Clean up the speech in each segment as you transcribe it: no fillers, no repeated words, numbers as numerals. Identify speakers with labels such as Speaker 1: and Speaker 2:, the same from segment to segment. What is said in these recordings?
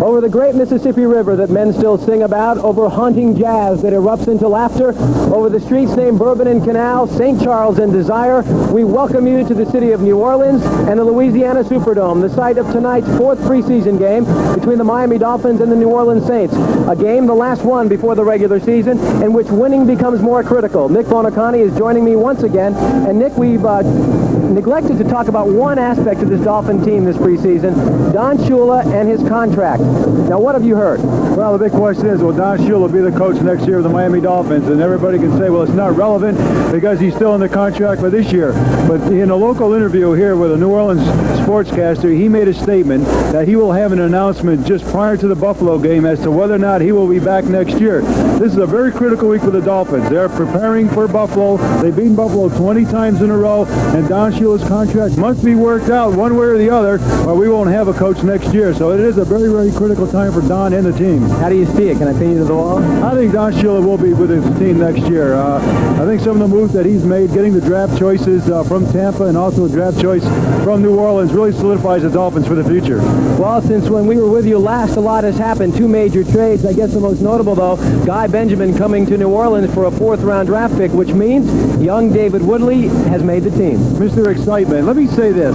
Speaker 1: Over the great Mississippi River that men still sing about, over haunting jazz that erupts into laughter, over the streets named Bourbon and Canal, St. Charles and Desire, we welcome you to the city of New Orleans and the Louisiana Superdome, the site of tonight's fourth preseason game between the Miami Dolphins and the New Orleans Saints. A game, the last one before the regular season, in which winning becomes more critical. Nick Bonacani is joining me once again. And Nick, we've neglected to talk about one aspect of this Dolphin team this preseason, Don Shula and his contract. Now, what have you heard?
Speaker 2: Well, the big question is, will Don Shula be the coach next year of the Miami Dolphins? And everybody can say, well, it's not relevant because he's still in the contract for this year. But in a local interview here with a New Orleans sportscaster, he made a statement that he will have an announcement just prior to the Buffalo game as to whether or not he will be back next year. This is a very critical week for the Dolphins. They're preparing for Buffalo. They've beaten Buffalo 20 times in a row, and Don Shula's contract must be worked out one way or the other, or we won't have a coach next year. So it is a very, very critical time for Don and the team.
Speaker 1: How do you see it? Can I pin you to the wall?
Speaker 2: I think Don Shula will be with his team next year. I think some of the moves that he's made, getting the draft choices from Tampa and also a draft choice from New Orleans, really solidifies the Dolphins for the future.
Speaker 1: Well, since when we were with you last, a lot has happened. Two major trades. I guess the most notable, though, Guy Benjamin coming to New Orleans for a fourth-round draft pick, which means young David Woodley has made the team.
Speaker 2: Mr. Excitement. Let me say this.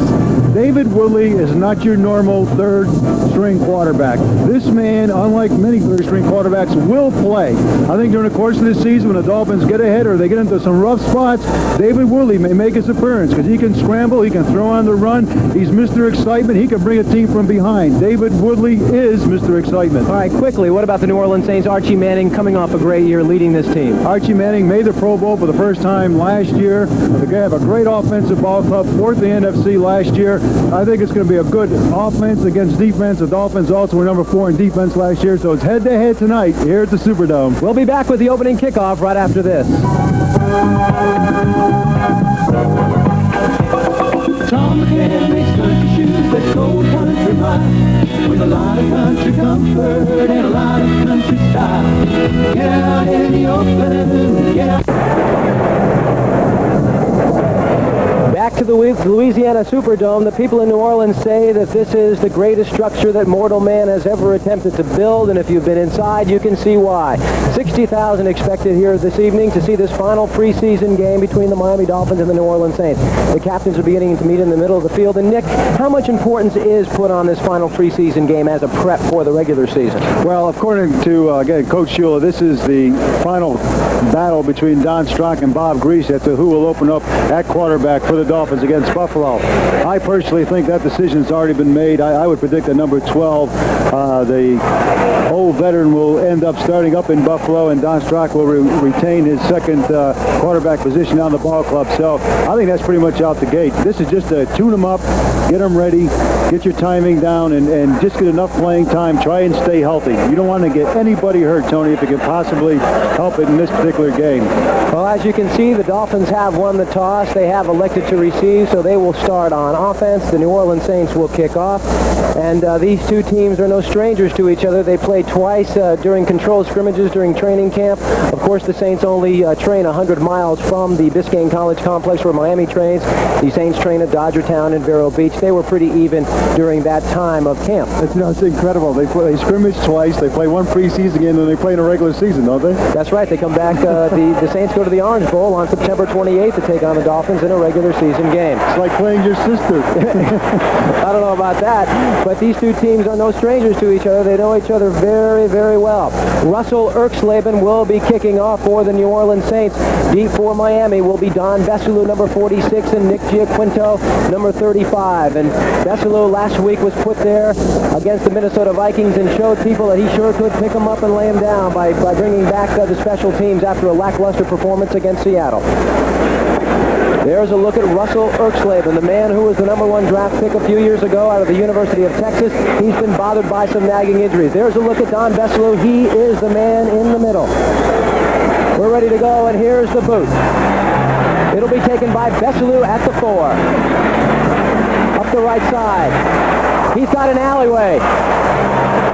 Speaker 2: David Woodley is not your normal third-string quarterback. This man, unlike many third-string quarterbacks, will play. I think during the course of this season, when the Dolphins get ahead or they get into some rough spots, David Woodley may make his appearance because he can scramble, he can throw on the run. He's Mr. Excitement. He can bring a team from behind. David Woodley is Mr. Excitement.
Speaker 1: All right, quickly, what about the New Orleans Saints? Archie Manning coming off a great year leading this team.
Speaker 2: Archie Manning made the Pro Bowl for the first time last year. The guy have a great offensive ball club, fourth in the NFC last year. I think it's going to be a good offense against defense. The Dolphins also were number 4 in defense last year, so it's head-to-head tonight here at the Superdome.
Speaker 1: We'll be back with the opening kickoff right after this.
Speaker 3: Tom McCann makes country shoes that go country mile, with a lot of country comfort and a lot of country style. Get out in the open, get out.
Speaker 1: Back to the Louisiana Superdome. The people in New Orleans say that this is the greatest structure that mortal man has ever attempted to build, and if you've been inside, you can see why. 60,000 expected here this evening to see this final preseason game between the Miami Dolphins and the New Orleans Saints. The captains are beginning to meet in the middle of the field. And Nick, how much importance is put on this final preseason game as a prep for the regular season?
Speaker 2: Well, according to, again, Coach Shula, this is the final battle between Don Strock and Bob Grease as to who will open up at quarterback for the Dolphins against Buffalo. I personally think that decision's already been made. I would predict that number 12, the old veteran, will end up starting up in Buffalo, and Don Strock will retain his second quarterback position on the ball club. So I think that's pretty much out the gate. This is just to tune them up, get them ready, get your timing down, and just get enough playing time. Try and stay healthy. You don't want to get anybody hurt, Tony, if you can possibly help it in this particular game.
Speaker 1: Well, as you can see, the Dolphins have won the toss. They have elected to receive, so they will start on offense. The New Orleans Saints will kick off. And these two teams are no strangers to each other. They played twice during controlled scrimmages during training camp. Of course, the Saints only train 100 miles from the Biscayne College complex where Miami trains. The Saints train at Dodgertown and Vero Beach. They were pretty even during that time of camp.
Speaker 2: It's incredible. They scrimmage twice. They play one preseason game, and they play in a regular season, don't they?
Speaker 1: That's right. They come back. The Saints go to the Orange Bowl on September 28th to take on the Dolphins in a regular season game.
Speaker 2: It's like playing your sister.
Speaker 1: I don't know about that, but these two teams are no strangers to each other. They know each other very, very well. Russell Erxleben will be kicking off for the New Orleans Saints. Deep for Miami will be Don Besselou, number 46, and Nick Giaquinto, number 35. And Besselou last week was put there against the Minnesota Vikings and showed people that he sure could pick them up and lay them down by bringing back the special teams after a lackluster performance against Seattle. There's a look at Russell Erxleben, the man who was the number 1 draft pick a few years ago out of the University of Texas. He's been bothered by some nagging injuries. There's a look at Don Besselou. He is the man in the middle. We're ready to go, and here's the boot. It'll be taken by Besselou at the 4. Up the right side. He's got an alleyway.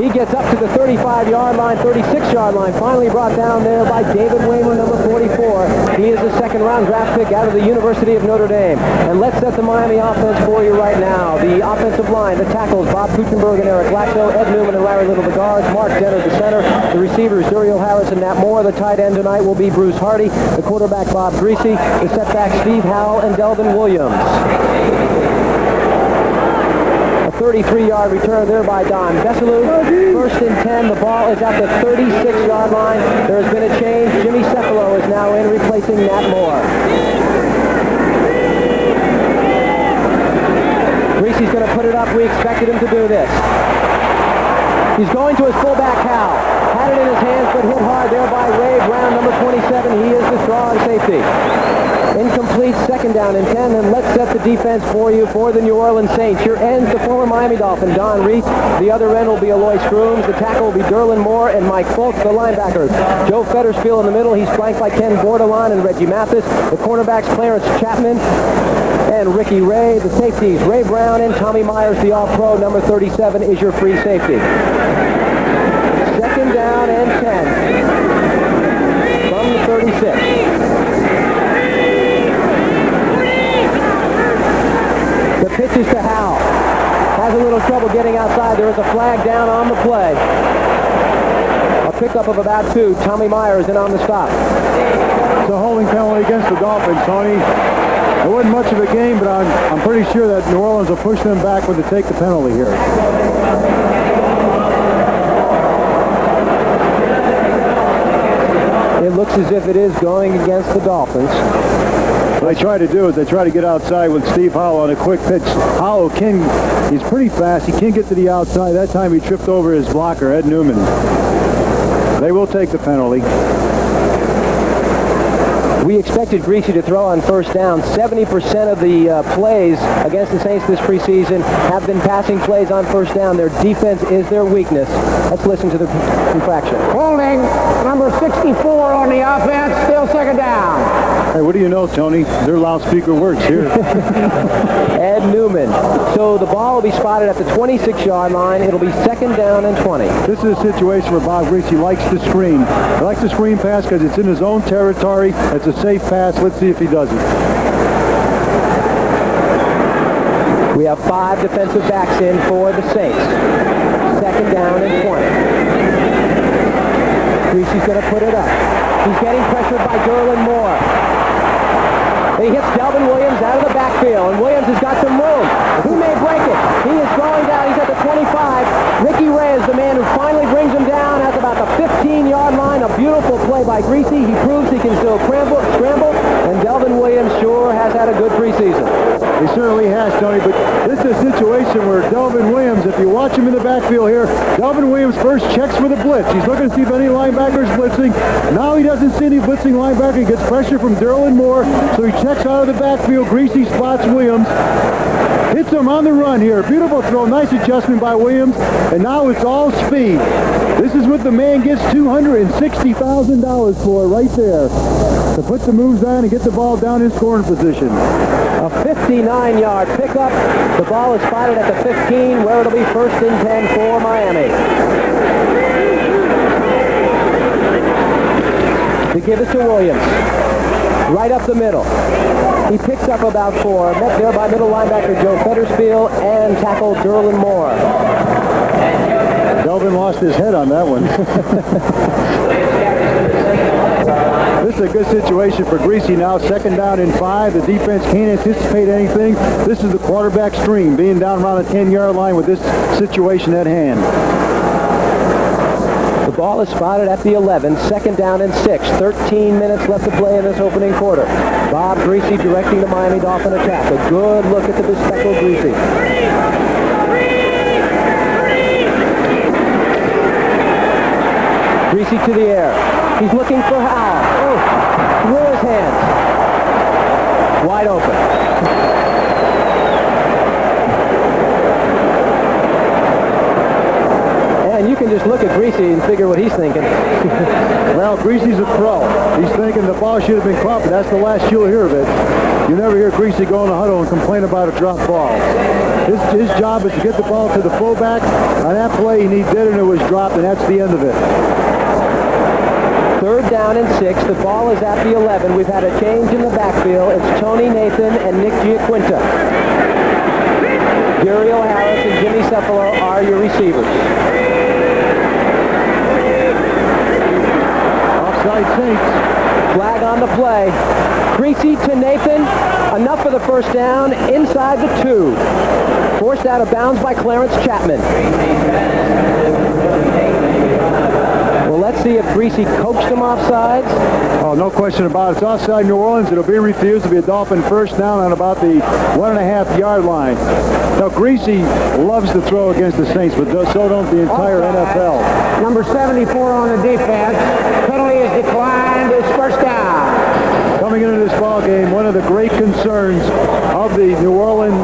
Speaker 1: He gets up to the 35-yard line, 36-yard line, finally brought down there by David Waymer, number 44. He is a second-round draft pick out of the University of Notre Dame. And let's set the Miami offense for you right now. The offensive line, the tackles, Bob Kuchenberg and Eric Laxo, Ed Newman and Larry Little, the guards, Mark Denner, the center, the receivers, Duriel Harris and Nat Moore. The tight end tonight will be Bruce Hardy, the quarterback, Bob Greasy, the setback, Steve Howell and Delvin Williams. A 33-yard return there by Don Besselou. First and 10. The ball is at the 36-yard line. There has been a change. Jimmy Cefalo is now in, replacing Nat Moore. Greasy's going to put it up. We expected him to do this. He's going to his fullback, Hal. Had it in his hands, but hit hard there by Ray Brown, number 27. He is the strong safety. Incomplete, second down and 10, and let's set the defense for you for the New Orleans Saints. Your ends, the former Miami Dolphin, Don Reese. The other end will be Aloy Scrooms. The tackle will be Derlin Moore and Mike Folks, the linebackers. Joe Fettersfield in the middle. He's flanked by Ken Bordelon and Reggie Mathis. The cornerbacks, Clarence Chapman and Ricky Ray. The safeties, Ray Brown and Tommy Myers, the all-pro. Number 37 is your free safety. Second down and 10 from the 36. The pitch is to Howell. Has a little trouble getting outside. There is a flag down on the play. A pickup of about 2. Tommy Myers in on the stop.
Speaker 2: It's a holding penalty against the Dolphins, Tony. It wasn't much of a game, but I'm pretty sure that New Orleans will push them back when they take the penalty here.
Speaker 1: It looks as if it is going against the Dolphins.
Speaker 2: What they try to do is they try to get outside with Steve Howell on a quick pitch. Howell he's pretty fast. He can't get to the outside. That time he tripped over his blocker, Ed Newman. They will take the penalty.
Speaker 1: We expected Greasy to throw on first down. 70% of the plays against the Saints this preseason have been passing plays on first down. Their defense is their weakness. Let's listen to the infraction.
Speaker 4: Holding number 64 on the offense, still second down.
Speaker 2: Hey, what do you know, Tony? Their loudspeaker works here.
Speaker 1: Ed Newman. So the ball will be spotted at the 26-yard line. It'll be second down and 20.
Speaker 2: This is a situation where Bob Greasy likes to screen. He likes to screen pass because it's in his own territory. It's a safe pass. Let's see if he does it.
Speaker 1: We have 5 defensive backs in for the Saints. Second down and 20. Greasy's going to put it up. He's getting pressured by Derlin Moore. He hits Delvin Williams out of the backfield, and Williams has got some room. He may break it. He is going down. He's at the 25. Ricky Ray is the man who finally brings him down at about the 15-yard line. A beautiful play by Greasy. He proves he can still scramble, and Delvin Williams sure has had a good preseason.
Speaker 2: He certainly has, Tony, but this is a situation where Delvin Williams, if you watch him in the backfield here, Delvin Williams first checks for the blitz. He's looking to see if any linebackers blitzing. Now he doesn't see any blitzing linebacker. He gets pressure from Derlin Moore, so he checks out of the backfield. Greasy spots Williams. Hits him on the run here. Beautiful throw. Nice adjustment by Williams. And now it's all speed. This is what the man gets $260,000 for right there. To put the moves on and get the ball down in scoring position.
Speaker 1: A 59-yard pickup. The ball is spotted at the 15, where it'll be first and 10 for Miami. To give it to Williams. Right up the middle. He picks up about 4. Met there by middle linebacker Joe Fettersfield and tackle Derlin Moore.
Speaker 2: Delvin lost his head on that one. This is a good situation for Greasy now. Second down and 5. The defense can't anticipate anything. This is the quarterback stream, being down around the 10-yard line with this situation at hand.
Speaker 1: The ball is spotted at the 11, second down and 6. 13 minutes left to play in this opening quarter. Bob Greasy directing the Miami Dolphin attack. A good look at the bespectacled Greasy. Greasy to the air. He's looking for Howell. Oh, through his hands. Wide open. And you can just look at Greasy and figure what he's thinking.
Speaker 2: Well, Greasy's a pro. He's thinking the ball should have been caught, but that's the last you'll hear of it. You never hear Greasy go in the huddle and complain about a dropped ball. His job is to get the ball to the fullback. On that play, he did it and it was dropped, and that's the end of it.
Speaker 1: 3rd down and 6. The ball is at the 11. We've had a change in the backfield. It's Tony Nathan and Nick Giaquinta. Uriel Harris and Jimmy Cephalo are your receivers.
Speaker 2: Offside Saints.
Speaker 1: Flag on the play. Greasy to Nathan. Enough for the first down inside the 2. Forced out of bounds by Clarence Chapman. Well, let's see if Greasy coaxed him offsides.
Speaker 2: Oh, no question about it. It's offside New Orleans. It'll be refused. It'll be a Dolphin first down on about the 1.5-yard line. Now, Greasy loves to throw against the Saints, but so don't the entire NFL.
Speaker 4: Number 74 on the defense. Penalty is declined. It's first down.
Speaker 2: Coming into this ball game, one of the great concerns of the New Orleans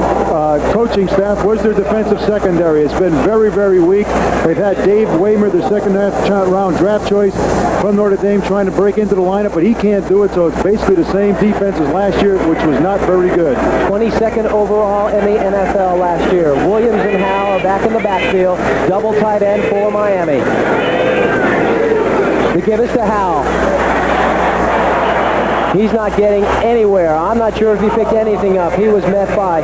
Speaker 2: coaching staff was their defensive secondary. It's been very, very weak. They've had Dave Waymer, the second-round draft choice from Notre Dame, trying to break into the lineup, but he can't do it, so it's basically the same defense as last year, which was not very good.
Speaker 1: 22nd overall in the NFL last year. Williams and Howe are back in the backfield. Double tight end for Miami. The give is to Howe. He's not getting anywhere. I'm not sure if he picked anything up. He was met by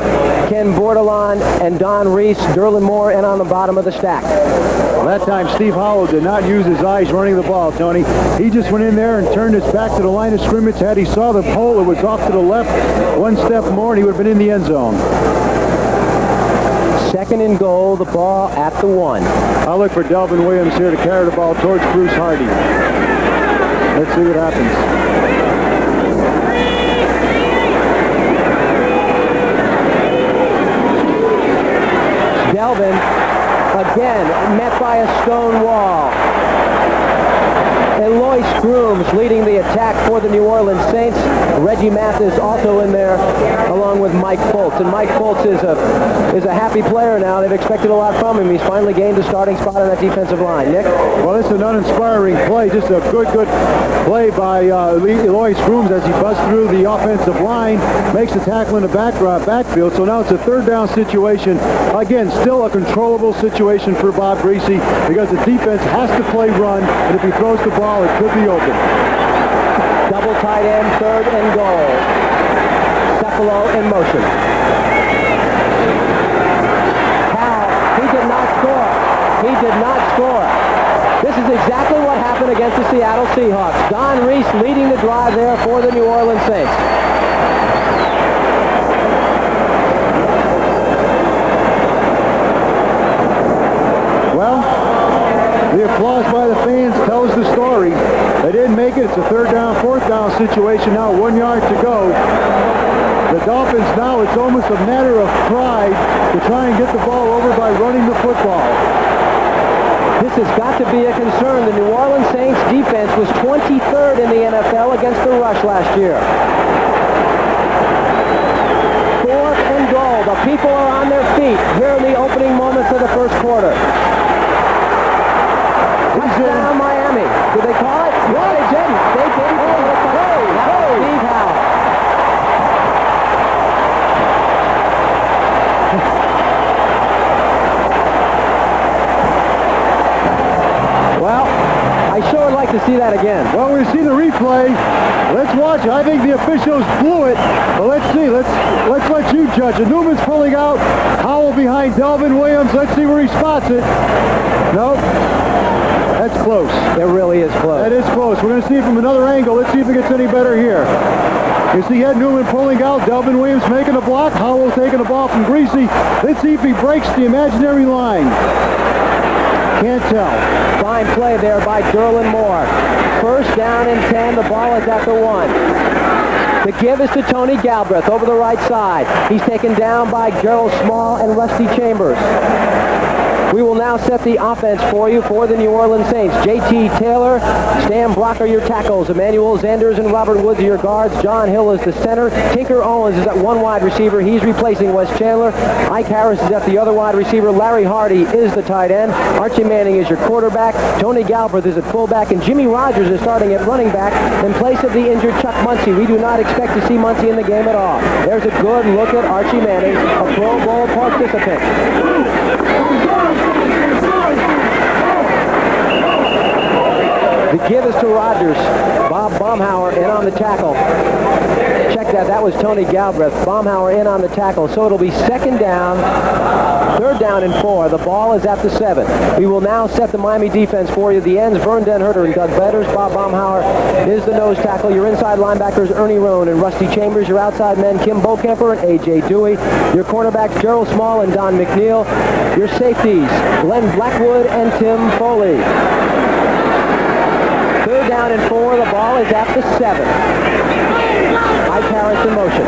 Speaker 1: Ken Bordelon and Don Reese, Derlin Moore, and on the bottom of the stack.
Speaker 2: That time, Steve Howell did not use his eyes running the ball, Tony. He just went in there and turned his back to the line of scrimmage. Had he saw the pole, it was off to the left. One step more, and he would have been in the end zone.
Speaker 1: 2nd and goal, the ball at the 1.
Speaker 2: I'll look for Delvin Williams here to carry the ball towards Bruce Hardy. Let's see what happens.
Speaker 1: Delvin, again, met by a stone wall. Eloy Scrooms leading the attack for the New Orleans Saints. Reggie Mathis also in there, along with Mike Fultz. And Mike Fultz is a happy player now. They've expected a lot from him. He's finally gained a starting spot on that defensive line. Nick?
Speaker 2: Well, it's an uninspiring play. Just a good play by Eloy Scrooms as he busts through the offensive line, makes the tackle in the backfield. So now it's a 3rd down situation. Again, still a controllable situation for Bob Greasy because the defense has to play run, and if he throws the ball, it could be open.
Speaker 1: Double tight end, 3rd and goal. Cephalo in motion. Howe, he did not score. He did not score. This is exactly what happened against the Seattle Seahawks. Don Reese leading the drive there for the New Orleans Saints.
Speaker 2: Well, the applause by the fans tells the story. They didn't make it. It's a 3rd down, 4th down situation now, 1 yard to go. The Dolphins now, it's almost a matter of pride to try and get the ball over by running the football.
Speaker 1: This has got to be a concern. The New Orleans Saints defense was 23rd in the NFL against the rush last year. 4th and goal. The people are on their feet here in the opening moments of the first quarter. Touchdown Miami. Did they call it? No, they didn't. They didn't call it. Steve Howe. Well, I sure would like to see that again.
Speaker 2: Well, we've seen the replay. Let's watch it. I think the officials blew it, but let's see. Let's let you judge it. Newman's pulling out. Howell behind Delvin Williams. Let's see where he spots it. Nope. That's close.
Speaker 1: It really is close.
Speaker 2: That is close. We're going to see it from another angle. Let's see if it gets any better here. You see Ed Newman pulling out. Delvin Williams making a block. Howell taking the ball from Greasy. Let's see if he breaks the imaginary line. Can't tell.
Speaker 1: Fine play there by Derlin Moore. 1st down and 10. The ball is at the 1. The give is to Tony Galbraith over the right side. He's taken down by Gerald Small and Rusty Chambers. We will now set the offense for you for the New Orleans Saints. J.T. Taylor, Stan Brock are your tackles. Emmanuel Zanders and Robert Woods are your guards. John Hill is the center. Tinker Owens is at one wide receiver. He's replacing Wes Chandler. Ike Harris is at the other wide receiver. Larry Hardy is the tight end. Archie Manning is your quarterback. Tony Galbraith is at fullback. And Jimmy Rogers is starting at running back in place of the injured Chuck Muncie. We do not expect to see Muncie in the game at all. There's a good look at Archie Manning, a Pro Bowl participant. The give is to Rogers. Bob Baumhauer in on the tackle. Check that. That was Tony Galbraith. Baumhauer in on the tackle. So it'll be second down, third down and 4. The ball is at the 7. We will now set the Miami defense for you. The ends, Vern Denherter and Doug Betters. Bob Baumhauer is the nose tackle. Your inside linebackers, Ernie Rohn and Rusty Chambers. Your outside men, Kim Bocamper and A.J. Dewey. Your cornerbacks, Gerald Small and Don McNeil. Your safeties, Glenn Blackwood and Tim Foley. Third down and 4. The ball is at the 7. Ike Harris in motion.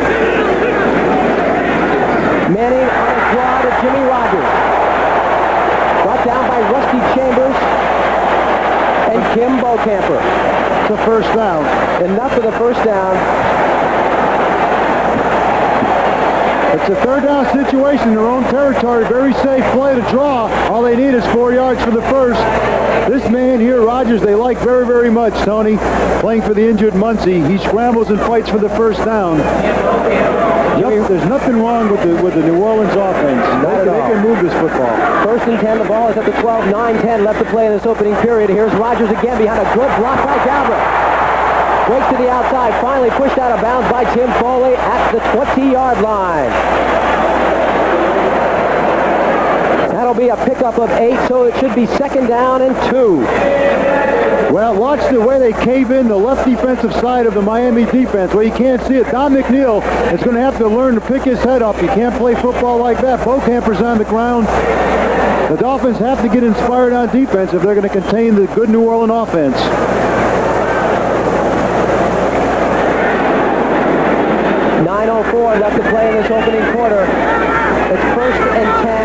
Speaker 1: Manning on a draw to Jimmy Rogers. Brought down by Rusty Chambers and Kim Bocamper.
Speaker 2: It's a first down.
Speaker 1: Enough for the first down.
Speaker 2: It's a third down situation in their own territory. Very safe play to draw. All they need is 4 yards for the first. This man here, Rogers, they like very, very much, Tony, playing for the injured Muncie. He scrambles and fights for the first down. There's nothing wrong with the New Orleans offense. They can move this football.
Speaker 1: First and 10, the ball is at the 12, 9-10 left to play in this opening period. Here's Rogers again behind a good block by Galbraith. Breaks to the outside, finally pushed out of bounds by Tim Foley at the 20-yard line. That'll be a pickup of 8, so it should be second down and 2.
Speaker 2: Well, watch the way they cave in the left defensive side of the Miami defense. Well, you can't see it. Don McNeil is going to have to learn to pick his head up. You can't play football like that. Bocamper's on the ground. The Dolphins have to get inspired on defense if they're going to contain the good New Orleans offense.
Speaker 1: 9:04 left to play in this opening quarter. It's first and 10.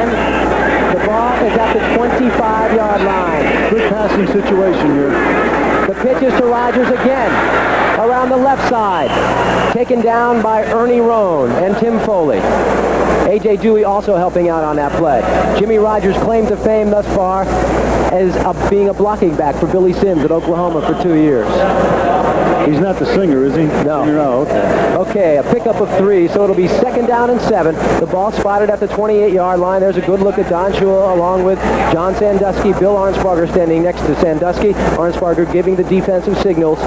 Speaker 1: The ball is at the 25-yard line.
Speaker 2: Good passing situation here.
Speaker 1: The pitch is to Rogers again. Around the left side. Taken down by Ernie Rohn and Tim Foley. A.J. Dewey also helping out on that play. Jimmy Rogers' claim to fame thus far as being a blocking back for Billy Sims at Oklahoma for 2 years.
Speaker 2: He's not the singer, is he?
Speaker 1: No.
Speaker 2: No, okay.
Speaker 1: Okay, a pickup of 3, so it'll be second down and 7. The ball spotted at the 28-yard line. There's a good look at Don Shula along with John Sandusky. Bill Arnsparger standing next to Sandusky. Arnsparger giving the defensive signals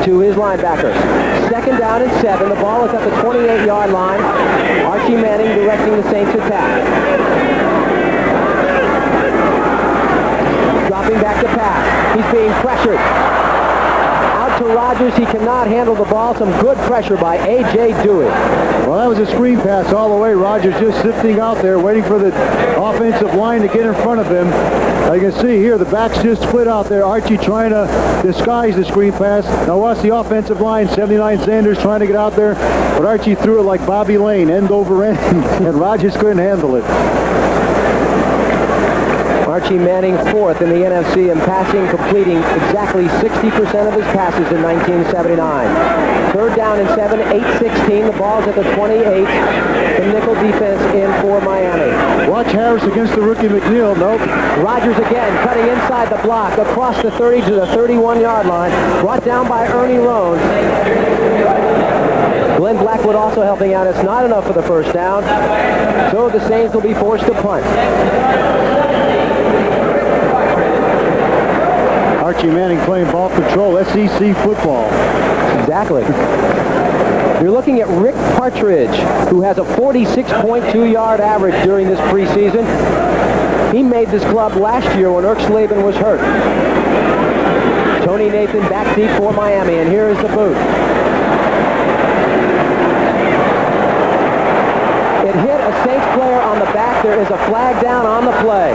Speaker 1: to his linebackers. Second down and 7. The ball is at the 28-yard line. Archie Manning directing the Saints attack. Dropping back to pass. He's being pressured. To Rogers, he cannot handle the ball. Some good pressure by A.J. Dewey.
Speaker 2: Well, that was a screen pass all the way. Rogers just sifting out there, waiting for the offensive line to get in front of him. You can see here, the backs just split out there. Archie trying to disguise the screen pass. Now watch the offensive line. 79 Sanders trying to get out there, but Archie threw it like Bobby Lane, end over end, and Rogers couldn't handle it.
Speaker 1: Archie Manning 4th in the NFC in passing, completing exactly 60% of his passes in 1979. Third down and 7, 8-16. The ball's at the 28. The nickel defense in for Miami.
Speaker 2: Watch Harris against the rookie McNeil. Nope.
Speaker 1: Rogers again cutting inside the block across the 30 to the 31-yard line. Brought down by Ernie Rohn. Glenn Blackwood also helping out. It's not enough for the first down. So the Saints will be forced to punt.
Speaker 2: Archie Manning playing ball control, SEC football.
Speaker 1: Exactly. You're looking at Rick Partridge, who has a 46.2-yard average during this preseason. He made this club last year when Erxleben was hurt. Tony Nathan back deep for Miami, and here is the boot. It hit a Saints player on the back. There is a flag down on the play.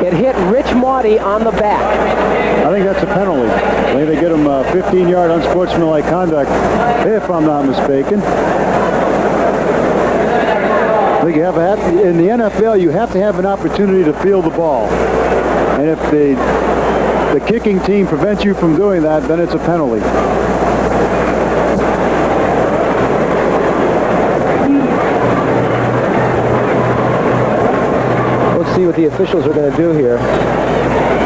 Speaker 1: It hit Rich Maudie on the back.
Speaker 2: I think that's a penalty. I think they get him 15-yard unsportsmanlike conduct, if I'm not mistaken. think in the NFL, you have to have an opportunity to field the ball. And if the kicking team prevents you from doing that, then it's a penalty.
Speaker 1: Let's see what the officials are going to do here.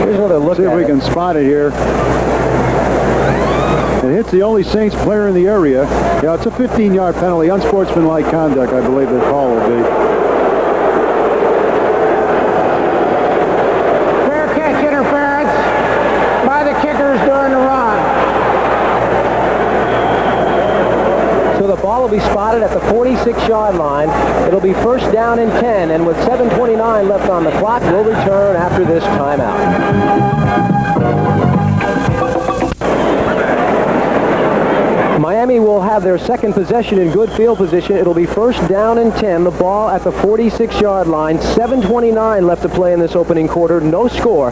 Speaker 1: Here's another look at it.
Speaker 2: See if we can spot it here. It hits the only Saints player in the area. Yeah, it's a 15-yard penalty. Unsportsmanlike conduct, I believe the call will be.
Speaker 4: Fair catch interference by the kickers during the run.
Speaker 1: So the ball will be spotted at the 46-yard line. It'll be first down and 10, and with 7:29 left on the clock, we'll return after this timeout. Miami will have their second possession in good field position. It'll be first down and 10. The ball at the 46-yard line. 7:29 left to play in this opening quarter. No score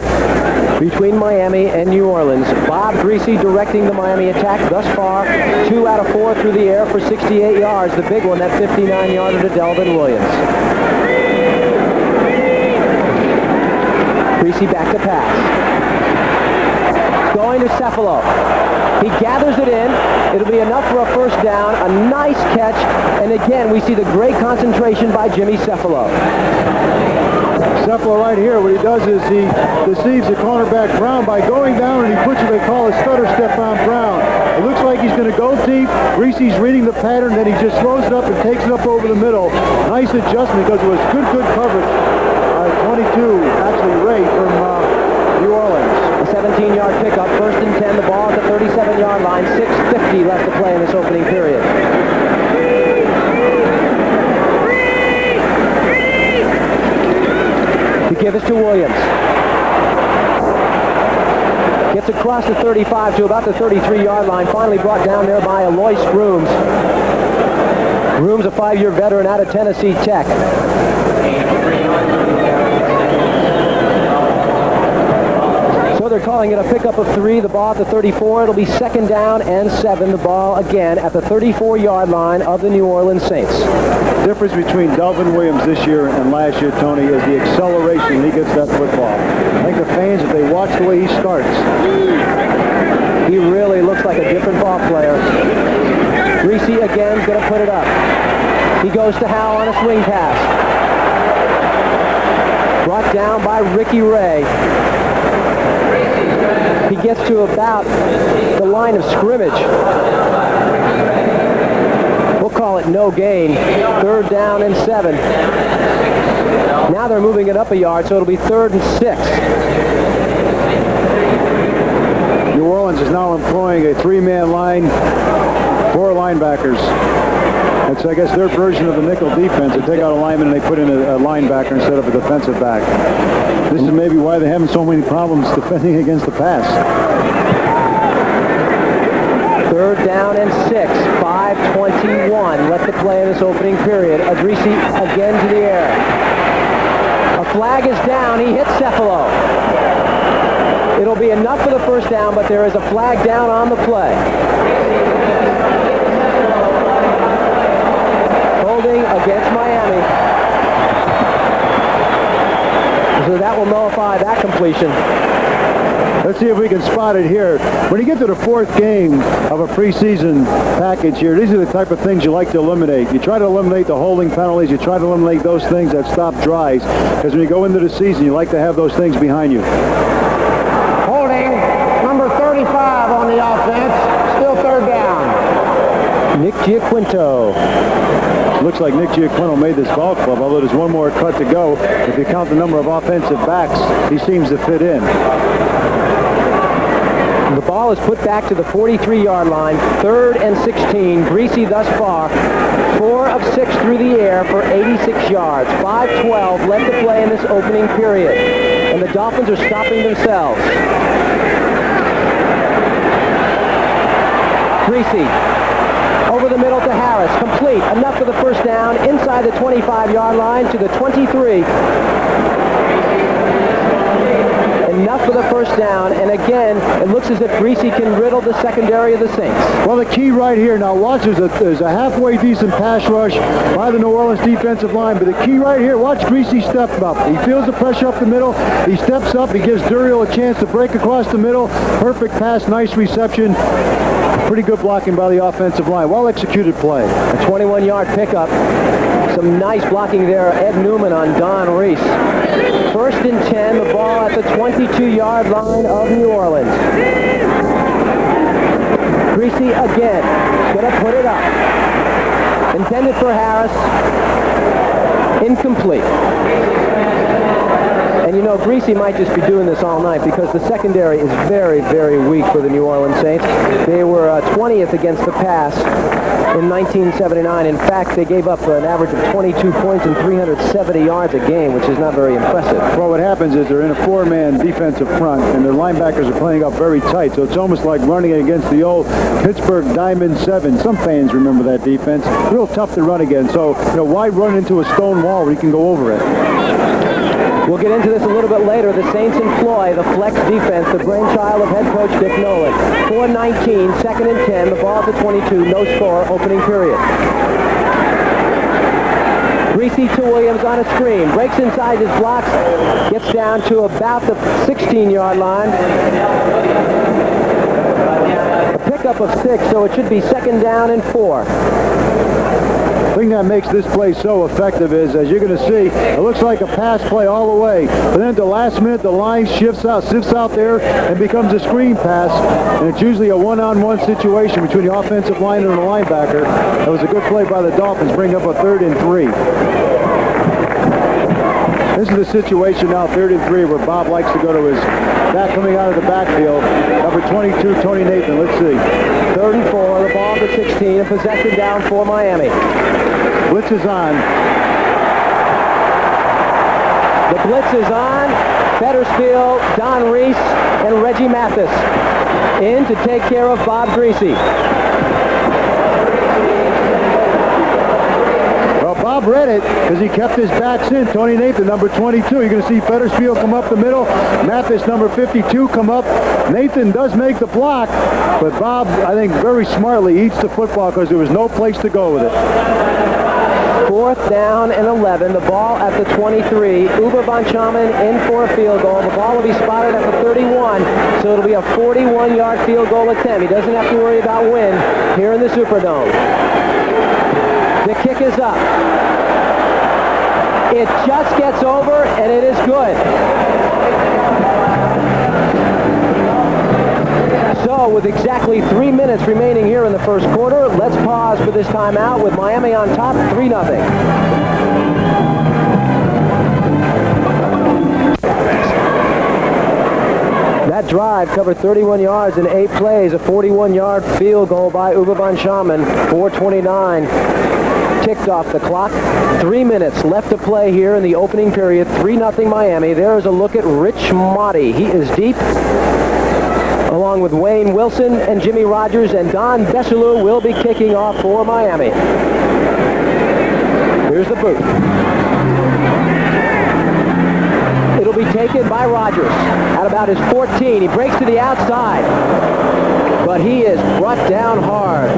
Speaker 1: between Miami and New Orleans. Bob Greasy directing the Miami attack thus far. 2 out of 4 through the air for 68 yards. The big one, that 59-yarder to Delvin Williams. Greasy back to pass. Going to Cephalo. He gathers it in. It'll be enough for a first down. A nice catch. And again, we see the great concentration by Jimmy Cephalo.
Speaker 2: Cephalo right here, what he does is he deceives the cornerback Brown by going down, and he puts what they call a stutter step on Brown. It looks like he's going to go deep. Greasy's reading the pattern, then he just throws it up and takes it up over the middle. Nice adjustment because it was good coverage. 22, actually Ray from New Orleans.
Speaker 1: A 17-yard pickup, first and 10. The ball at the 37-yard line. 6:50 left to play in this opening period. To give us to Williams. Gets across the 35 to about the 33-yard line. Finally brought down there by Alois Grooms. Grooms, a 5-year veteran out of Tennessee Tech. They're calling it a pickup of 3. The ball at the 34. It'll be second down and 7. The ball again at the 34-yard line of the New Orleans Saints.
Speaker 2: The difference between Delvin Williams this year and last year, Tony, is the acceleration he gets that football. I think the fans, if they watch the way he starts,
Speaker 1: he really looks like a different ball player. Greasy again going to put it up. He goes to Howe on a swing pass. Brought down by Ricky Ray. He gets to about the line of scrimmage. We'll call it no gain. Third down and 7. Now they're moving it up a yard, so it'll be 3rd and 6.
Speaker 2: New Orleans is now employing a 3-man line, 4 linebackers. That's, I guess, their version of the nickel defense. They take out a lineman and they put in a linebacker instead of a defensive back. This is maybe why they're having so many problems defending against the pass.
Speaker 1: 3rd down and 6. 5:21 left to play in this opening period. Adrisi again to the air. A flag is down. He hits Cephalo. It'll be enough for the first down, but there is a flag down on the play. Holding against Miami. So that will nullify that completion.
Speaker 2: Let's see if we can spot it here. When you get to the 4th game of a preseason package here, these are the type of things you like to eliminate. You try to eliminate the holding penalties. You try to eliminate those things that stop drives. Because when you go into the season, you like to have those things behind you.
Speaker 4: Holding number 35 on the offense. Still 3rd down.
Speaker 1: Nick Giaquinto.
Speaker 2: Looks like Nick Giaquinto made this ball club, although there's one more cut to go. If you count the number of offensive backs, he seems to fit in.
Speaker 1: The ball is put back to the 43-yard line. 3rd and 16. Greasy thus far. 4 of 6 through the air for 86 yards. 5:12 left to play in this opening period. And the Dolphins are stopping themselves. Greasy. Over the middle to Harris. Complete. Enough for the first down. Inside the 25-yard line to the 23. Enough enough for the first down, and again, it looks as if Greasy can riddle the secondary of the Saints.
Speaker 2: Well, the key right here, now watch, there's a halfway decent pass rush by the New Orleans defensive line, but the key right here, watch Greasy step up. He feels the pressure up the middle, he steps up, he gives Duriel a chance to break across the middle. Perfect pass, nice reception. Pretty good blocking by the offensive line. Well-executed play.
Speaker 1: A 21-yard pickup. Some nice blocking there. Ed Newman on Don Reese. First and 10, the ball at the 22-yard line of New Orleans. Greasy again. Going to put it up. Intended for Harris. Incomplete. And you know, Greasy might just be doing this all night because the secondary is very, very weak for the New Orleans Saints. They were 20th against the pass in 1979. In fact, they gave up an average of 22 points and 370 yards a game, which is not very impressive.
Speaker 2: Well, what happens is they're in a four-man defensive front, and their linebackers are playing up very tight, so it's almost like running against the old Pittsburgh Diamond 7. Some fans remember that defense. Real tough to run against, so why run into a stone wall where you can go over it?
Speaker 1: We'll get into this a little bit later. The Saints employ the flex defense, the brainchild of head coach Dick Nolan. 4:19, second and 10, the ball at the 22, no score, opening period. Greasy to Williams on a screen, breaks inside his blocks, gets down to about the 16-yard line. A pickup of 6, so it should be second down and 4.
Speaker 2: The thing that makes this play so effective is, as you're going to see, it looks like a pass play all the way. But then at the last minute, the line sifts out there and becomes a screen pass. And it's usually a one-on-one situation between the offensive lineman and the linebacker. That was a good play by the Dolphins, bring up a 3rd and 3. This is the situation now, 3rd and 3, where Bob likes to go to his back coming out of the backfield. Number 22, Tony Nathan. Let's see.
Speaker 1: 3rd and 4, the ball at 16, a possession down for Miami.
Speaker 2: Blitz is on.
Speaker 1: The blitz is on. Fettersfield, Don Reese, and Reggie Mathis in to take care of Bob Greasy.
Speaker 2: Bob read it because he kept his backs in. Tony Nathan, number 22. You're going to see Fettersfield come up the middle. Mathis, number 52, come up. Nathan does make the block, but Bob, I think, very smartly eats the football because there was no place to go with it.
Speaker 1: 4th down and 11. The ball at the 23. Uwe von Schamann in for a field goal. The ball will be spotted at the 31, so it'll be a 41-yard field goal attempt. He doesn't have to worry about wind here in the Superdome. The kick is up. It just gets over, and it is good. So, with exactly 3 minutes remaining here in the first quarter, let's pause for this timeout with Miami on top, 3-0. That drive covered 31 yards in 8 plays, a 41-yard field goal by Uwe von Schamann, 4:29. Ticked off the clock. 3 minutes left to play here in the opening period. 3-0 Miami. There's a look at Rich Motti. He is deep, along with Wayne Wilson and Jimmy Rogers, and Don Besselou will be kicking off for Miami. Here's the boot. It'll be taken by Rogers at about his 14. He breaks to the outside, but he is brought down hard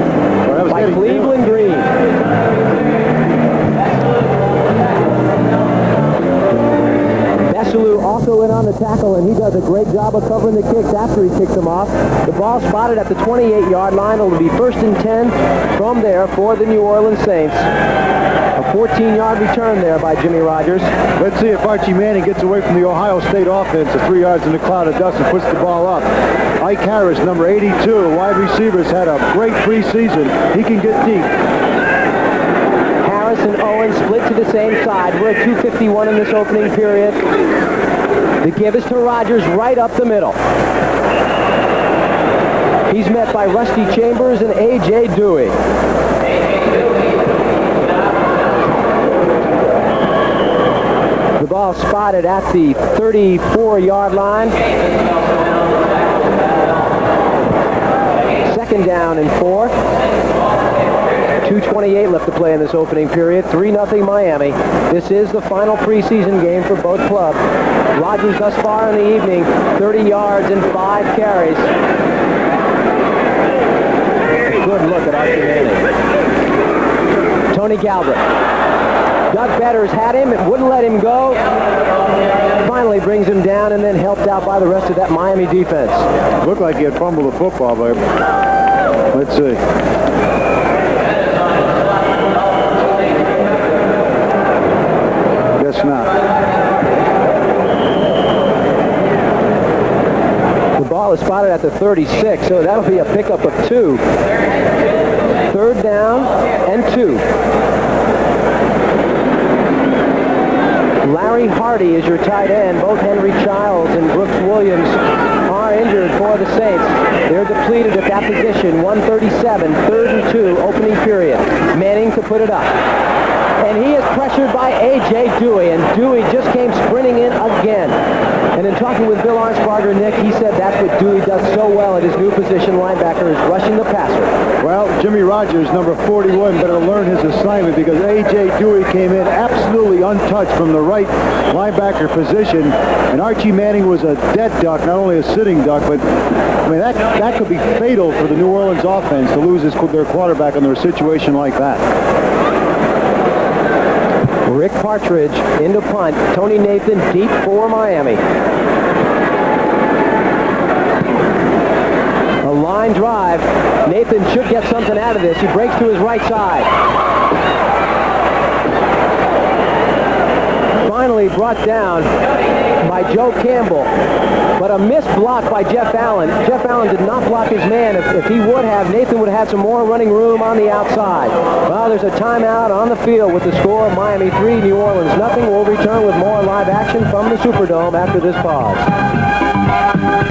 Speaker 1: by Cleveland Green. Besselou also in on the tackle, and he does a great job of covering the kicks after he kicks them off. The ball spotted at the 28-yard line. It'll be 1st and 10 from there for the New Orleans Saints. A 14-yard return there by Jimmy Rogers.
Speaker 2: Let's see if Archie Manning gets away from the Ohio State offense at 3 yards in the cloud of dust and puts the ball up. Ike Harris, number 82, wide receivers, had a great preseason. He can get deep.
Speaker 1: Harris and Owen split to the same side. We're at 2:51 in this opening period. The give is to Rogers right up the middle. He's met by Rusty Chambers and A.J. Dewey. The ball spotted at the 34-yard line. 2nd down and 4. 2:28 left to play in this opening period. 3-0 Miami. This is the final preseason game for both clubs. Rogers thus far in the evening, 30 yards and 5 carries. Good look at Archie Manning. Tony Galbraith. Doug Betters had him and wouldn't let him go. Finally brings him down and then helped out by the rest of that Miami defense.
Speaker 2: Looked like he had fumbled the football, but let's see. Guess not.
Speaker 1: The ball is spotted at the 36, so that'll be a pickup of 2. 3rd down and 2. Larry Hardy is your tight end. Both Henry Childs and Brooks Williams are injured for the Saints. They're depleted at that position. 1:37, 3rd and 2, opening period. Manning to put it up. And he is pressured by A.J. Dewey, and Dewey just came sprinting in again. And in talking with Bill Arnsparger, Nick, he said that's what Dewey does so well at his new position, linebacker, is rushing the passer.
Speaker 2: Well, Jimmy Rogers, number 41, better learn his assignment because A.J. Dewey came in absolutely untouched from the right linebacker position, and Archie Manning was a dead duck, not only a sitting duck, but I mean that could be fatal for the New Orleans offense to lose their quarterback under a situation like that.
Speaker 1: Rick Partridge into punt. Tony Nathan deep for Miami. A line drive. Nathan should get something out of this. He breaks to his right side. Finally brought down by Joe Campbell, but a missed block by Jeff Allen. Jeff Allen did not block his man. If he would have, Nathan would have had some more running room on the outside. Well, there's a timeout on the field with the score of Miami 3, New Orleans nothing. We'll return with more live action from the Superdome after this pause.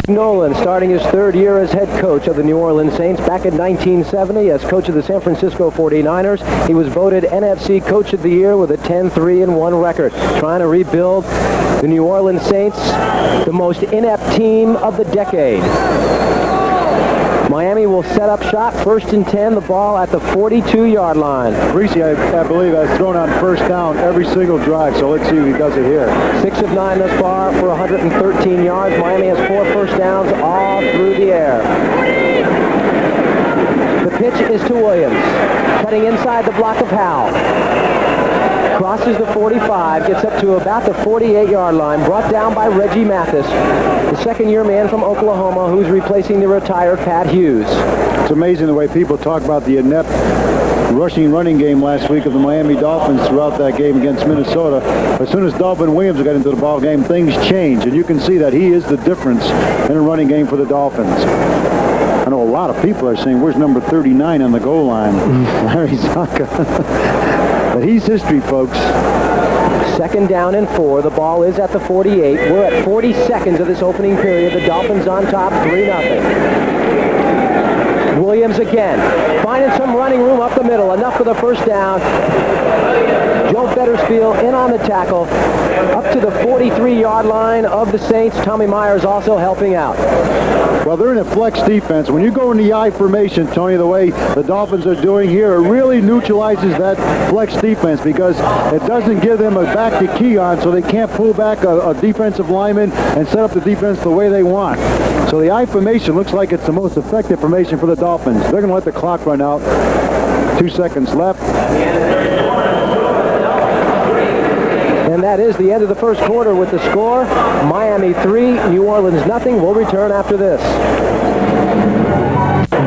Speaker 1: Nolan starting his 3rd year as head coach of the New Orleans Saints back in 1970 as coach of the San Francisco 49ers. He was voted NFC Coach of the Year with a 10-3-1 record. Trying to rebuild the New Orleans Saints, the most inept team of the decade. Miami will set up shop, 1st and 10, the ball at the 42-yard line.
Speaker 2: Greasy, I believe, has thrown on 1st down every single drive, so let's see if he does it here.
Speaker 1: 6 of 9 thus far for 113 yards. Miami has 4 first downs all through the air. The pitch is to Williams, cutting inside the block of Howell. Crosses the 45, gets up to about the 48-yard line, brought down by Reggie Mathis, the 2nd-year man from Oklahoma who's replacing the retired Pat Hughes.
Speaker 2: It's amazing the way people talk about the inept running game last week of the Miami Dolphins throughout that game against Minnesota. As soon as Dalvin Williams got into the ball game, things changed, and you can see that he is the difference in a running game for the Dolphins. I know a lot of people are saying, where's number 39 on the goal line? Larry Zonka. But he's history, folks.
Speaker 1: 2nd down and 4. The ball is at the 48. We're at 40 seconds of this opening period. The Dolphins on top, 3-0. Williams again, finding some running room up the middle. Enough for the 1st down. Joe Bettersfield in on the tackle. Up to the 43-yard line of the Saints. Tommy Myers also helping out.
Speaker 2: Well, they're in a flex defense. When you go in the I formation, Tony, the way the Dolphins are doing here, it really neutralizes that flex defense because it doesn't give them a back to key on, so they can't pull back a defensive lineman and set up the defense the way they want. So the I formation looks like it's the most effective formation for the Dolphins. They're going to let the clock run out. 2 seconds left.
Speaker 1: And that is the end of the 1st quarter with the score. Miami 3, New Orleans nothing. We'll return after this.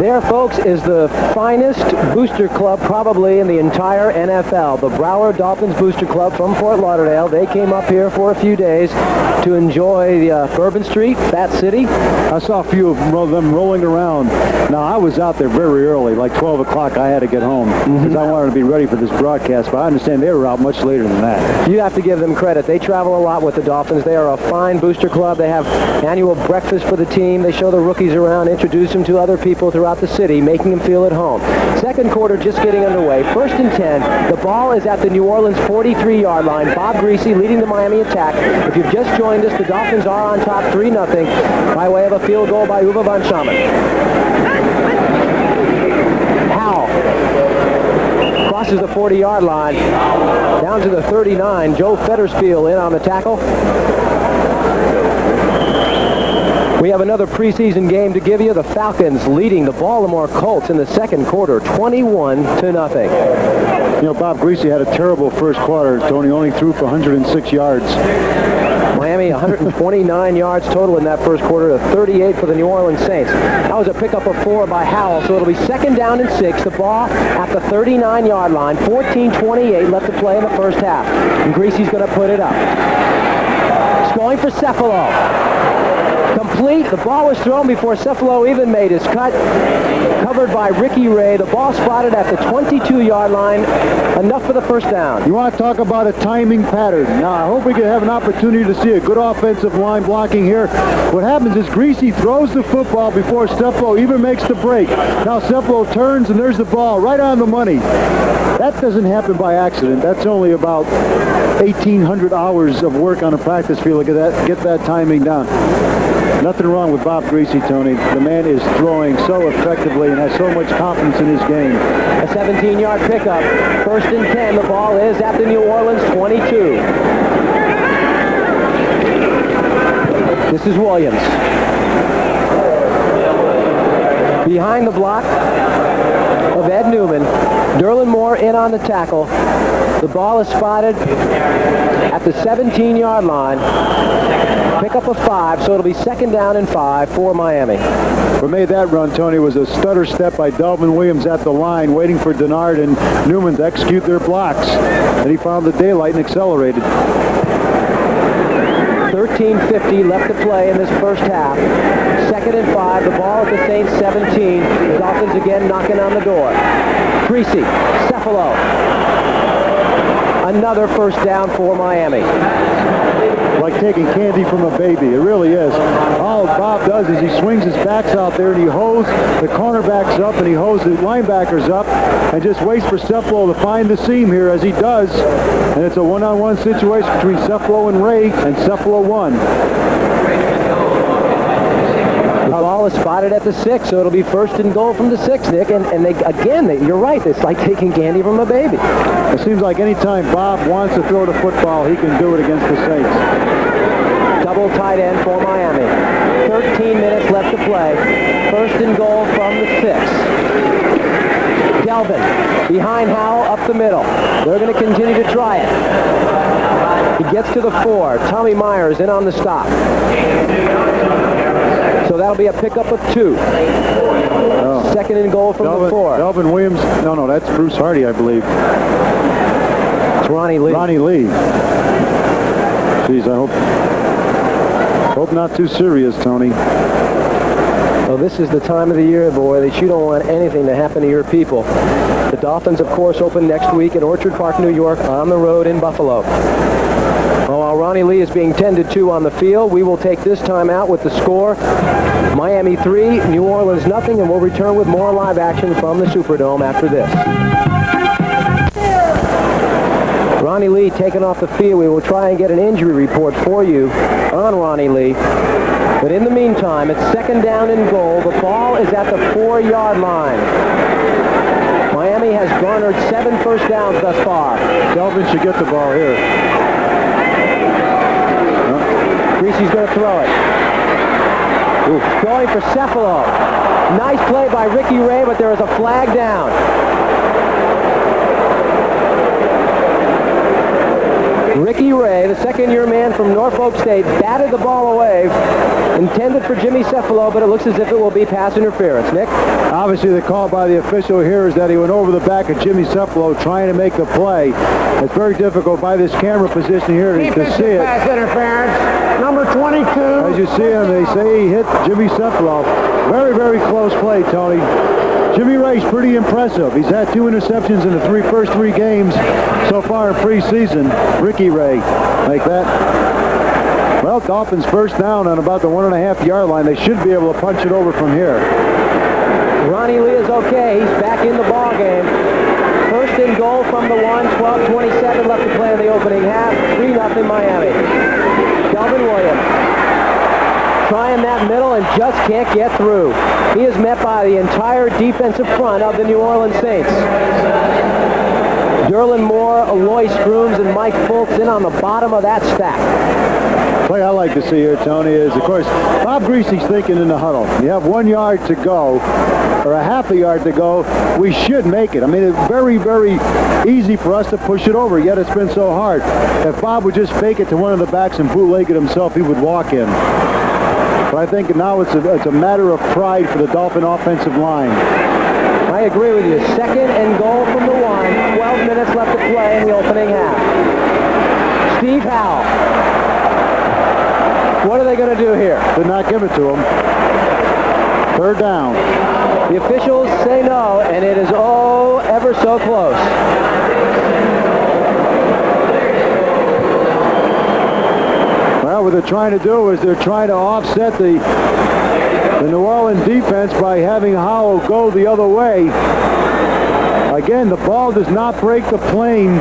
Speaker 1: There, folks, is the finest booster club probably in the entire NFL. The Broward Dolphins Booster Club from Fort Lauderdale. They came up here for a few days to enjoy the Bourbon Street, Fat City.
Speaker 2: I saw a few of them rolling around. Now, I was out there very early, like 12 o'clock. I had to get home because I wanted to be ready for this broadcast, but I understand they were out much later than that.
Speaker 1: You have to give them credit. They travel a lot with the Dolphins. They are a fine booster club. They have annual breakfast for the team. They show the rookies around, introduce them to other people throughout the city, making them feel at home. 2nd quarter just getting underway. 1st and 10. The ball is at the New Orleans 43-yard line. Bob Greasy leading the Miami attack. If you've just joined us, the Dolphins are on top 3-0 by way of a field goal by Uwe von Schaman. Howell crosses the 40-yard line, down to the 39. Joe Fettersfield in on the tackle. We have another preseason game to give you. The Falcons leading the Baltimore Colts in the second quarter, 21-0.
Speaker 2: You know, Bob Greasy had a terrible first quarter. Tony only threw for 106 yards.
Speaker 1: Miami 129 yards total in that first quarter to 38 for the New Orleans Saints. That was a pickup of 4 by Howell, so it'll be second down and 6. The ball at the 39-yard line. 14:28 left to play in the first half. And Greasy's going to put it up. It's going for Cephalo. Complete. The ball was thrown before Cephalo even made his cut. Covered by Ricky Ray. The ball spotted at the 22-yard line. Enough for the first down.
Speaker 2: You want to talk about a timing pattern. Now, I hope we can have an opportunity to see a good offensive line blocking here. What happens is Greasy throws the football before Cephalo even makes the break. Now Cephalo turns and there's the ball right on the money. That doesn't happen by accident. That's only about 1,800 hours of work on a practice field to get that timing down. Nothing wrong with Bob Greasy, Tony. The man is throwing so effectively and has so much confidence in his game.
Speaker 1: A 17-yard pickup. First and 10. The ball is at the New Orleans 22. This is Williams. Behind the block of Ed Newman. Derlin Moore in on the tackle. The ball is spotted at the 17-yard line. Pickup of 5, so it'll be second down and 5 for Miami.
Speaker 2: What made that run, Tony, was a stutter step by Delvin Williams at the line, waiting for Denard and Newman to execute their blocks. And he found the daylight and accelerated.
Speaker 1: 13:50 left to play in this first half. Second and 5. The ball at the Saints 17. The Dolphins again knocking on the door. Greasy, Cephalo. Another first down for Miami.
Speaker 2: Like taking candy from a baby. It really is. All Bob does is he swings his backs out there and he holds the cornerbacks up and he holds the linebackers up and just waits for Cephalo to find the seam here as he does. And it's a one-on-one situation between Cephalo and Ray, and Cephalo won.
Speaker 1: The ball is spotted at the 6, so it'll be first and goal from the 6, Nick. And you're right. It's like taking candy from a baby.
Speaker 2: It seems like any time Bob wants to throw the football, he can do it against the Saints.
Speaker 1: Double tight end for Miami. 13 minutes left to play. First and goal from the 6. Delvin behind Howell up the middle. They're going to continue to try it. He gets to the 4. Tommy Myers in on the stop. So that'll be a pickup of 2. Oh. Second and goal from the 4.
Speaker 2: Delvin Williams. No, that's Bruce Hardy, I believe.
Speaker 1: It's Ronnie Lee.
Speaker 2: Ronnie Lee. Jeez, I hope not too serious, Tony.
Speaker 1: Well, this is the time of the year, boy, that you don't want anything to happen to your people. The Dolphins, of course, open next week in Orchard Park, New York, on the road in Buffalo. While Ronnie Lee is being tended to on the field, we will take this time out with the score. Miami 3, New Orleans nothing, and we'll return with more live action from the Superdome after this. Ronnie Lee taken off the field. We will try and get an injury report for you on Ronnie Lee. But in the meantime, it's second down and goal. The ball is at the 4-yard line. Miami has garnered 7 first downs thus far.
Speaker 2: Delvin should get the ball here.
Speaker 1: Greasy's going to throw it. Ooh. Going for Cephalo. Nice play by Ricky Ray, but there is a flag down. Ricky Ray, the second-year man from Norfolk State, batted the ball away, intended for Jimmy Cephalo, but it looks as if it will be pass interference. Nick?
Speaker 2: Obviously, the call by the official here is that he went over the back of Jimmy Cephalo trying to make the play. It's very difficult by this camera position here to see it.
Speaker 4: Pass interference, number 22.
Speaker 2: As you see him, they say he hit Jimmy Cephalo. Very, very close play, Tony. Jimmy Ray's pretty impressive. He's had 2 interceptions in the first three games so far in preseason. Ricky Ray, like that. Well, Dolphins first down on about the 1.5-yard line. They should be able to punch it over from here.
Speaker 1: Ronnie Lee is okay. He's back in the ball game. First and goal from the 1, 12:27 left to play in the opening half. 3-0 Miami. Delvin Williams trying that middle and just can't get through. He is met by the entire defensive front of the New Orleans Saints. Derlin Moore, Aloy Scrooms, and Mike Fultz in on the bottom of that stack.
Speaker 2: Play I like to see here, Tony, is, of course, Bob Greasy's thinking in the huddle. You have 1 yard to go, or a half a yard to go. We should make it. I mean, it's very, very easy for us to push it over, yet it's been so hard. If Bob would just fake it to one of the backs and bootleg it himself, he would walk in. But I think now it's a matter of pride for the Dolphin offensive line.
Speaker 1: I agree with you. 2nd and goal from the 1. 12 minutes left to play in the opening half. Steve Howell. What are they going to do here?
Speaker 2: Did not give it to him. 3rd down.
Speaker 1: The officials say no, and it is ever so close.
Speaker 2: Well, what they're trying to do is they're trying to offset the New Orleans defense by having Howell go the other way. Again, the ball does not break the plane,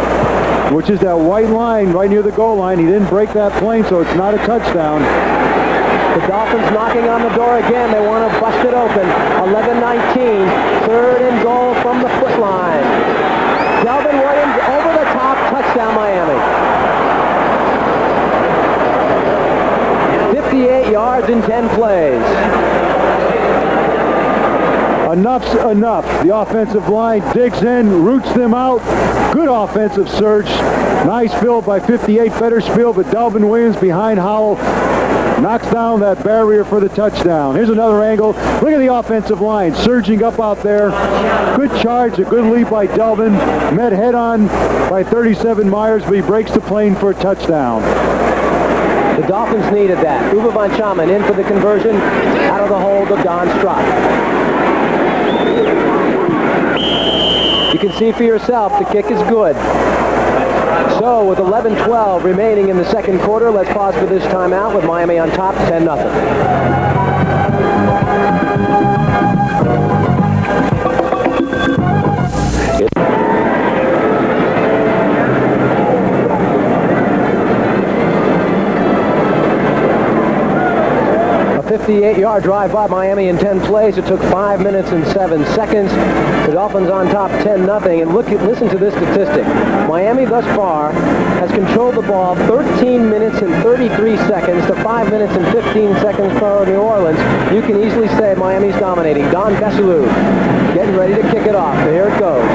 Speaker 2: which is that white line right near the goal line. He didn't break that plane, so it's not a touchdown.
Speaker 1: The Dolphins knocking on the door again. They want to bust it open. 11-19. 3rd and goal from the foot line. Delvin Williams over the top. Touchdown, Miami. 58 yards in 10 plays.
Speaker 2: Enough's enough. The offensive line digs in, roots them out. Good offensive surge. Nice fill by 58 Fettersfield, but Delvin Williams behind Howell knocks down that barrier for the touchdown. Here's another angle. Look at the offensive line surging up out there. Good charge, a good lead by Delvin. Met head on by 37 Myers, but he breaks the plane for a touchdown.
Speaker 1: The Dolphins needed that. Uwe von Schamann in for the conversion out of the hold of Don Strock. You can see for yourself the kick is good. So with 11-12 remaining in the second quarter, let's pause for this timeout with Miami on top 10-0. A 58-yard drive by Miami in 10 plays. It took 5 minutes and 7 seconds. The Dolphins on top 10-0. And listen to this statistic. Miami thus far has controlled the ball 13 minutes and 33 seconds to 5 minutes and 15 seconds for New Orleans. You can easily say Miami's dominating. Don Besselou getting ready to kick it off. Here it goes.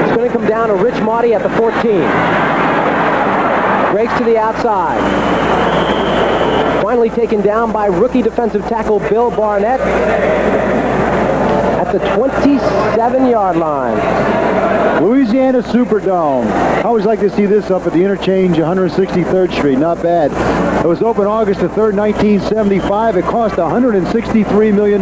Speaker 1: It's going to come down to Rich Maudie at the 14. Breaks to the outside. Finally taken down by rookie defensive tackle Bill Barnett at the 27-yard line.
Speaker 2: Louisiana Superdome. I always like to see this up at the interchange 163rd Street. Not bad. It was opened August the 3rd, 1975. It cost $163 million.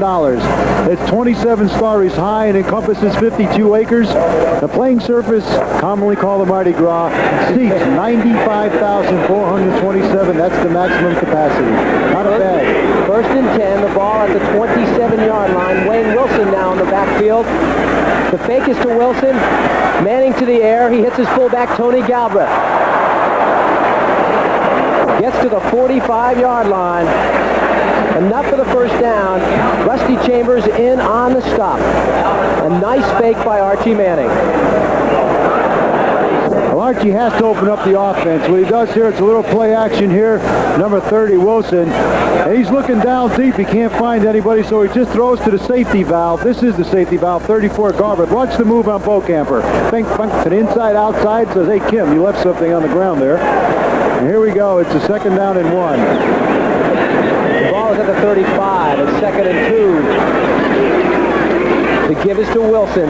Speaker 2: It's 27 stories high and encompasses 52 acres. The playing surface, commonly called the Mardi Gras, seats 95,427. That's the maximum capacity. Not bad.
Speaker 1: 1st and 10, the ball at the 27-yard line. Wayne Wilson now in the backfield. The fake is to Wilson. Manning to the air. He hits his fullback, Tony Galbraith. Gets to the 45-yard line. Enough for the first down. Rusty Chambers in on the stop. A nice fake by Archie Manning.
Speaker 2: Well, Archie has to open up the offense. What he does here, it's a little play action here. Number 30, Wilson. And he's looking down deep. He can't find anybody, so he just throws to the safety valve. This is the safety valve, 34 Garber. Watch the move on Bocamper. Think to the inside, outside. Says, hey, Kim, you left something on the ground there. And here we go. It's a 2nd down and 1.
Speaker 1: The ball is at the 35. It's 2nd and 2. The give is to Wilson.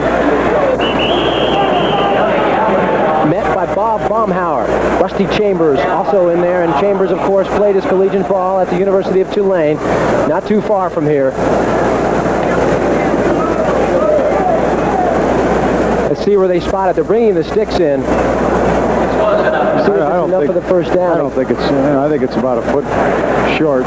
Speaker 1: Met by Bob Baumhauer. Rusty Chambers also in there, and Chambers, of course, played his collegiate ball at the University of Tulane, not too far from here. Let's see where they spot it. They're bringing the sticks in. See if it's enough for the first down.
Speaker 2: I don't think it's. I think it's about a foot short.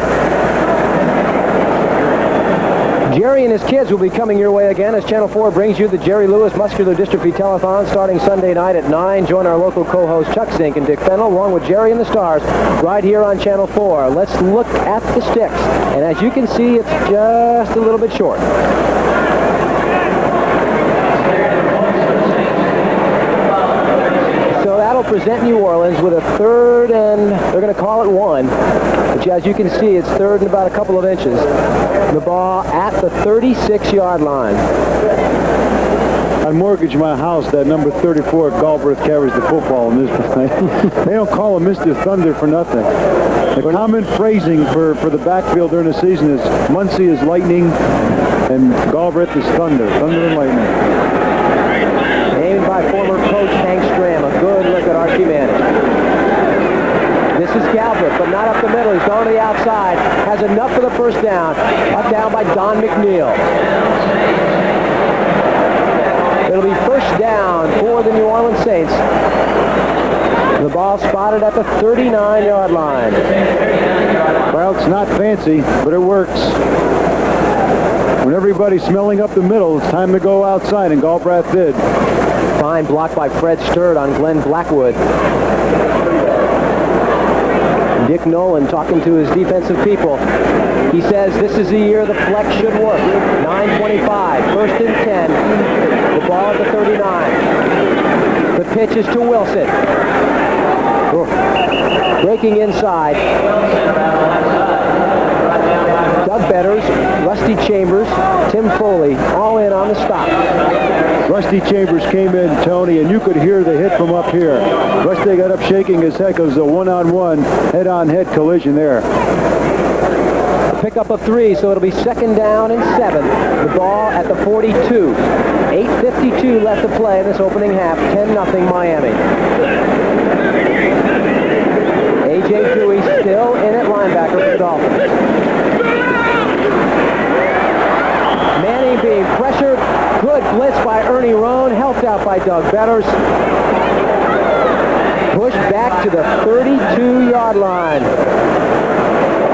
Speaker 1: Jerry and his kids will be coming your way again as Channel 4 brings you the Jerry Lewis Muscular Dystrophy Telethon starting Sunday night at 9. Join our local co-hosts Chuck Zink and Dick Fennell along with Jerry and the Stars right here on Channel 4. Let's look at the sticks. And as you can see, it's just a little bit short. represent New Orleans with a third, and they're going to call it 1. Which, as you can see, it's third and about a couple of inches. The ball at the 36-yard line.
Speaker 2: I mortgaged my house that number 34 Galbraith carries the football in this play. They don't call him Mr. Thunder for nothing. The common phrasing for the backfield during the season is Muncie is lightning and Galbraith is thunder. Thunder and lightning.
Speaker 1: Aimed by former coach Hank Stram. A good look at Archie Manning. This is Galbraith, but not up the middle. He's going to the outside. Has enough for the first down. Up down by Don McNeil. It'll be first down for the New Orleans Saints. The ball spotted at the 39-yard line.
Speaker 2: Well, it's not fancy, but it works. When everybody's smelling up the middle, it's time to go outside, and Galbraith did.
Speaker 1: Fine block by Fred Sturt on Glenn Blackwood. Dick Nolan talking to his defensive people. He says this is the year the flex should work. 9:25, first and 10. The ball at the 39. The pitch is to Wilson. Breaking inside. Doug Betters, Rusty Chambers, Tim Foley, all in on the stop.
Speaker 2: Rusty Chambers came in, Tony, and you could hear the hit from up here. Rusty got up shaking his head because it was a one-on-one, head-on-head collision there.
Speaker 1: Pick up of 3, so it'll be second down and 7. The ball at the 42. 8:52 left to play in this opening half. 10-0 Miami. A.J. Dewey still in at linebacker for the Dolphins. Manning being pressured. Good blitz by Ernie Rohn, helped out by Doug Betters. Pushed back to the 32-yard line.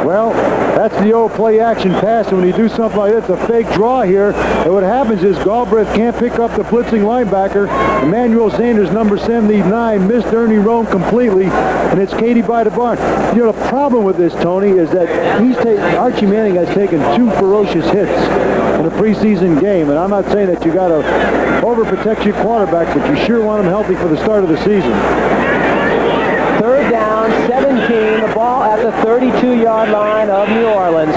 Speaker 2: Well, that's the old play-action pass. When you do something like this, a fake draw here, and what happens is Galbraith can't pick up the blitzing linebacker. Emmanuel Sanders, number 79, missed Ernie Rohn completely, and it's Katie by the barn. You know, the problem with this, Tony, is that Archie Manning has taken 2 ferocious hits in a preseason game, and I'm not saying that you got to overprotect your quarterback, but you sure want him healthy for the start of the season.
Speaker 1: Third down, 17, the ball at the 32-yard line of New Orleans.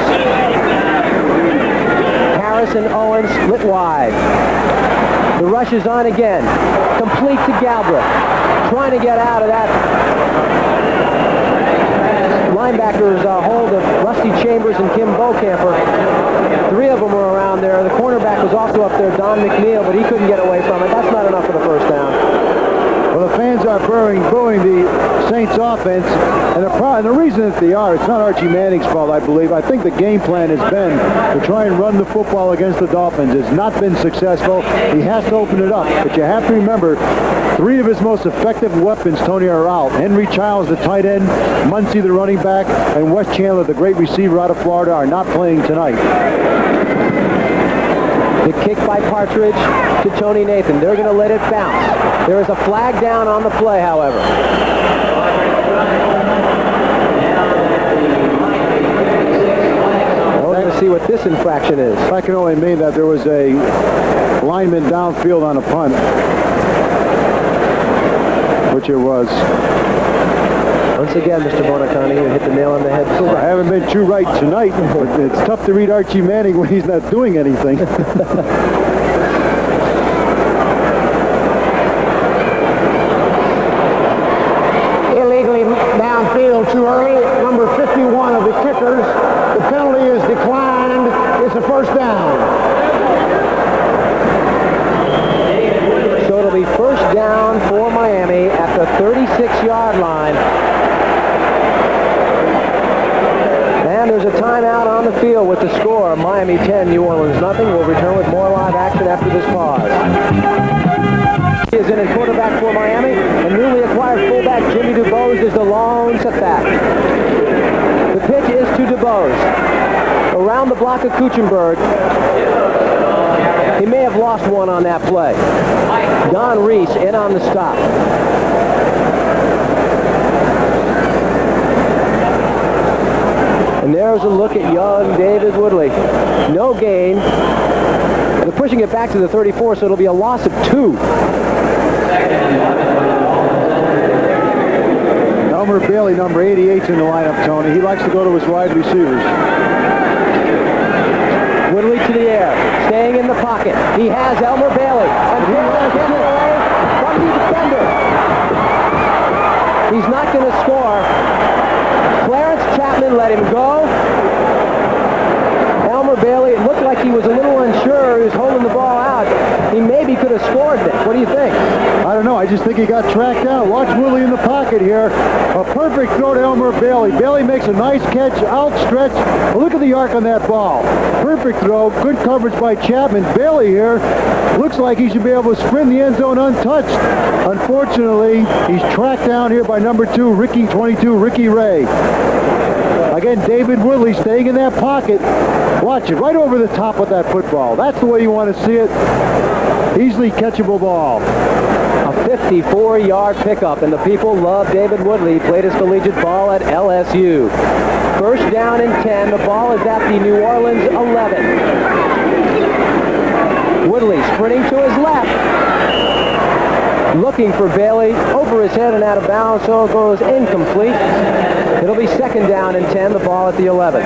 Speaker 1: Harrison Owens split wide. The rush is on again. Complete to Galbraith. Trying to get out of that linebacker's hold of Rusty Chambers and Kim Bocamper. 3 of them were around there. The cornerback was also up there, Don McNeil, but he couldn't get away from it. That's not enough for the first down.
Speaker 2: Well, the fans are booing the Saints offense, and the reason that they are, it's not Archie Manning's fault, I believe. I think the game plan has been to try and run the football against the Dolphins. It's not been successful. He has to open it up, but you have to remember, 3 of his most effective weapons, Tony, are out. Henry Childs, the tight end, Muncie, the running back, and Wes Chandler, the great receiver out of Florida, are not playing tonight.
Speaker 1: The kick by Partridge to Tony Nathan. They're going to let it bounce. There is a flag down on the play, however. We're going to see what this infraction is.
Speaker 2: I can only mean that there was a lineman downfield on a punt, which it was.
Speaker 1: Once again, Mr. Bonacani, you hit the nail on the head.
Speaker 2: I haven't been too right tonight, but it's tough to read Archie Manning when he's not doing anything.
Speaker 4: Illegally downfield too early. Number 51 of the kickers. The penalty is declined. It's a first down.
Speaker 1: So it'll be first down for Miami at the 36-yard line. And there's a timeout on the field with the score. Miami 10, New Orleans nothing. We'll return with more live action after this pause. He is in at quarterback for Miami, and newly acquired fullback Jimmy DuBose is the lone setback. The pitch is to DuBose. Around the block of Kuchenberg. He may have lost one on that play. Don Reese in on the stop. And there's a look at young David Woodley. No gain. They're pushing it back to the 34, so it'll be a loss of 2.
Speaker 2: Elmer Bailey, number 88's in the lineup, Tony. He likes to go to his wide receivers.
Speaker 1: Woodley to the air, staying in the pocket. He has Elmer Bailey. And Bailey gets away from the defender. He's not going to score. Clarence Chapman let him go. Elmer Bailey, it looked like he was a little unsure. He was holding the ball out. He maybe could have scored this. What do you think?
Speaker 2: I don't know. I just think he got tracked down. Watch Woodley in the pocket here. A perfect throw to Elmer Bailey. Bailey makes a nice catch, outstretched. Look at the arc on that ball. Perfect throw. Good coverage by Chapman. Bailey here looks like he should be able to sprint the end zone untouched. Unfortunately, he's tracked down here by number 2, Ricky 22, Ricky Ray. Again, David Woodley staying in that pocket. Watch it, right over the top of that football. That's the way you want to see it. Easily catchable ball.
Speaker 1: A 54-yard pickup, and the people love David Woodley. He played his collegiate ball at LSU. First down and 10. The ball is at the New Orleans 11. Woodley sprinting to his left. Looking for Bailey, over his head and out of bounds, so it goes incomplete. It'll be second down and 10, the ball at the 11.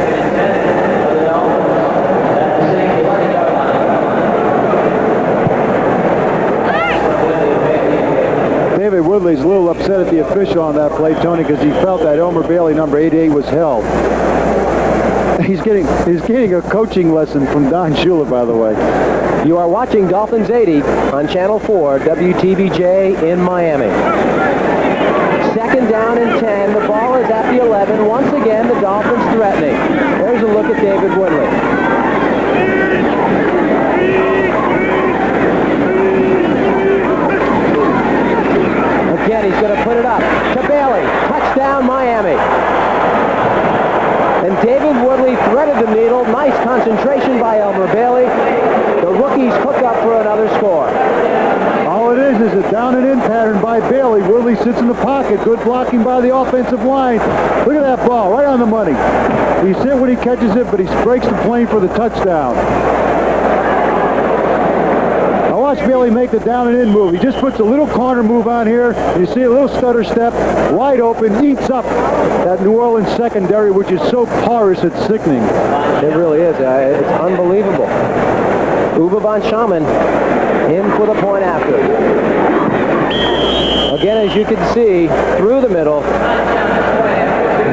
Speaker 2: David Woodley's a little upset at the official on that play, Tony, because he felt that Elmer Bailey, number 88, was held. He's getting a coaching lesson from Don Shula, by the way.
Speaker 1: You are watching Dolphins 80 on Channel 4, WTBJ in Miami. Second down and 10. The ball is at the 11. Once again, the Dolphins threatening. There's a look at David Woodley. Again, he's going to put it up to Bailey. Touchdown, Miami. And David Woodley threaded the needle. Nice concentration by Elmer Bailey. The rookies hook up for another score.
Speaker 2: All it is a down and in pattern by Bailey. Woodley sits in the pocket. Good blocking by the offensive line. Look at that ball, right on the money. He's hit when he catches it, but he breaks the plane for the touchdown. Now watch Bailey make the down and in move. He just puts a little corner move on here. You see a little stutter step, wide open, eats up that New Orleans secondary, which is so porous it's sickening.
Speaker 1: It really is. It's unbelievable. Uwe von Schamann in for the point after. Again, as you can see, through the middle.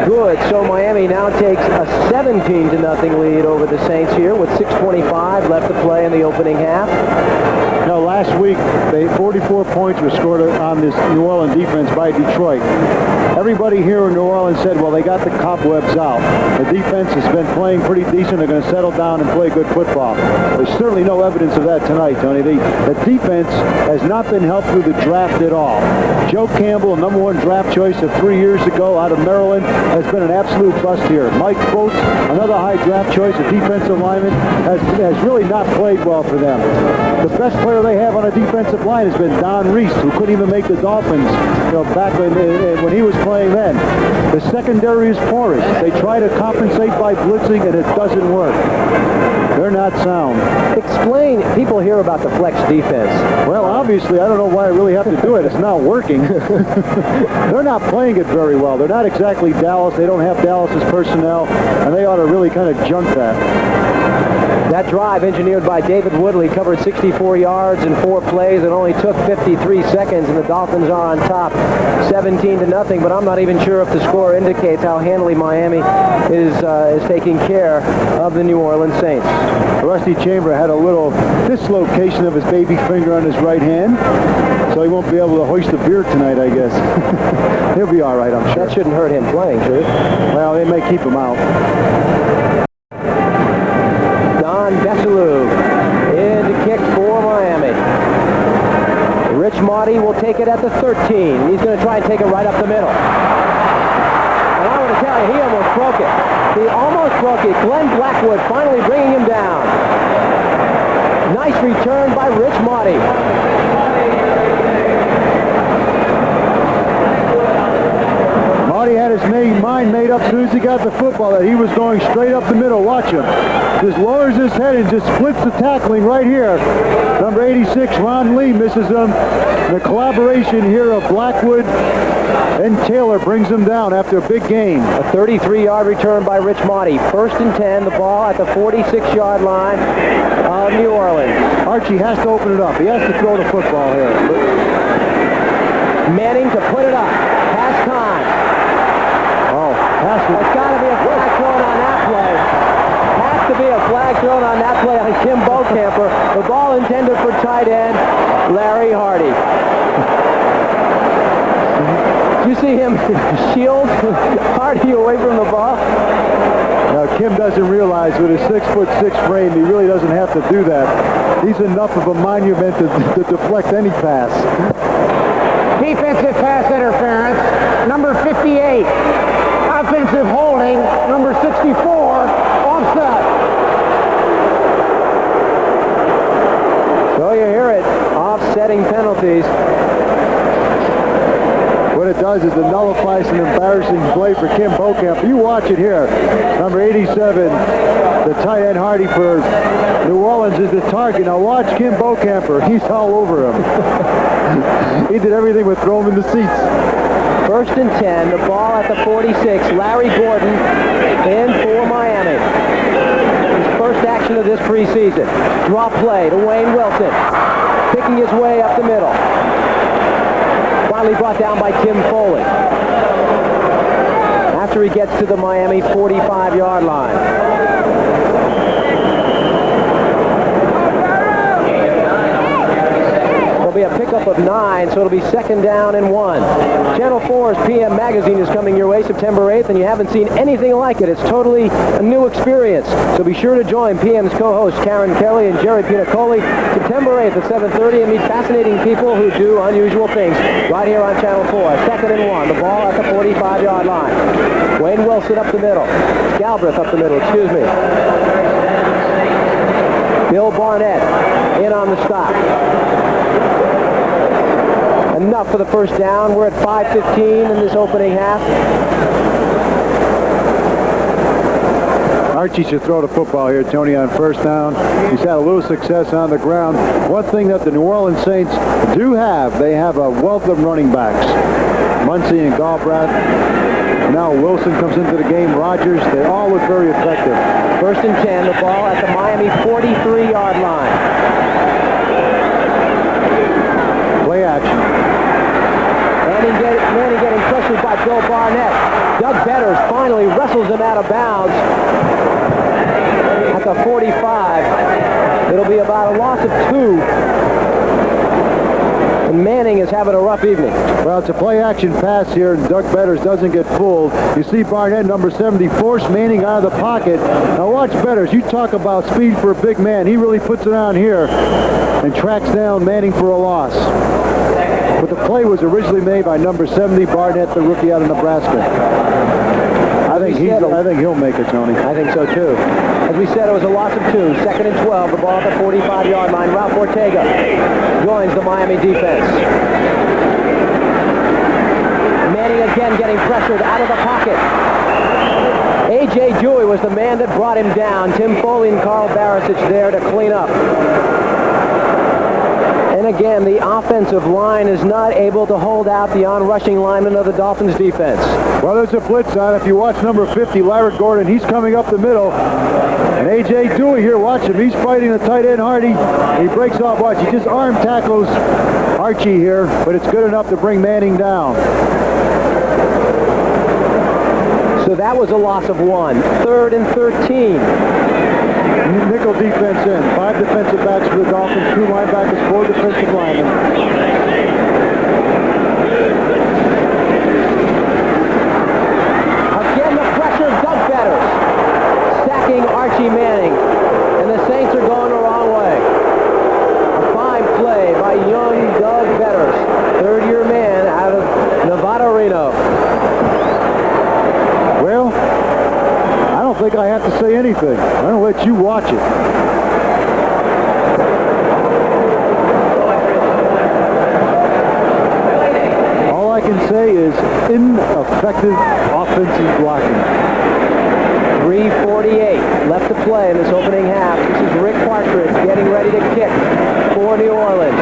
Speaker 1: Good. So Miami now takes a 17-0 lead over the Saints here with 6:25 left to play in the opening half.
Speaker 2: Now, last week, 44 points were scored on this New Orleans defense by Detroit. Everybody here in New Orleans said, well, they got the cobwebs out. The defense has been playing pretty decent. They're going to settle down and play good football. There's certainly no evidence of that tonight, Tony. The defense has not been helped through the draft at all. Joe Campbell, a #1 draft choice of 3 years ago out of Maryland, has been an absolute bust here. Mike Boats, another high draft choice, a defensive lineman, has really not played well for them. The best player they have on a defensive line has been Don Reese, who couldn't even make the Dolphins, back when he was playing then. The secondary is porous. They try to compensate by blitzing, and it doesn't work. They're not sound.
Speaker 1: Explain. People hear about the flex defense.
Speaker 2: Well, obviously, I don't know why I really have to do it. It's not working. They're not playing it very well. They're not exactly Dallas. They don't have Dallas's personnel, and they ought to really kind of junk that. That drive, engineered by David Woodley, covered 64 yards in 4 plays. It only took 53 seconds, and the Dolphins are on top, 17-0. But I'm not even sure if the score indicates how handily Miami is taking care of the New Orleans Saints. Rusty Chamber had a little dislocation of his baby finger on his right hand, so he won't be able to hoist the beer tonight, I guess. He'll be all right, I'm sure.
Speaker 1: That shouldn't hurt him playing, should it?
Speaker 2: Well, they may keep him out.
Speaker 1: Don Besselou in to kick for Miami. Rich Marty will take it at the 13. He's going to try and take it right up the middle. And I want to tell you, he almost broke it. He almost broke it. Glenn Blackwood finally bringing him down. Nice return by Rich Marty.
Speaker 2: Marty had his mind made up as soon as he got the football that he was going straight up the middle. Watch him. Just lowers his head and just splits the tackling right here. Number 86, Ron Lee, misses him. The collaboration here of Blackwood and Taylor brings him down after a big gain.
Speaker 1: A 33-yard return by Rich Monty. 1st and 10, the ball at the 46-yard line of New Orleans.
Speaker 2: Archie has to open it up. He has to throw the football here.
Speaker 1: Manning to put it up. Pass time.
Speaker 2: Oh, pass it.
Speaker 1: There's got to be a flag thrown on that play. Has to be a flag thrown on that play on Kim Bocamper. The ball intended for tight end Larry Hardy. Did you see him shield Hardy away from the ball?
Speaker 2: Now, Kim doesn't realize with his 6'6" frame, he really doesn't have to do that. He's enough of a monument to deflect any pass.
Speaker 4: Defensive pass interference, number 58. Offensive holding, number 64. Offset.
Speaker 1: So you hear it. Offsetting penalties.
Speaker 2: What it does is it nullifies an embarrassing play for Kim Bocamp. You watch it here. Number 87, the tight end Hardy for New Orleans is the target. Now watch Kim Bocamper. He's all over him. He did everything but throw him in the seats.
Speaker 1: 1st and 10, the ball at the 46. Larry Gordon in for Miami. His first action of this preseason. Draw play to Wayne Wilson. Picking his way up the middle. Finally brought down by Tim Foley. After he gets to the Miami 45-yard line. There'll be a pickup of 9, so it'll be 2nd down and 1. Channel 4's PM Magazine is coming your way September 8th, and you haven't seen anything like it. It's totally a new experience. So be sure to join PM's co-hosts Karen Kelly and Jerry Pinacoli September 8th at 7:30 and meet fascinating people who do unusual things right here on Channel 4. 2nd and 1. The ball at the 45-yard line. Wayne Wilson up the middle. Galbraith up the middle, excuse me. Bill Barnett in on the stop. Enough for the first down. We're at 5:15 in this opening half.
Speaker 2: Archie should throw the football here, Tony, on 1st down. He's had a little success on the ground. One thing that the New Orleans Saints do have, they have a wealth of running backs. Muncie and Galbraith. Now Wilson comes into the game. Rogers, they all look very effective.
Speaker 1: 1st and 10, the ball at the Miami 43-yard line.
Speaker 2: Play action.
Speaker 1: Manning getting pressured by Bill Barnett. Doug Betters finally wrestles him out of bounds at the 45. It'll be about a loss of 2. And Manning is having a rough evening.
Speaker 2: Well, it's a play-action pass here, and Doug Betters doesn't get fooled. You see Barnett, number 70, force Manning out of the pocket. Now watch Betters. You talk about speed for a big man. He really puts it on here and tracks down Manning for a loss. But the play was originally made by number 70, Barnett, the rookie out of Nebraska. I think he'll make it, Tony.
Speaker 1: I think so, too. As we said, it was a loss of 2. 2nd and 12, the ball at the 45-yard line. Ralph Ortega joins the Miami defense. Manning again getting pressured out of the pocket. A.J. Dewey was the man that brought him down. Tim Foley and Carl Barisic there to clean up. And again, the offensive line is not able to hold out the on-rushing linemen of the Dolphins defense.
Speaker 2: Well, there's a blitz on. If you watch number 50, Larry Gordon, he's coming up the middle. And A.J. Dewey here, watch him. He's fighting the tight end Hardy. He breaks off, watch. He just arm tackles Archie here, but it's good enough to bring Manning down.
Speaker 1: So that was a loss of 1. 3rd and 13.
Speaker 2: Nickel defense in. 5 defensive backs for the Dolphins, 2 linebackers, 4 defensive linemen.
Speaker 1: Again, the pressure of Doug Betters. Sacking Archie Manning. And the Saints are going the wrong way. A fine play by young Doug Betters. 3rd-year man out of Nevada Reno.
Speaker 2: Well, I don't think I have to say anything. I'm going to let you watch it. All I can say is ineffective offensive blocking.
Speaker 1: 3:48 left to play in this opening half. This is Rick Partridge getting ready to kick for New Orleans.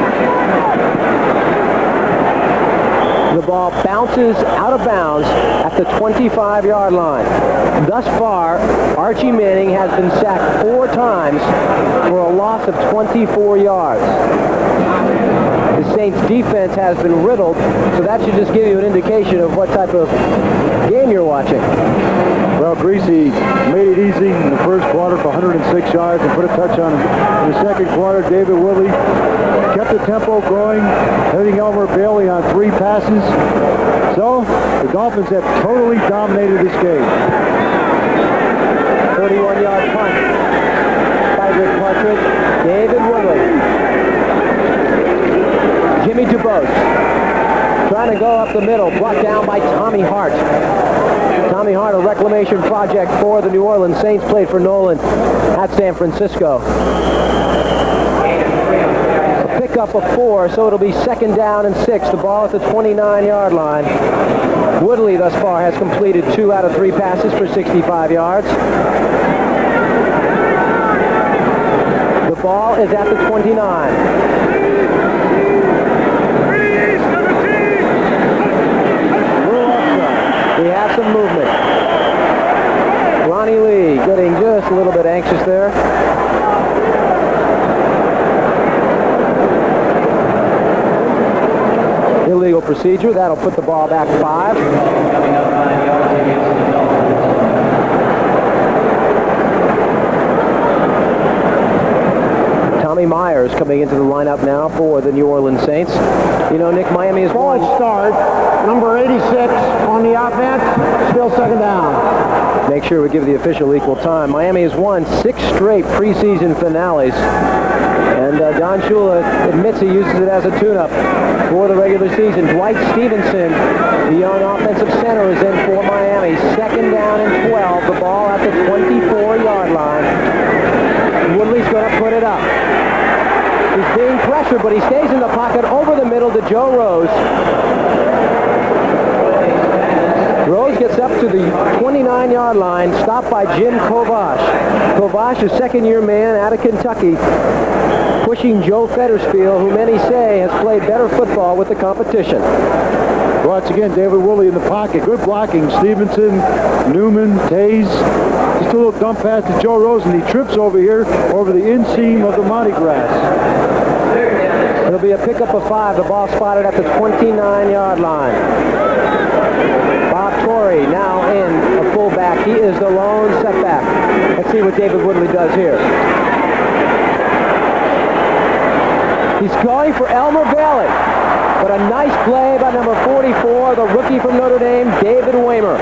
Speaker 1: The ball bounces out of bounds at the 25-yard line. Thus far, Archie Manning has been sacked 4 times for a loss of 24 yards. The Saints defense has been riddled, so that should just give you an indication of what type of game you're watching.
Speaker 2: Well, Greasy made it easy in the first quarter for 106 yards and put a touch on him. In the second quarter, David Woodley kept the tempo going, hitting Elmer Bailey on 3 passes. So, the Dolphins have totally dominated this game.
Speaker 1: 31-yard punt by Rick Partridge. David Woodley. Jimmy DuBose trying to go up the middle, brought down by Tommy Hart. Tommy Hart, a reclamation project for the New Orleans Saints, played for Nolan at San Francisco. A pickup of 4, so it'll be 2nd down and 6. The ball at the 29-yard line. Woodley thus far has completed 2 out of 3 passes for 65 yards. The ball is at the 29. We have some movement. Ronnie Lee getting just a little bit anxious there. Illegal procedure. That'll put the ball back 5. Tommy Myers coming into the lineup now for the New Orleans Saints. You know, Nick, Miami is
Speaker 4: Ball start. Number 86 on the offense. Still 2nd down.
Speaker 1: Make sure we give the official equal time. Miami has won 6 straight preseason finales. And Don Shula admits he uses it as a tune-up for the regular season. Dwight Stevenson, the young offensive center, is in for Miami. 2nd down and 12. The ball at the 24-yard line. Woodley's going to put it up. He's being pressured, but he stays in the pocket over the middle to Joe Rose. Rose gets up to the 29-yard line, stopped by Jim Kovash. Kovash, a second-year man out of Kentucky, pushing Joe Federspiel, who many say has played better football with the competition.
Speaker 2: Once again, David Woodley in the pocket. Good blocking. Stevenson, Newman, Taze. Just a little dump pass to Joe Rose, and he trips over here over the inseam of the Monty grass.
Speaker 1: It'll be a pickup of 5. The ball spotted at the 29-yard line. Bob Torrey now in a fullback. He is the lone setback. Let's see what David Woodley does here. He's going for Elmer Bailey. But a nice play by number 44, the rookie from Notre Dame, David Waymer.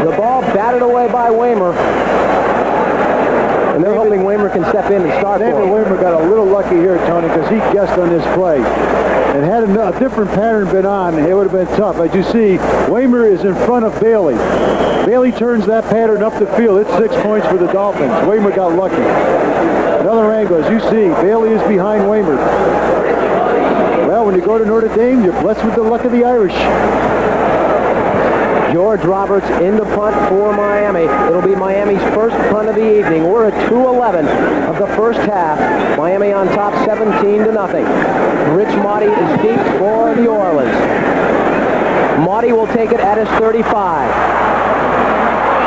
Speaker 1: The ball batted away by Waymer. And they're hoping Waymer can step in and start for him.
Speaker 2: David Waymer got a little lucky here, Tony, because he guessed on this play. And had a different pattern been on, it would have been tough. As you see, Waymer is in front of Bailey. Bailey turns that pattern up the field. It's 6 points for the Dolphins. Waymer got lucky. Another angle, as you see, Bailey is behind Waymer. Well, when you go to Notre Dame, you're blessed with the luck of the Irish.
Speaker 1: George Roberts in the punt for Miami. It'll be Miami's first punt of the evening. We're at 2:11 of the first half. Miami on top 17-0. Rich Motti is deep for New Orleans. Motti will take it at his 35.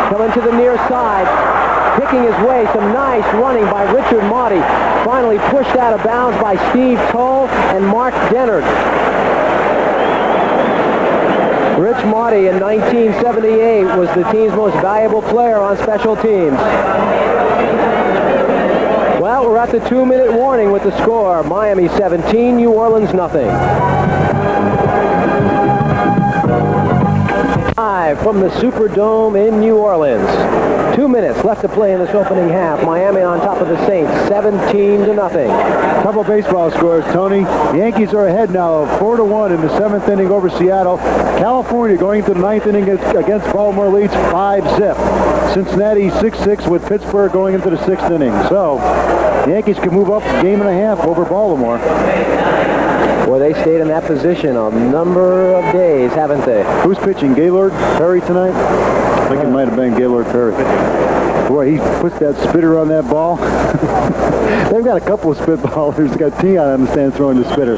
Speaker 1: Coming to the near side. Picking his way, some nice running by Richard Motti. Finally pushed out of bounds by Steve Toll and Mark Dennard. Rich Motti in 1978 was the team's most valuable player on special teams. Well, we're at the 2-minute warning with the score. Miami 17, New Orleans nothing. Live from the Superdome in New Orleans. 2 minutes left to play in this opening half. Miami on top of the Saints, 17-0.
Speaker 2: Couple baseball scores, Tony. The Yankees are ahead now, 4-1 in the 7th inning over Seattle. California going into the 9th inning against Baltimore leads 5-zip. Cincinnati 6-6 with Pittsburgh going into the 6th inning. So the Yankees can move up a game and a half over Baltimore.
Speaker 1: Well, they stayed in that position a number of days, haven't they?
Speaker 2: Who's pitching? Gaylord Perry tonight? I think it might have been Gaylord Perry. Boy, he puts that spitter on that ball. They've got a couple of spitballers. They got Tion on the stand throwing the spitter.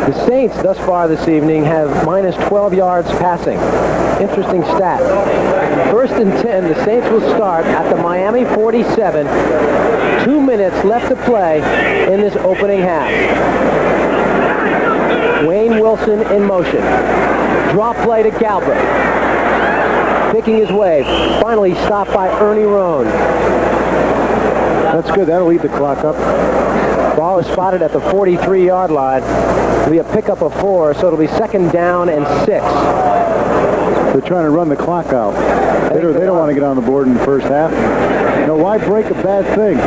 Speaker 1: The Saints, thus far this evening, have minus 12 yards passing. Interesting stat. First and 10, the Saints will start at the Miami 47. 2 minutes left to play in this opening half. Wayne Wilson in motion. Drop play to Galbraith. Picking his way. Finally stopped by Ernie Roan.
Speaker 2: That's good. That'll eat the clock up.
Speaker 1: Ball is spotted at the 43-yard line. It'll be a pickup of 4, so it'll be 2nd down and 6.
Speaker 2: They're trying to run the clock out. They don't want to get on the board in the first half. You know, why break a bad thing?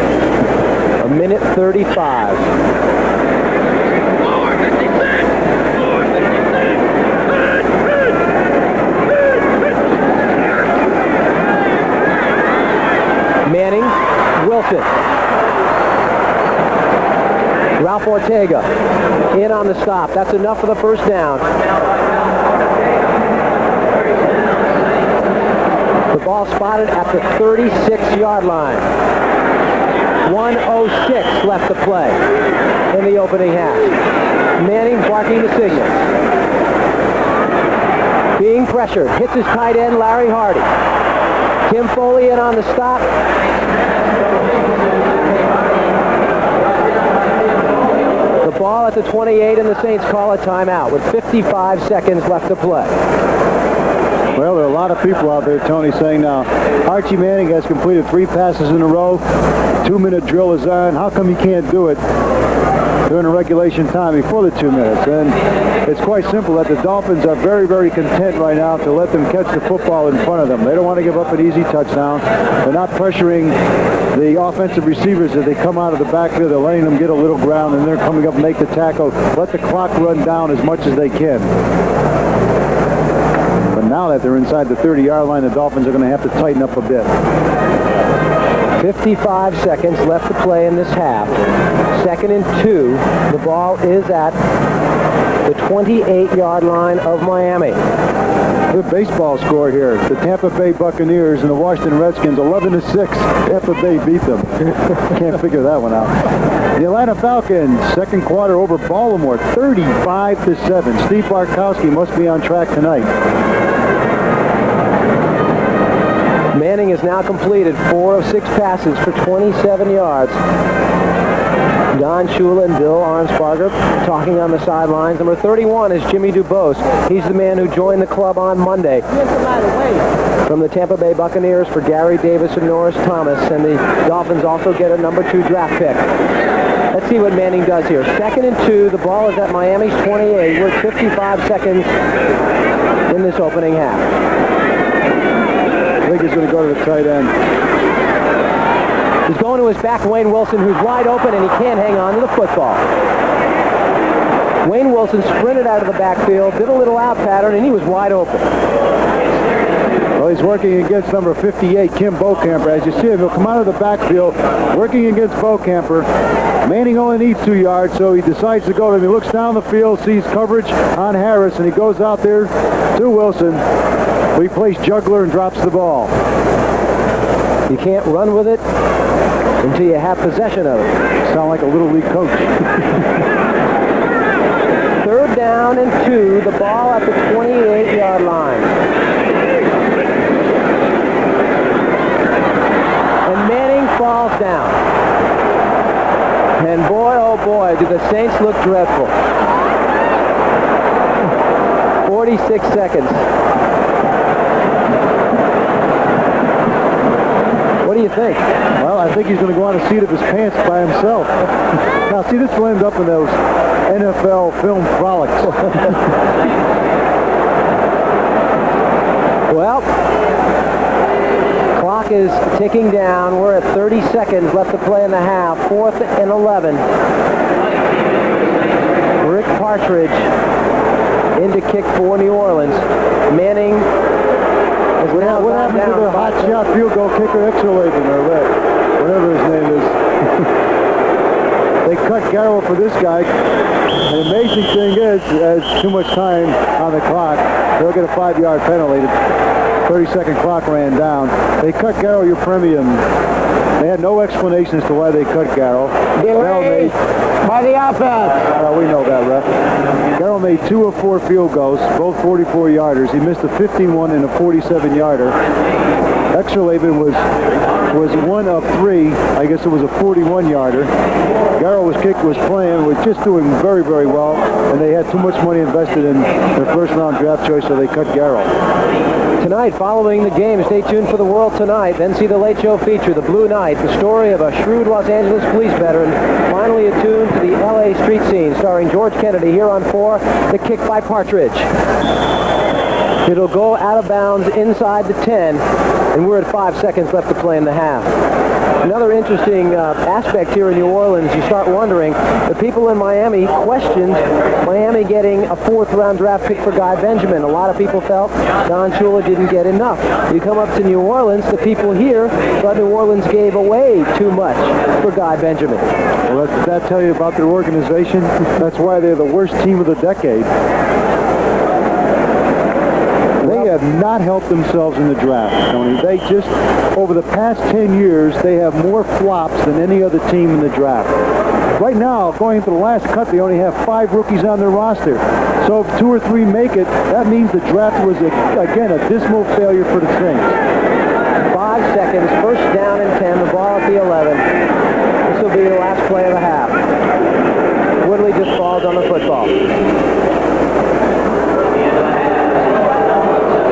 Speaker 1: A minute 35. Manning, Wilson. Ralph Ortega in on the stop. That's enough for the first down. The ball spotted at the 36-yard line. 1:06 left to play in the opening half. Manning barking the signal. Being pressured. Hits his tight end, Larry Hardy. Tim Foley in on the stop. The ball at the 28, and the Saints call a timeout with 55 seconds left to play.
Speaker 2: Well, there are a lot of people out there, Tony, saying now, Archie Manning has completed 3 passes in a row. 2-minute drill is on. How come he can't do it during the regulation time before the 2 minutes? And it's quite simple that the Dolphins are very, very content right now to let them catch the football in front of them. They don't want to give up an easy touchdown. They're not pressuring the offensive receivers as they come out of the backfield. They're letting them get a little ground, and they're coming up and make the tackle. Let the clock run down as much as they can. But now that they're inside the 30-yard line, the Dolphins are going to have to tighten up a bit.
Speaker 1: 55 seconds left to play in this half. 2nd and 2. The ball is at the 28-yard line of Miami.
Speaker 2: Good baseball score here. The Tampa Bay Buccaneers and the Washington Redskins, 11-6. Tampa Bay beat them. Can't figure that one out. The Atlanta Falcons, second quarter over Baltimore, 35-7. Steve Bartkowski must be on track tonight.
Speaker 1: Manning has now completed 4 of 6 passes for 27 yards. Don Shula and Bill Arnsparger talking on the sidelines. Number 31 is Jimmy Dubose. He's the man who joined the club on Monday from the Tampa Bay Buccaneers for Gary Davis and Norris Thomas. And the Dolphins also get a number 2 draft pick. Let's see what Manning does here. 2nd and 2. The ball is at Miami's 28. We're at 55 seconds in this opening half.
Speaker 2: I think he's going to go to the tight end.
Speaker 1: He's going to his back, Wayne Wilson, who's wide open, and he can't hang on to the football. Wayne Wilson sprinted out of the backfield, did a little out pattern, and he was wide open.
Speaker 2: Well, he's working against number 58, Kim Beaucamper. As you see him, he'll come out of the backfield, working against Beaucamper. Manning only needs 2 yards, so he decides to go to him. He looks down the field, sees coverage on Harris, and he goes out there to Wilson. We plays juggler and drops the ball.
Speaker 1: You can't run with it until you have possession of it.
Speaker 2: Sound like a little league coach.
Speaker 1: 3rd down and 2. The ball at the 28-yard line. And Manning falls down. And boy, oh boy, do the Saints look dreadful. 46 seconds. What do you think?
Speaker 2: Well, I think he's going to go on a seat of his pants by himself. Now, see, this will end up in those NFL film frolics.
Speaker 1: Well, clock is ticking down. We're at 30 seconds left to play in the half. 4th and 11. Rick Partridge in to kick for New Orleans. Manning is now
Speaker 2: What happened to the hot shot field goal kicker Exerladen, or whatever his name is? They cut Garrow for this guy. And the amazing thing is, there's too much time on the clock. They'll get a 5-yard penalty. The 30-second clock ran down. They cut Garrow your premium. They had no explanation as to why they cut Garrow.
Speaker 4: Delay by the offense.
Speaker 2: We know that, ref. Garrow made 2 of 4 field goals, both 44-yarders. He missed a 15-one and a 47-yarder. Extra-Laban was 1 of 3. I guess it was a 41-yarder. Garrow was playing, was just doing very, very well, and they had too much money invested in their first-round draft choice, so they cut Garrow.
Speaker 1: Tonight, following the game, stay tuned for The World Tonight, then see the Late Show feature, The Blue Knight, the story of a shrewd Los Angeles police veteran, finally attuned to the L.A. street scene, starring George Kennedy here on 4, The Kick by Partridge. It'll go out of bounds inside the 10, and we're at 5 seconds left to play in the half. Another interesting aspect here in New Orleans, you start wondering, the people in Miami questioned Miami getting a 4th-round draft pick for Guy Benjamin. A lot of people felt Don Shula didn't get enough. You come up to New Orleans, the people here thought New Orleans gave away too much for Guy Benjamin.
Speaker 2: Well, does that tell you about their organization? That's why they're the worst team of the decade. They have not helped themselves in the draft, Tony. They just, over the past 10 years, they have more flops than any other team in the draft. Right now, going into the last cut, they only have 5 rookies on their roster. So if 2 or 3 make it, that means the draft was, again, a dismal failure for the Saints.
Speaker 1: 5 seconds, first down and 10, the ball at the 11. This will be the last play of the half. Woodley just falls on the football.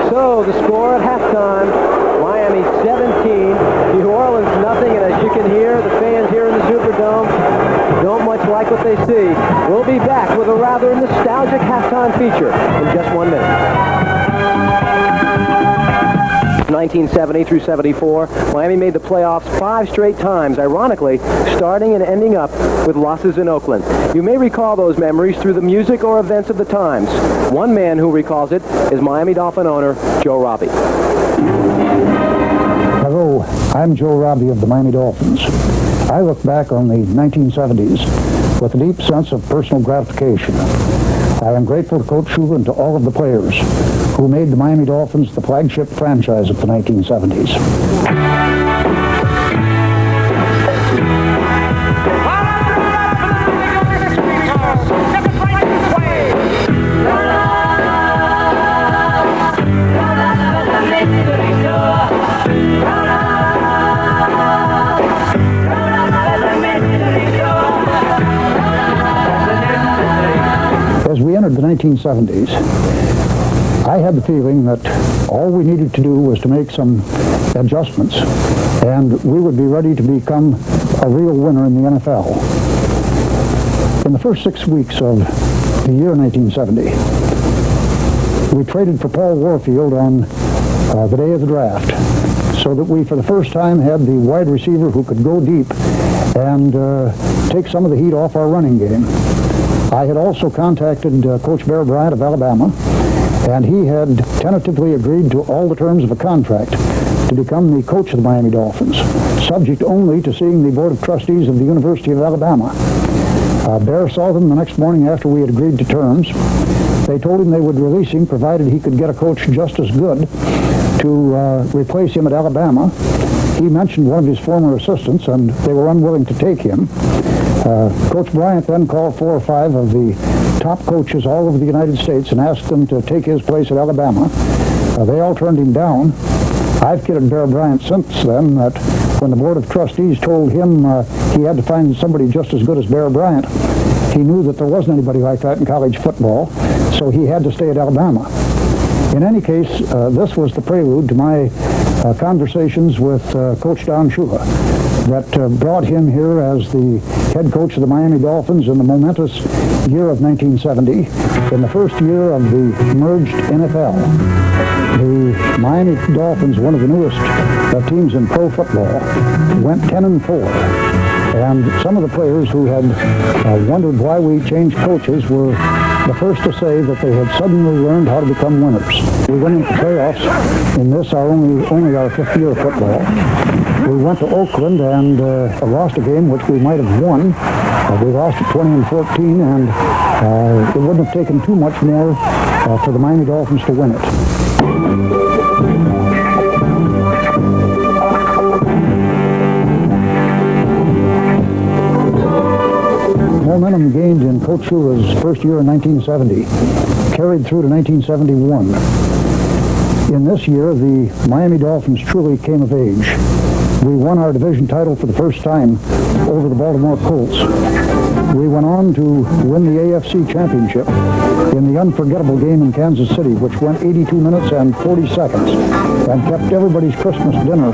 Speaker 1: So the score at halftime, Miami 17, New Orleans nothing, and as you can hear, the fans here in the Superdome don't much like what they see. We'll be back with a rather nostalgic halftime feature in just 1 minute. 1970 through 74, Miami made the playoffs 5 straight times, ironically, starting and ending up with losses in Oakland. You may recall those memories through the music or events of the times. One man who recalls it is Miami Dolphin owner Joe Robbie.
Speaker 5: Hello, I'm Joe Robbie of the Miami Dolphins. I look back on the 1970s with a deep sense of personal gratification. I am grateful to Coach Shula and to all of the players who made the Miami Dolphins the flagship franchise of the 1970s. As we entered the 1970s, I had the feeling that all we needed to do was to make some adjustments, and we would be ready to become a real winner in the NFL. In the first 6 weeks of the year 1970, we traded for Paul Warfield on the day of the draft, so that we, for the first time, had the wide receiver who could go deep and take some of the heat off our running game. I had also contacted Coach Bear Bryant of Alabama, and he had tentatively agreed to all the terms of a contract to become the coach of the Miami Dolphins, subject only to seeing the Board of Trustees of the University of Alabama. Bear saw them the next morning after we had agreed to terms. They told him they would release him provided he could get a coach just as good to replace him at Alabama. He mentioned one of his former assistants, and they were unwilling to take him. Coach Bryant then called 4 or 5 of the top coaches all over the United States and asked them to take his place at Alabama. They all turned him down. I've kidded Bear Bryant since then that when the Board of Trustees told him he had to find somebody just as good as Bear Bryant, he knew that there wasn't anybody like that in college football, so he had to stay at Alabama. In any case, this was the prelude to my conversations with Coach Don Shula that brought him here as the head coach of the Miami Dolphins in the momentous year of 1970, in the first year of the merged NFL. The Miami Dolphins, one of the newest teams in pro football, went 10-4. And some of the players who had wondered why we changed coaches were the first to say that they had suddenly learned how to become winners. We went into playoffs in this, only our fifth year of football. We went to Oakland and lost a game which we might have won. We lost at 20-14, and it wouldn't have taken too much more for the Miami Dolphins to win it. Momentum gained in Coach Shula's first year in 1970 carried through to 1971. In this year, the Miami Dolphins truly came of age. We won our division title for the first time over the Baltimore Colts. We went on to win the AFC Championship in the unforgettable game in Kansas City, which went 82 minutes and 40 seconds and kept everybody's Christmas dinner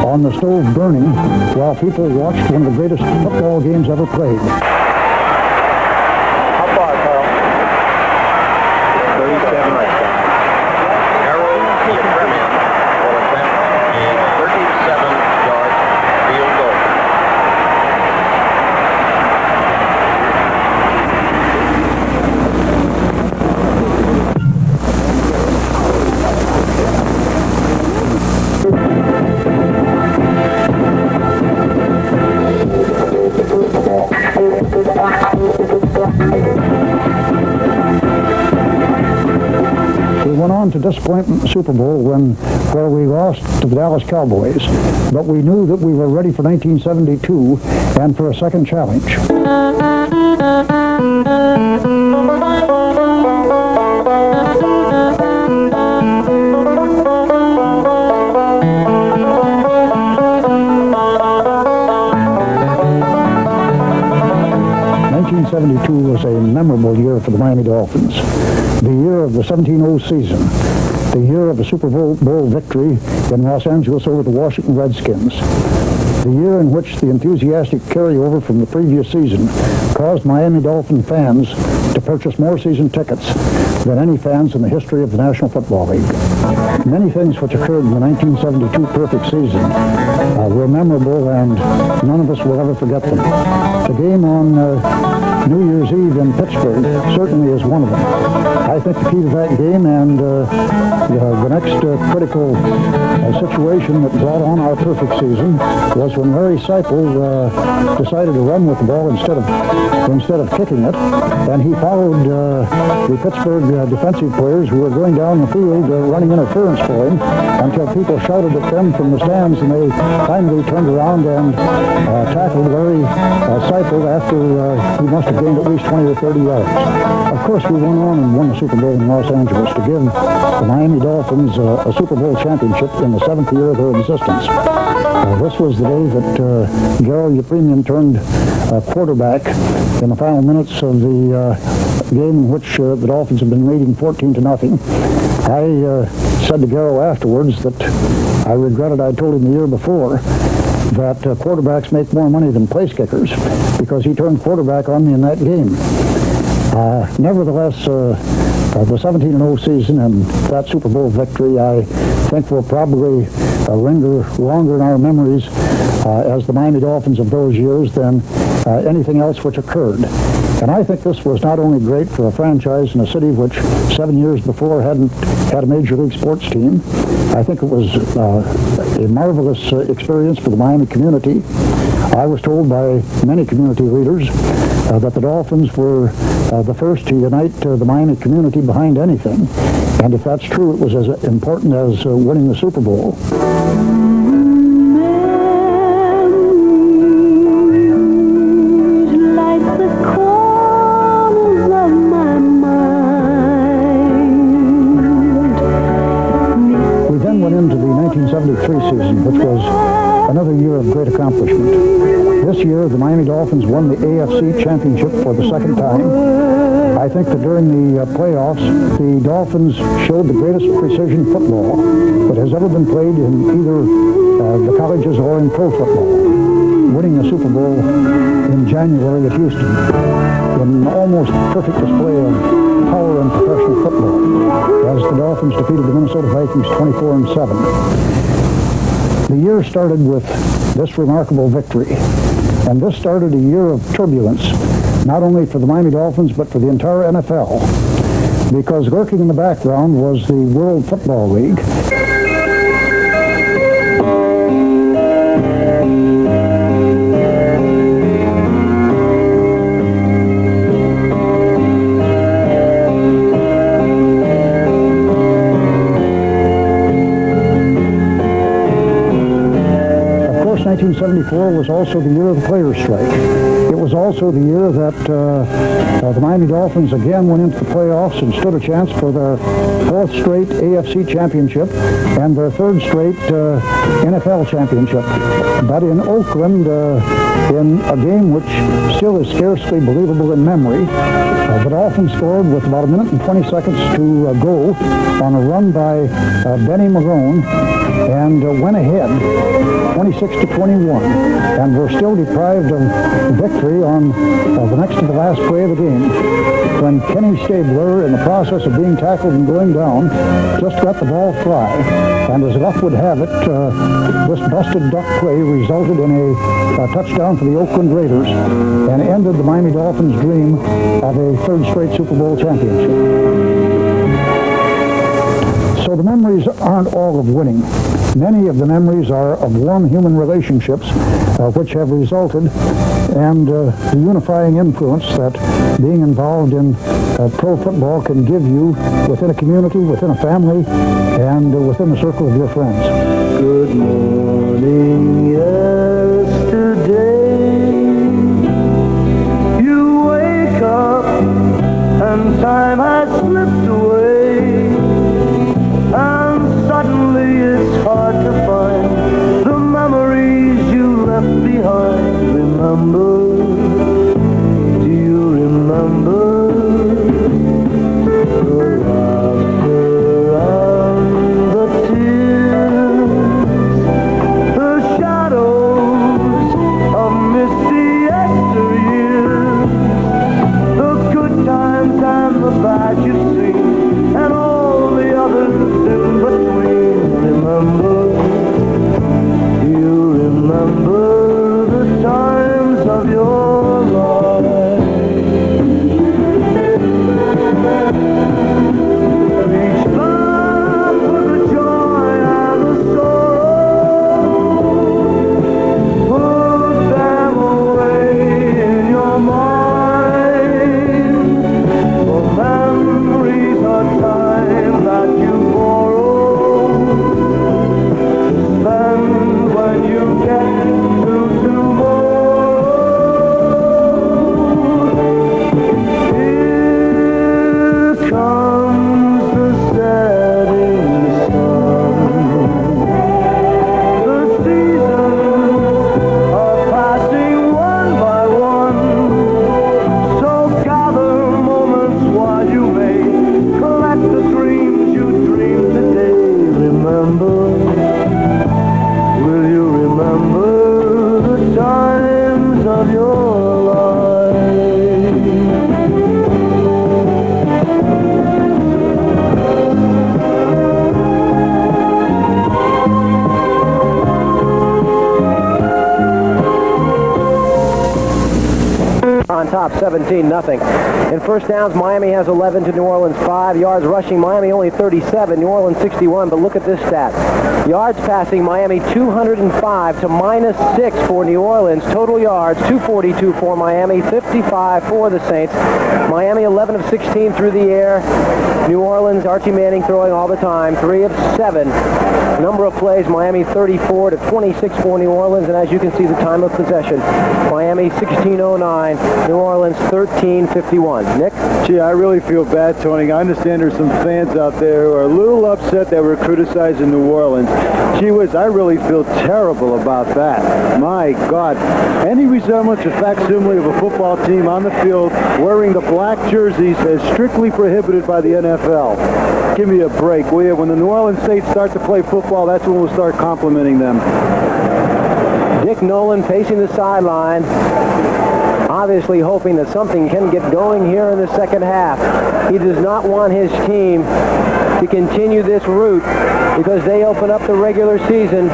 Speaker 5: on the stove burning while people watched one of the greatest football games ever played.
Speaker 6: How far, Carl? 37 right now. Harold Yepremian will attempt a 37-yard field goal.
Speaker 5: We went on to disappointment in the Super Bowl where we lost to the Dallas Cowboys, but we knew that we were ready for 1972 and for a second challenge. 1972 was a memorable year for the Miami Dolphins. The year of the 17-0 season. The year of a Super Bowl victory in Los Angeles over the Washington Redskins. The year in which the enthusiastic carryover from the previous season caused Miami Dolphin fans to purchase more season tickets than any fans in the history of the National Football League. Many things which occurred in the 1972 perfect season were memorable, and none of us will ever forget them. The game on New Year's Eve in Pittsburgh certainly is one of them. I think the key to that game and the next critical situation that brought on our perfect season was when Larry Seipel decided to run with the ball instead of kicking it, and he followed the Pittsburgh defensive players who were going down the field running interference for him until people shouted at them from the stands, and they finally turned around and tackled Larry Seipel after he must have gained at least 20 or 30 yards. Of course, we went on and won the Super Bowl in Los Angeles to give the Miami Dolphins a Super Bowl championship in the 7th year of their existence. This was the day that Harold Yepremian turned quarterback in the final minutes of the game in which the Dolphins had been leading 14-0. I said to Garrow afterwards that I regretted I'd told him the year before that quarterbacks make more money than place kickers, because he turned quarterback on me in that game. Nevertheless, the 17-0 season and that Super Bowl victory, I think, will probably linger longer in our memories as the Miami Dolphins of those years than anything else which occurred. And I think this was not only great for a franchise in a city which 7 years before hadn't had a major league sports team. I think it was a marvelous experience for the Miami community. I was told by many community leaders that the Dolphins were the first to unite the Miami community behind anything. And if that's true, it was as important as winning the Super Bowl. We then went into the 1973 season, which was another year of great accomplishment. This year, the Miami Dolphins won the AFC Championship for the second time. I think that during the playoffs, the Dolphins showed the greatest precision football that has ever been played in either the colleges or in pro football, winning the Super Bowl in January at Houston in an almost perfect display of power in professional football as the Dolphins defeated the Minnesota Vikings 24-7. The year started with this remarkable victory, and this started a year of turbulence not only for the Miami Dolphins, but for the entire NFL, because lurking in the background was the World Football League. Of course, 1974 was also the year of the players' strike. It was also the year that the Miami Dolphins again went into the playoffs and stood a chance for their fourth straight AFC championship and their third straight NFL championship. But in Oakland, in a game which still is scarcely believable in memory, the Dolphins scored with about a minute and 20 seconds to go on a run by Benny Marone and went ahead 26-21, and were still deprived of victory on the next to the last play of the game when Kenny Stabler, in the process of being tackled and going down, just let the ball fly. And as luck would have it, this busted duck play resulted in a touchdown for the Oakland Raiders and ended the Miami Dolphins' dream of a third straight Super Bowl championship. So the memories aren't all of winning. Many of the memories are of warm human relationships which have resulted, and the unifying influence that being involved in pro football can give you within a community, within a family, and within the circle of your friends.
Speaker 3: Good morning, yesterday. You wake up and time has slipped away, and suddenly it's hard to find the memories you left behind. Remember, do you remember the laughter and the tears, the shadows of misty yesteryears, the good times and the bad you've seen, and all the others in between? Remember, do you remember the times of your life? Reach back for the joy and the sorrow, put them away in your mind, for memories are time that you borrow, spend when you get to tomorrow. Here comes the setting sun. The seasons are passing one by one, so gather moments while you may collect the dreams you dreamed today. Remember, will you remember the times of your life?
Speaker 1: On top, 17-0. In first downs, Miami has 11 to New Orleans 5. Yards rushing, Miami only 37, New Orleans 61. But look at this stat. Yards passing, Miami 205 to -6 for New Orleans. Total yards, 242 for Miami, 55 for the Saints. Miami 11 of 16 through the air. New Orleans, Archie Manning throwing all the time, 3 of 7. Number of plays, Miami 34 to 26 for New Orleans. And as you can see, the time of possession, Miami 16:09. New Orleans 13:51. Nick?
Speaker 2: Gee, I really feel bad, Tony. I understand there's some fans out there who are a little upset that we're criticizing New Orleans. Gee whiz, I really feel terrible about that. My God. Any resemblance or facsimile of a football team on the field wearing the black jerseys is strictly prohibited by the NFL. Give me a break, will you? When the New Orleans Saints start to play football, that's when we'll start complimenting them.
Speaker 1: Dick Nolan pacing the sideline, obviously hoping that something can get going here in the second half. He does not want his team to continue this route because they open up the regular season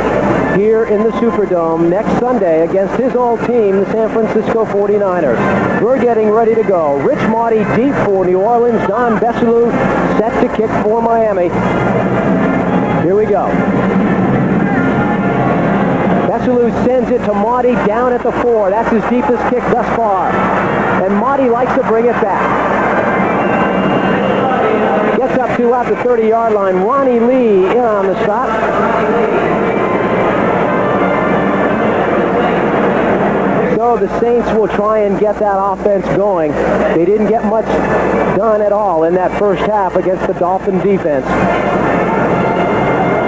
Speaker 1: here in the Superdome next Sunday against his old team, the San Francisco 49ers. We're getting ready to go. Rich Marty deep for New Orleans. Don Bessalou set to kick for Miami. Here we go. Bessalou sends it to Marty down at the 4. That's his deepest kick thus far. And Marty likes to bring it back. Gets up to out the 30-yard line. Ronnie Lee in on the stop. So the Saints will try and get that offense going. They didn't get much done at all in that first half against the Dolphin defense.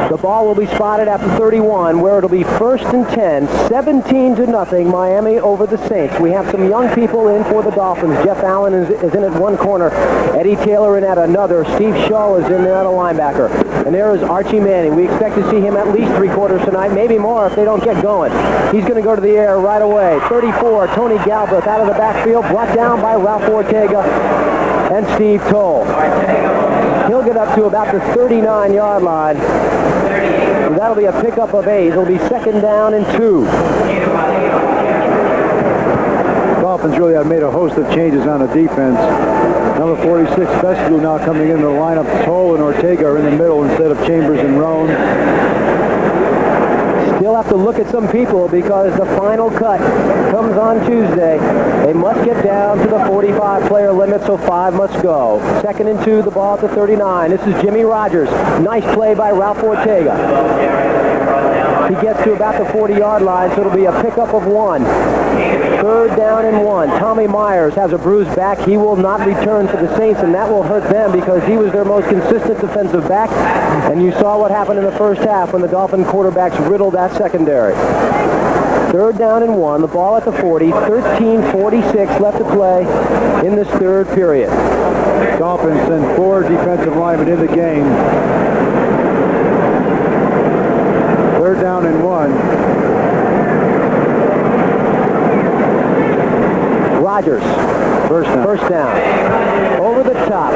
Speaker 1: The ball will be spotted at the 31, where it'll be 1st and 10, 17-0, Miami over the Saints. We have some young people in for the Dolphins. Jeff Allen is in at one corner, Eddie Taylor in at another, Steve Shaw is in there at a linebacker. And there is Archie Manning. We expect to see him at least 3 quarters tonight, maybe more if they don't get going. He's going to go to the air right away. 34, Tony Galbraith out of the backfield, brought down by Ralph Ortega and Steve Toll. He'll get up to about the 39-yard line. And that'll be a pickup of 8. It'll be 2nd down and 2.
Speaker 2: Dolphins really have made a host of changes on the defense. Number 46, Bessalou now coming in the lineup. Toll and Ortega are in the middle instead of Chambers and Roan.
Speaker 1: Still have to look at some people because the final cut comes on Tuesday. They must get down to the 45-player limit, so 5 must go. 2nd and 2, the ball at the 39. This is Jimmy Rogers. Nice play by Ralph Ortega. He gets to about the 40-yard line, so it'll be a pickup of 1. 3rd down and 1. Tommy Myers has a bruised back. He will not return for the Saints, and that will hurt them because he was their most consistent defensive back. And you saw what happened in the first half when the Dolphin quarterbacks riddled that secondary. 3rd down and 1. The ball at the 40. 13:46 left to play in this 3rd period.
Speaker 2: Dolphins send 4 defensive linemen in the game. 3rd down and 1.
Speaker 1: Rogers.
Speaker 2: First
Speaker 1: down. Over the top.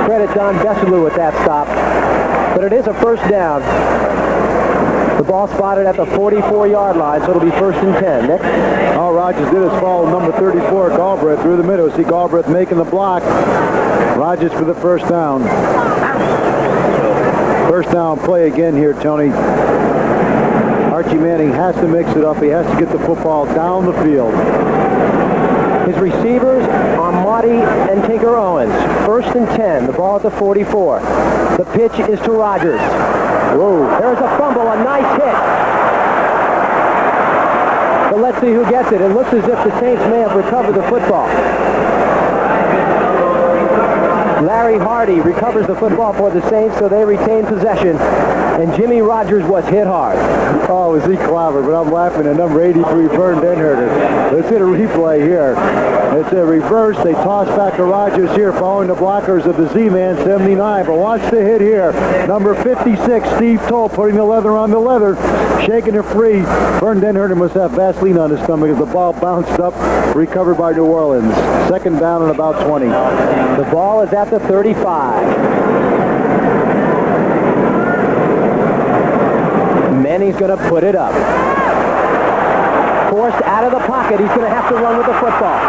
Speaker 1: Credit Don Bessalou with that stop. But it is a 1st down. The ball spotted at the 44-yard line, so it'll be 1st and 10. Nick?
Speaker 2: All Rogers did is follow number 34, Galbraith, through the middle. See Galbraith making the block. Rogers for the 1st down. 1st down play again here, Tony. Archie Manning has to mix it up. He has to get the football down the field.
Speaker 1: His receivers are Marty and Tinker Owens. 1st and 10. The ball at the 44. The pitch is to Rogers. Whoa. There's a fumble. A nice hit. But let's see who gets it. It looks as if the Saints may have recovered the football. Larry Hardy recovers the football for the Saints, so they retain possession. And Jimmy Rogers was hit hard.
Speaker 2: Oh, is he clever? But I'm laughing at number 83, Vern Denherter. Let's hit a replay here. It's a reverse. They toss back to Rogers here, following the blockers of the Z-Man 79. But watch the hit here. Number 56, Steve Toll, putting the leather on the leather, shaking it free. Vern Denherter must have Vaseline on his stomach as the ball bounced up, recovered by New Orleans. 2nd down and about 20.
Speaker 1: The ball is at the 35. Manning's going to put it up. Forced out of the pocket. He's going to have to run with the football.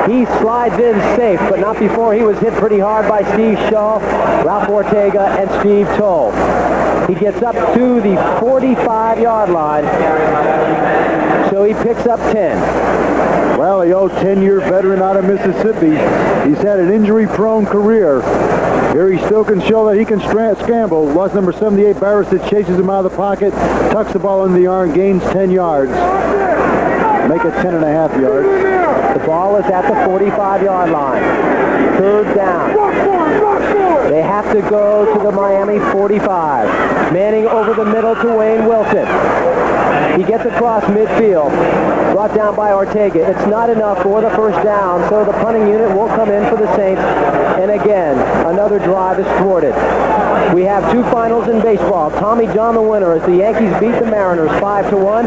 Speaker 1: He slides in safe, but not before he was hit pretty hard by Steve Shaw, Ralph Ortega, and Steve Toll. He gets up to the 45-yard line, so he picks up 10.
Speaker 2: Well, the old 10-year veteran out of Mississippi. He's had an injury-prone career. Here he still can show that he can scramble. Lost number 78, Barisic, chases him out of the pocket, tucks the ball in the arm, gains 10 yards. Make it 10.5 yards.
Speaker 1: The ball is at the 45-yard line. 3rd down. They have to go to the Miami 45. Manning over the middle to Wayne Wilson. He gets across midfield. Brought down by Ortega. It's not enough for the 1st down, so the punting unit will come in for the Saints. And again, another drive is thwarted. We have 2 finals in baseball. Tommy John the winner as the Yankees beat the Mariners 5-1.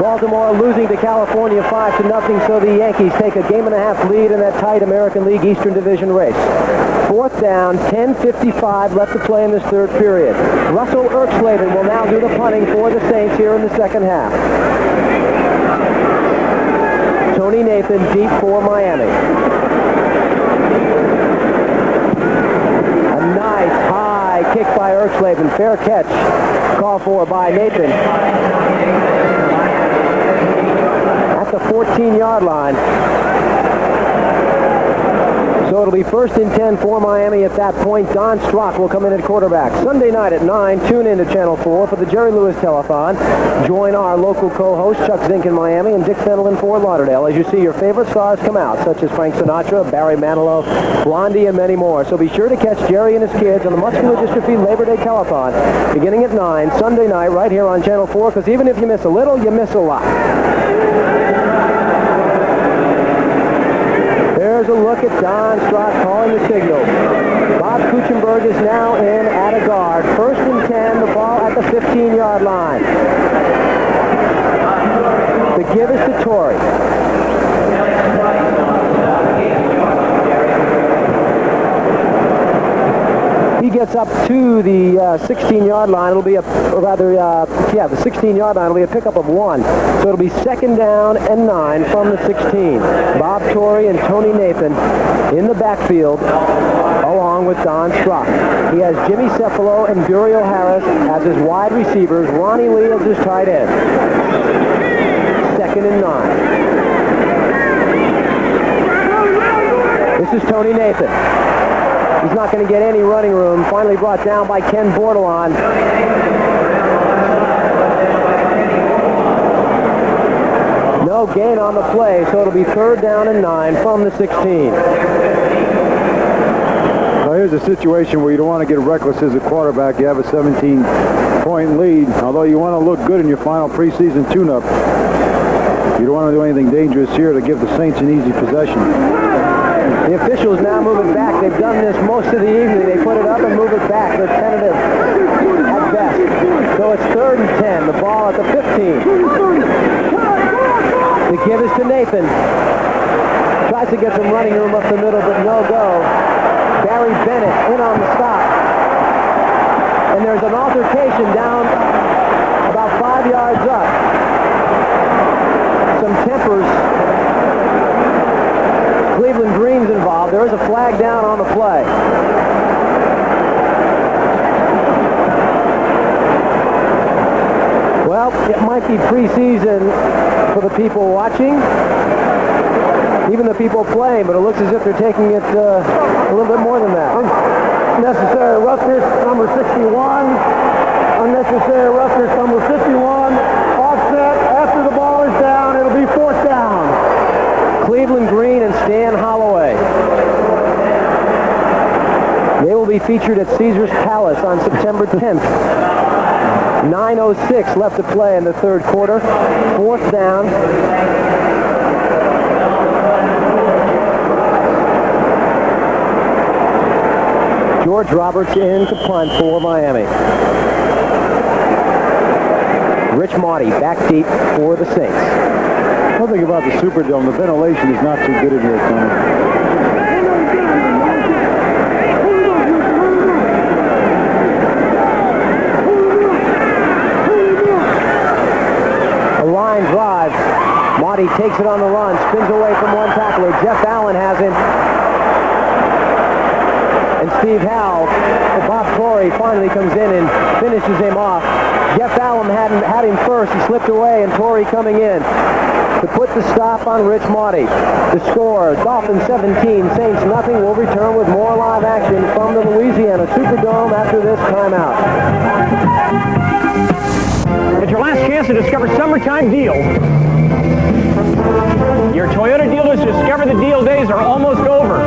Speaker 1: Baltimore losing to California 5-0, so the Yankees take a 1.5 lead in that tight American League Eastern Division race. 4th down, 10:55 left to play in this third period. Russell Erxleben will now do the punting for the Saints here in the second half. Tony Nathan deep for Miami. A nice high kick by Erxleben. Fair catch called for by Nathan. At the 14-yard line. So it'll be 1st and 10 for Miami at that point. Don Strock will come in at quarterback. Sunday night at 9, tune in to Channel 4 for the Jerry Lewis Telethon. Join our local co-host Chuck Zink in Miami and Dick Fennell in Fort Lauderdale as you see your favorite stars come out, such as Frank Sinatra, Barry Manilow, Blondie, and many more. So be sure to catch Jerry and his kids on the Muscular Dystrophy Labor Day Telethon beginning at 9, Sunday night right here on Channel 4, because even if you miss a little, you miss a lot. There's a look at Don Strock calling the signal. Bob Kuchenberg is now in at a guard. 1st and 10, the ball at the 15-yard line. The give is to Torrey. He gets up to the 16-yard line. It'll be the 16-yard line will be a pickup of 1. So it'll be 2nd down and 9 from the 16. Bob Torrey and Tony Nathan in the backfield along with Don Strock. He has Jimmy Cefalo and Durio Harris as his wide receivers. Ronnie Lee as his tight end. 2nd and 9. This is Tony Nathan. He's not going to get any running room. Finally brought down by Ken Bordelon. No gain on the play, so it'll be 3rd down and 9 from the 16.
Speaker 2: Now here's a situation where you don't want to get reckless as a quarterback. You have a 17-point lead. Although you want to look good in your final preseason tune-up, you don't want to do anything dangerous here to give the Saints an easy possession.
Speaker 1: The officials now move it back. They've done this most of the evening. They put it up and move it back. They're tentative at best. So it's 3rd and 10. The ball at the 15. The give is to Nathan. Tries to get some running room up the middle, but no go. Barry Bennett in on the stop. And there's an altercation down about 5 yards up. Some tempers. Cleveland Green's involved. There is a flag down on the play. Well, it might be preseason for the people watching, even the people playing, but it looks as if they're taking it a little bit more than that.
Speaker 4: Unnecessary roughness, number 61. Unnecessary roughness, number 51. Offset, after the ball is down, it'll be 4th down.
Speaker 1: Cleveland Green and Stan Holloway. They will be featured at Caesars Palace on September 10th. 9:06 left to play in the third quarter. 4th down. George Roberts in to punt for Miami. Rich Maudie back deep for the Saints.
Speaker 2: One thing about the Superdome, the ventilation is not too good in here, Tony.
Speaker 1: A line drive. Maudie takes it on the run, spins away from one tackler. Jeff Allen has him. And Steve Howe, Bob Torrey finally comes in and finishes him off. Jeff Allen had him first. He slipped away, and Torrey coming in to put the stop on Rich Maudie. The score, Dolphins 17, Saints nothing. We'll return with more live action from the Louisiana Superdome after this timeout.
Speaker 7: It's your last chance to discover summertime deals. Your Toyota dealers discover the deal days are almost over.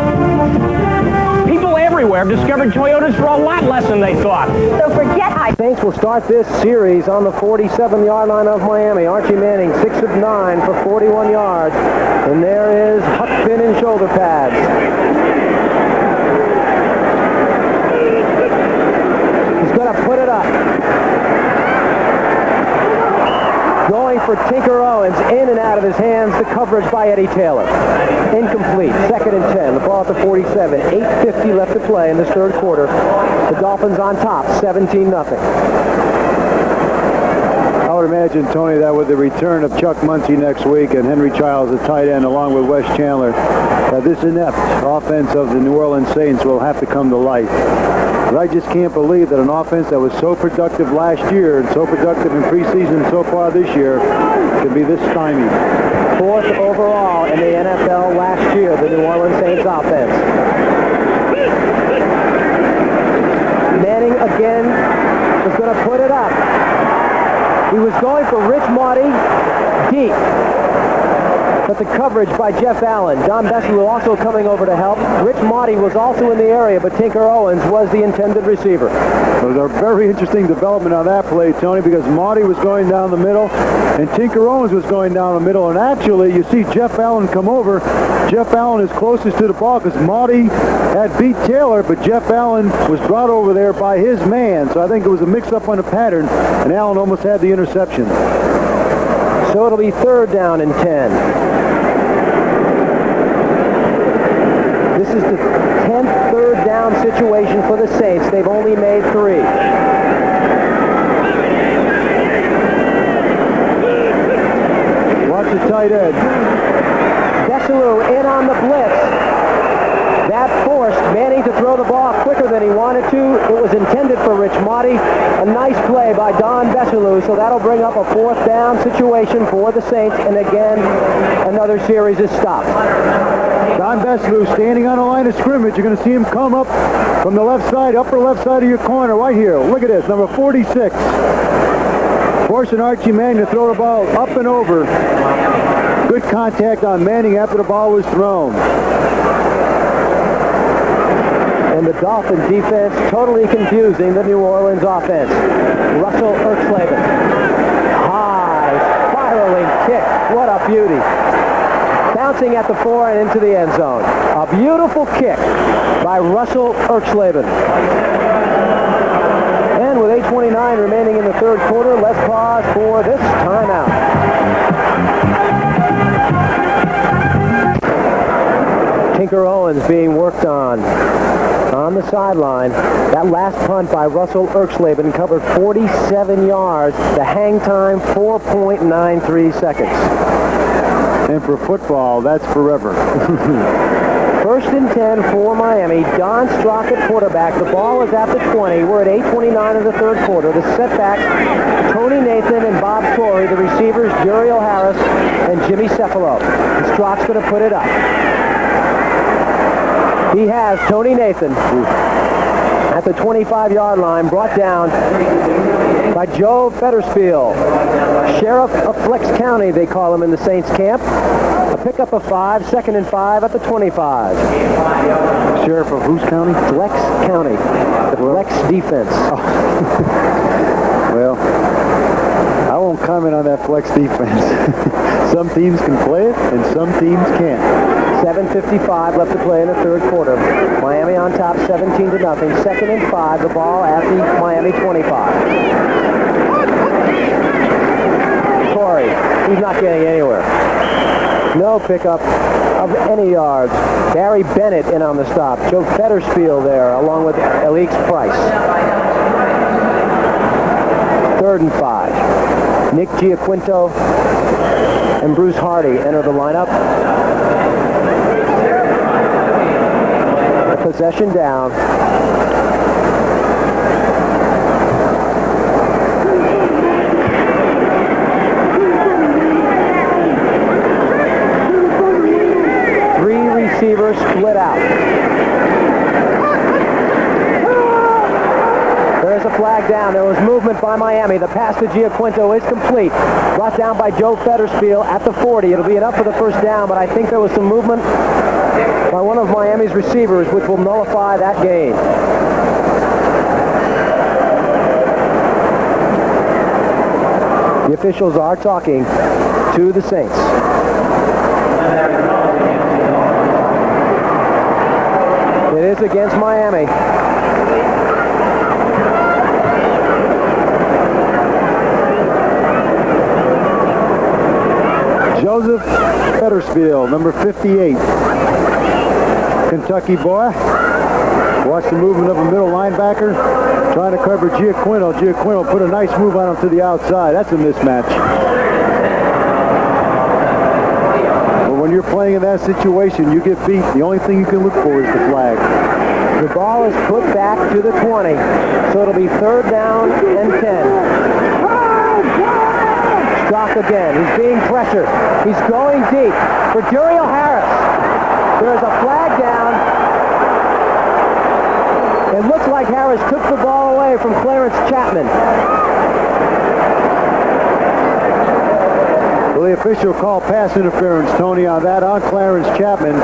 Speaker 7: People everywhere have discovered Toyotas for a lot less than they thought.
Speaker 8: So forget high.
Speaker 1: Saints will start this series on the 47-yard line of Miami. Archie Manning, 6 of 9 for 41 yards. And there is Huck Finn in shoulder pads. He's going to put it up. Going for Tinker Owens in and out of his hands. The coverage by Eddie Taylor. Incomplete. 2nd and 10. The ball at the 47. 8:50 left to play in this third quarter. The Dolphins on top, 17-0.
Speaker 2: I would imagine, Tony, that with the return of Chuck Muncie next week and Henry Childs, the tight end, along with Wes Chandler, this inept offense of the New Orleans Saints will have to come to life. But I just can't believe that an offense that was so productive last year and so productive in preseason so far this year can be this stymied.
Speaker 1: 4th overall in the NFL last year, the New Orleans Saints offense. Manning again is going to put it up. He was going for Rich Maudie deep. But the coverage by Jeff Allen. Don Besselou also coming over to help. Rich Maudie was also in the area, but Tinker Owens was the intended receiver.
Speaker 2: It was a very interesting development on that play, Tony, because Maudie was going down the middle and Tinker Owens was going down the middle. And actually, you see Jeff Allen come over. Jeff Allen is closest to the ball because Maudie had beat Taylor, but Jeff Allen was brought over there by his man. So I think it was a mix-up on the pattern, and Allen almost had the interception.
Speaker 1: So it'll be 3rd down and 10. This is the 10th third down situation for the Saints. They've only made 3.
Speaker 2: Watch the tight end.
Speaker 1: Besselou in on the blitz. That forced Manning to throw the ball quicker than he wanted to. It was intended for Rich Maudie. A nice play by Don Besselou, so that'll bring up a 4th down situation for the Saints. And again, another series is stopped.
Speaker 2: Don Besselou standing on the line of scrimmage. You're going to see him come up from the left side, upper left side of your corner, right here. Look at this, number 46. Forcing Archie Manning to throw the ball up and over. Good contact on Manning after the ball was thrown.
Speaker 1: And the Dolphins defense totally confusing the New Orleans offense. Russell Erxleben. High, spiraling kick. What a beauty. Bouncing at the 4 and into the end zone. A beautiful kick by Russell Erxleben. And with 8:29 remaining in the third quarter, let's pause for this timeout. Tinker Owens being worked on the sideline. That last punt by Russell Erxleben covered 47 yards. The hang time, 4.93 seconds.
Speaker 2: And for football, that's forever.
Speaker 1: 1st and 10 for Miami. Don Strock at quarterback. The ball is at the 20. We're at 8:29 of the third quarter. The setbacks, Tony Nathan and Bob Torrey. The receivers, Juriel Harris and Jimmy Cefalo. And Strock's going to put it up. He has Tony Nathan at the 25-yard line, brought down by Joe Fetterspiel. Sheriff of Flex County, they call him in the Saints camp. A pickup of 5, 2nd and 5 at the 25.
Speaker 2: Sheriff of whose county?
Speaker 1: Flex County. The Flex defense.
Speaker 2: Oh. Well, I won't comment on that Flex defense. Some teams can play it, and some teams can't.
Speaker 1: 7:55 left to play in the third quarter. Miami on top, 17-0. 2nd and 5. The ball at the Miami 25. Torrey, he's not getting anywhere. No pickup of any yards. Barry Bennett in on the stop. Joe Fetterspiel there, along with Elix Price. 3rd and 5. Nick Giaquinto and Bruce Hardy enter the lineup. Possession down. Three receivers split out. There's a flag down. There was movement by Miami. The pass to Giaquinto is complete. Brought down by Joe Fetterspiel at the 40. It'll be enough for the first down, but I think there was some movement by one of Miami's receivers, which will nullify that gain. The officials are talking to the Saints. It is against Miami.
Speaker 2: Joseph Fettersfield, number 58. Kentucky boy. Watch the movement of a middle linebacker. Trying to cover Giaquino. Giaquino put a nice move on him to the outside. That's a mismatch. But when you're playing in that situation, you get beat. The only thing you can look for is the flag.
Speaker 1: The ball is put back to the 20, so it'll be 3rd down and 10. Strock again. He's being pressured. He's going deep for Duriel Harris. There's a flag down. It looks like Harris took the ball away from Clarence Chapman.
Speaker 2: Well, the official called pass interference, Tony, on that on Clarence Chapman.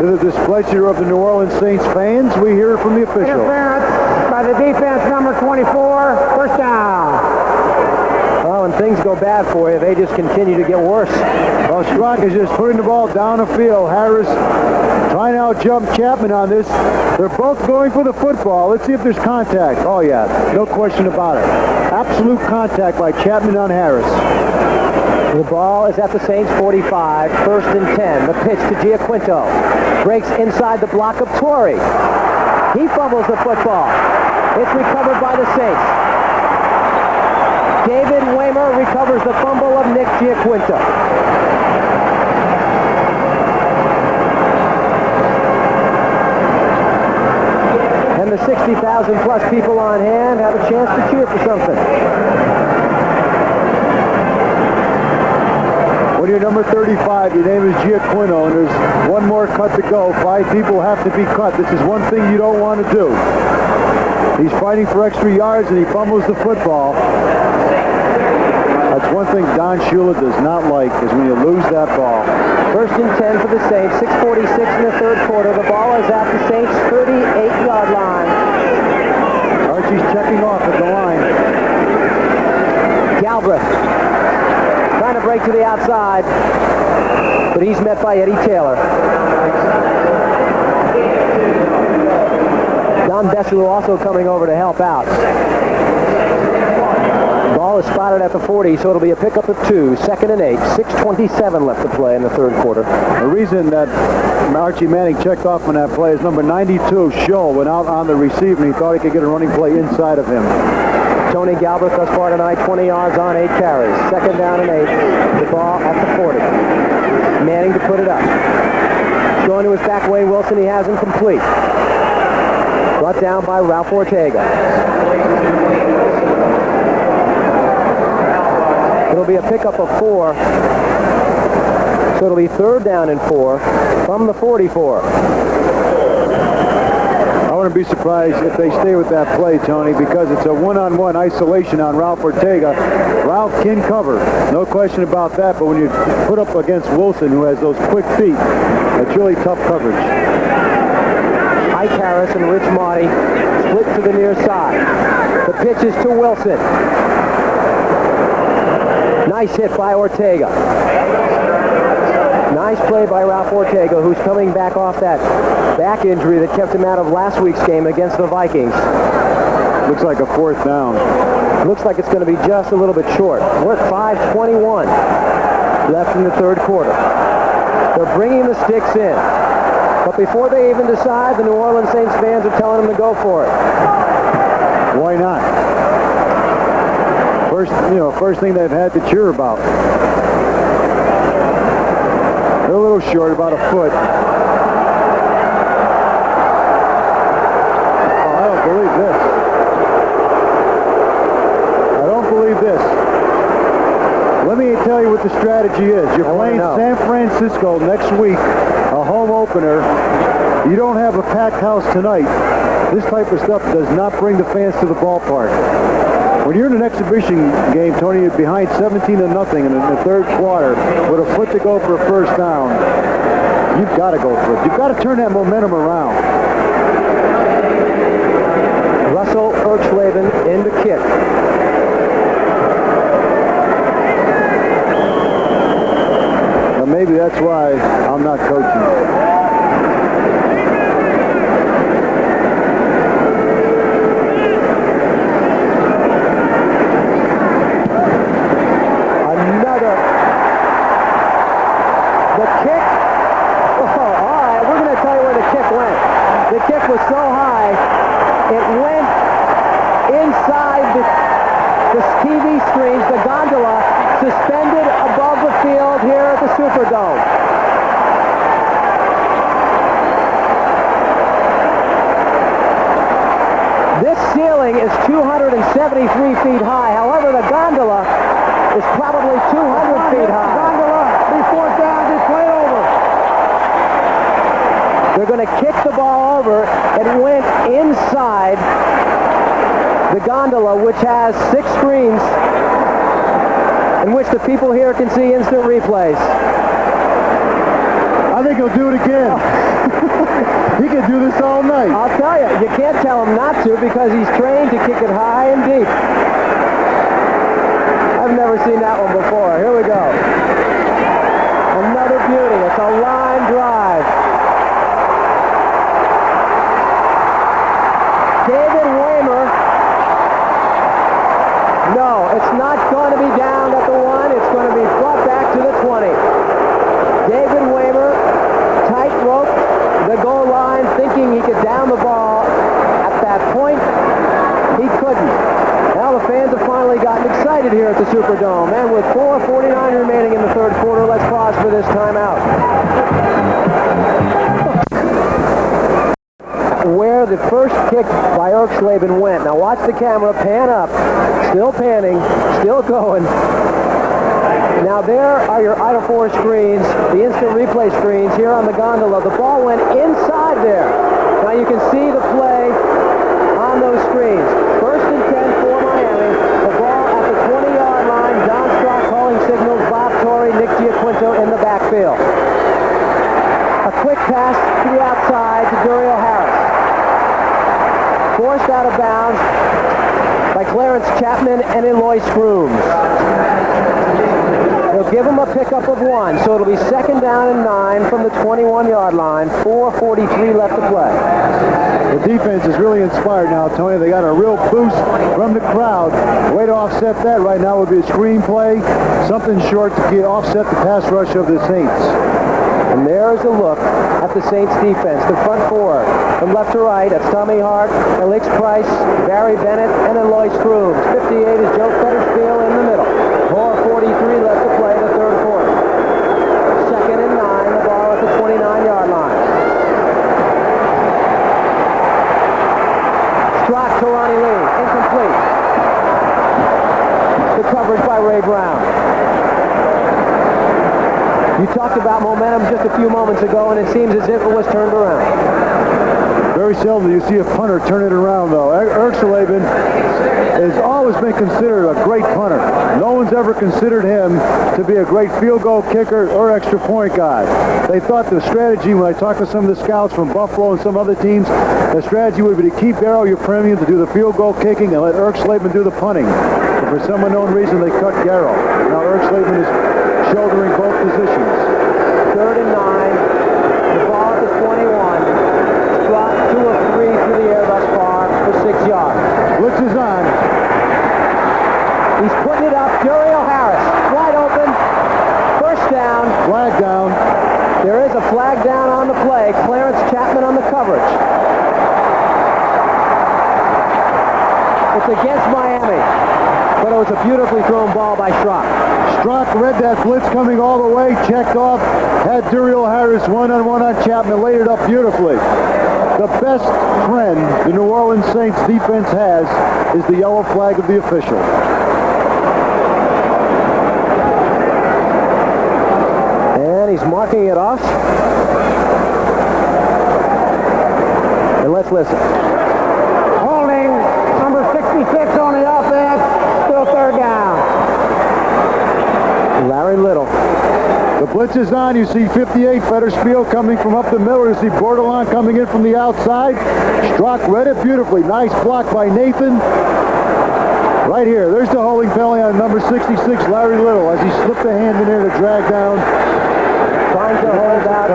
Speaker 2: To the displeasure of the New Orleans Saints fans, we hear from the official.
Speaker 4: Interference by the defense, number 24, first down.
Speaker 1: Well, when things go bad for you, they just continue to get worse.
Speaker 2: Well, Strock is just putting the ball down the field. Harris trying to out-jump Chapman on this. They're both going for the football. Let's see if there's contact. Oh, yeah, no question about it. Absolute contact by Chapman on Harris.
Speaker 1: The ball is at the Saints 45, 1st and 10. The pitch to Giaquinto. Breaks inside the block of Torrey. He fumbles the football. It's recovered by the Saints. David Waymer recovers the fumble of Nick Giaquinto. And the 60,000 plus people on hand have a chance to cheer for something.
Speaker 2: When you're number 35, your name is Giaquino, and there's one more cut to go. 5 people have to be cut. This is one thing you don't want to do. He's fighting for extra yards, and he fumbles the football. That's one thing Don Shula does not like, is when you lose that ball.
Speaker 1: 1st and 10 for the Saints, 6:46 in the 3rd quarter. The ball is at the Saints' 38-yard line.
Speaker 2: Archie's checking off at the line.
Speaker 1: Galbraith trying to break to the outside, but he's met by Eddie Taylor. Don Besselu also coming over to help out. Ball is spotted at the 40, so it'll be a pickup of 2, 2nd and 8, 6:27 left to play in the 3rd quarter.
Speaker 2: The reason that Archie Manning checked off on that play is number 92, Shull, went out on the receiver, and he thought he could get a running play inside of him.
Speaker 1: Tony Galbraith thus far tonight, 20 yards on 8 carries. 2nd down and 8. The ball at the 40. Manning to put it up. Going to his back, Wayne Wilson. He has him complete. Brought down by Ralph Ortega. It'll be a pickup of 4. So it'll be 3rd down and 4 from the 44.
Speaker 2: I wouldn't be surprised if they stay with that play, Tony, because it's a one-on-one isolation on Ralph Ortega. Ralph can cover, no question about that, but when you put up against Wilson, who has those quick feet, it's really tough coverage.
Speaker 1: Ike Harris and Rich Marty split to the near side. The pitch is to Wilson. Nice hit by Ortega. Nice play by Ralph Ortega, who's coming back off that back injury that kept him out of last week's game against the Vikings.
Speaker 2: Looks like a 4th down.
Speaker 1: Looks like it's going to be just a little bit short. We're at 5:21 left in the 3rd quarter. They're bringing the sticks in. But before they even decide, the New Orleans Saints fans are telling them to go for it.
Speaker 2: Why not? First thing they've had to cheer about. They're a little short, about a foot. Oh, I don't believe this. I don't believe this. Let me tell you what the strategy is. You're playing San Francisco next week, a home opener. You don't have a packed house tonight. This type of stuff does not bring the fans to the ballpark. When you're in an exhibition game, Tony, you're behind 17-0 in the 3rd quarter with a foot to go for a 1st down. You've got to go for it. You've got to turn that momentum around.
Speaker 1: Russell Erxleben in the kick.
Speaker 2: Well, maybe that's why I'm not coaching.
Speaker 1: is probably 200 feet high.
Speaker 4: Gondola, be fourth down, just play over.
Speaker 1: They're going to kick the ball over. It went inside the gondola, which has 6 screens in which the people here can see instant replays.
Speaker 2: I think he'll do it again. He can do this all night.
Speaker 1: I'll tell you, you can't tell him not to because he's trained to kick it high and deep. I've never seen that one before. Here we go. Another beauty. It's a line drive. David Waymer. No, it's not going to be down at the 1. It's going to be brought back to the 20. David Waymer, tight rope, the goal line, thinking he could down the ball. At that point, he couldn't. Now the fans have finally gotten excited here at the Superdome. And with 4:49 remaining in the third quarter, let's pause for this timeout. Where the first kick by Erksleben went. Now watch the camera pan up. Still panning, still going. Now there are your Idle 4 screens, the instant replay screens here on the gondola. The ball went inside there. Now you can see the play on those screens. First and 10 for Miami. The ball at the 20-yard line. Don Strock calling signals. Bob Torrey, Nick Giaquinto in the backfield. A quick pass to the outside to Duriel Harris. Forced out of bounds by Clarence Chapman and Eloy Scrooms. They'll give him a pickup of 1, so it'll be second down and 9 from the 21-yard line. 4:43 left to play.
Speaker 2: The defense is really inspired now, Tony. They got a real boost from the crowd. Way to offset that right now would be a screen play, something short to offset the pass rush of the Saints.
Speaker 1: And there's a look at the Saints defense. The front 4 from left to right. That's Tommy Hart, Alex Price, Barry Bennett, and Eloy Scrooms. 58 is Joe Fetterspiel in the middle. 4:43 left to play the third quarter. Second and 9, the ball at the 29-yard line. Strock to Ronnie Lee, incomplete. The coverage by Ray Brown. You talked about momentum just a few moments ago, and it seems as if it was turned around.
Speaker 2: Very seldom do you see a punter turn it around, though. Erksleben has always been considered a great punter. No one's ever considered him to be a great field goal kicker or extra point guy. They thought the strategy, when I talked to some of the scouts from Buffalo and some other teams, the strategy would be to keep Darryl Yepremian to do the field goal kicking and let Erksleben do the punting. But for some unknown reason, they cut Darryl. Now Erksleben is shouldering both positions.
Speaker 1: Third and 9. The ball at the 21. Strock 2 of 3 through the air thus far for 6 yards.
Speaker 2: Blitz is on.
Speaker 1: He's putting it up. Duriel Harris, wide open. First down.
Speaker 2: Flag down.
Speaker 1: There is a flag down on the play. Clarence Chapman on the coverage. It's against Miami, but it was a beautifully thrown ball by Strock.
Speaker 2: Strock read that blitz coming all the way, checked off, had Duriel Harris one-on-one on Chapman, laid it up beautifully. The best friend the New Orleans Saints defense has is the yellow flag of the official.
Speaker 1: And he's marking it off. And let's listen.
Speaker 4: Holding number 66 on the offense. Still third down.
Speaker 1: Larry Little.
Speaker 2: The blitz is on. You see 58, Fetterspiel coming from up the middle. You see Bordelon coming in from the outside. Strock read it beautifully. Nice block by Nathan. Right here. There's the holding penalty on number 66, Larry Little, as he slipped a hand in there to drag down.
Speaker 1: Trying to hold out.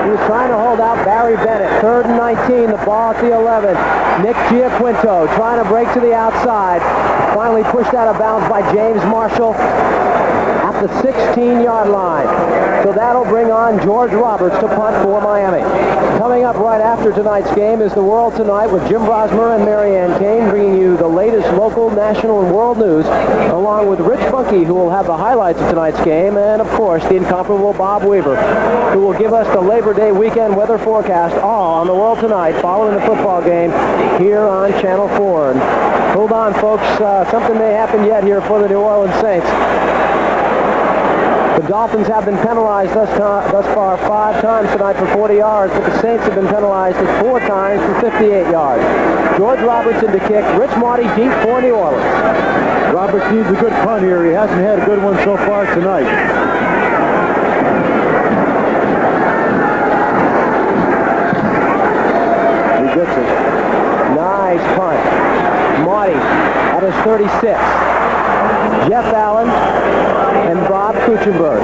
Speaker 1: He was trying to hold out Barry Bennett. Third and 19. The ball at the 11. Nick Giaquinto trying to break to the outside. Finally pushed out of bounds by James Marshall at the 16-yard line. So that'll bring on George Roberts to punt for Miami. Coming up right after tonight's game is The World Tonight with Jim Brosmer and Marianne Kane, bringing you the latest local, national, and world news, along with Rich Bunky, who will have the highlights of tonight's game, and of course the incomparable Bob Weaver, who will give us the Labor Day weekend weather forecast, all on The World Tonight following the football game here on Channel 4. And hold on, folks, something may happen yet here for the New Orleans Saints. The Dolphins have been penalized thus far 5 times tonight for 40 yards, but the Saints have been penalized 4 times for 58 yards. George Robertson to kick. Rich Marty deep for New Orleans.
Speaker 2: Roberts needs a good punt here. He hasn't had a good one so far tonight. He gets it.
Speaker 1: Nice punt. Marty at his 36. Jeff Allen and Bob Kuchenberg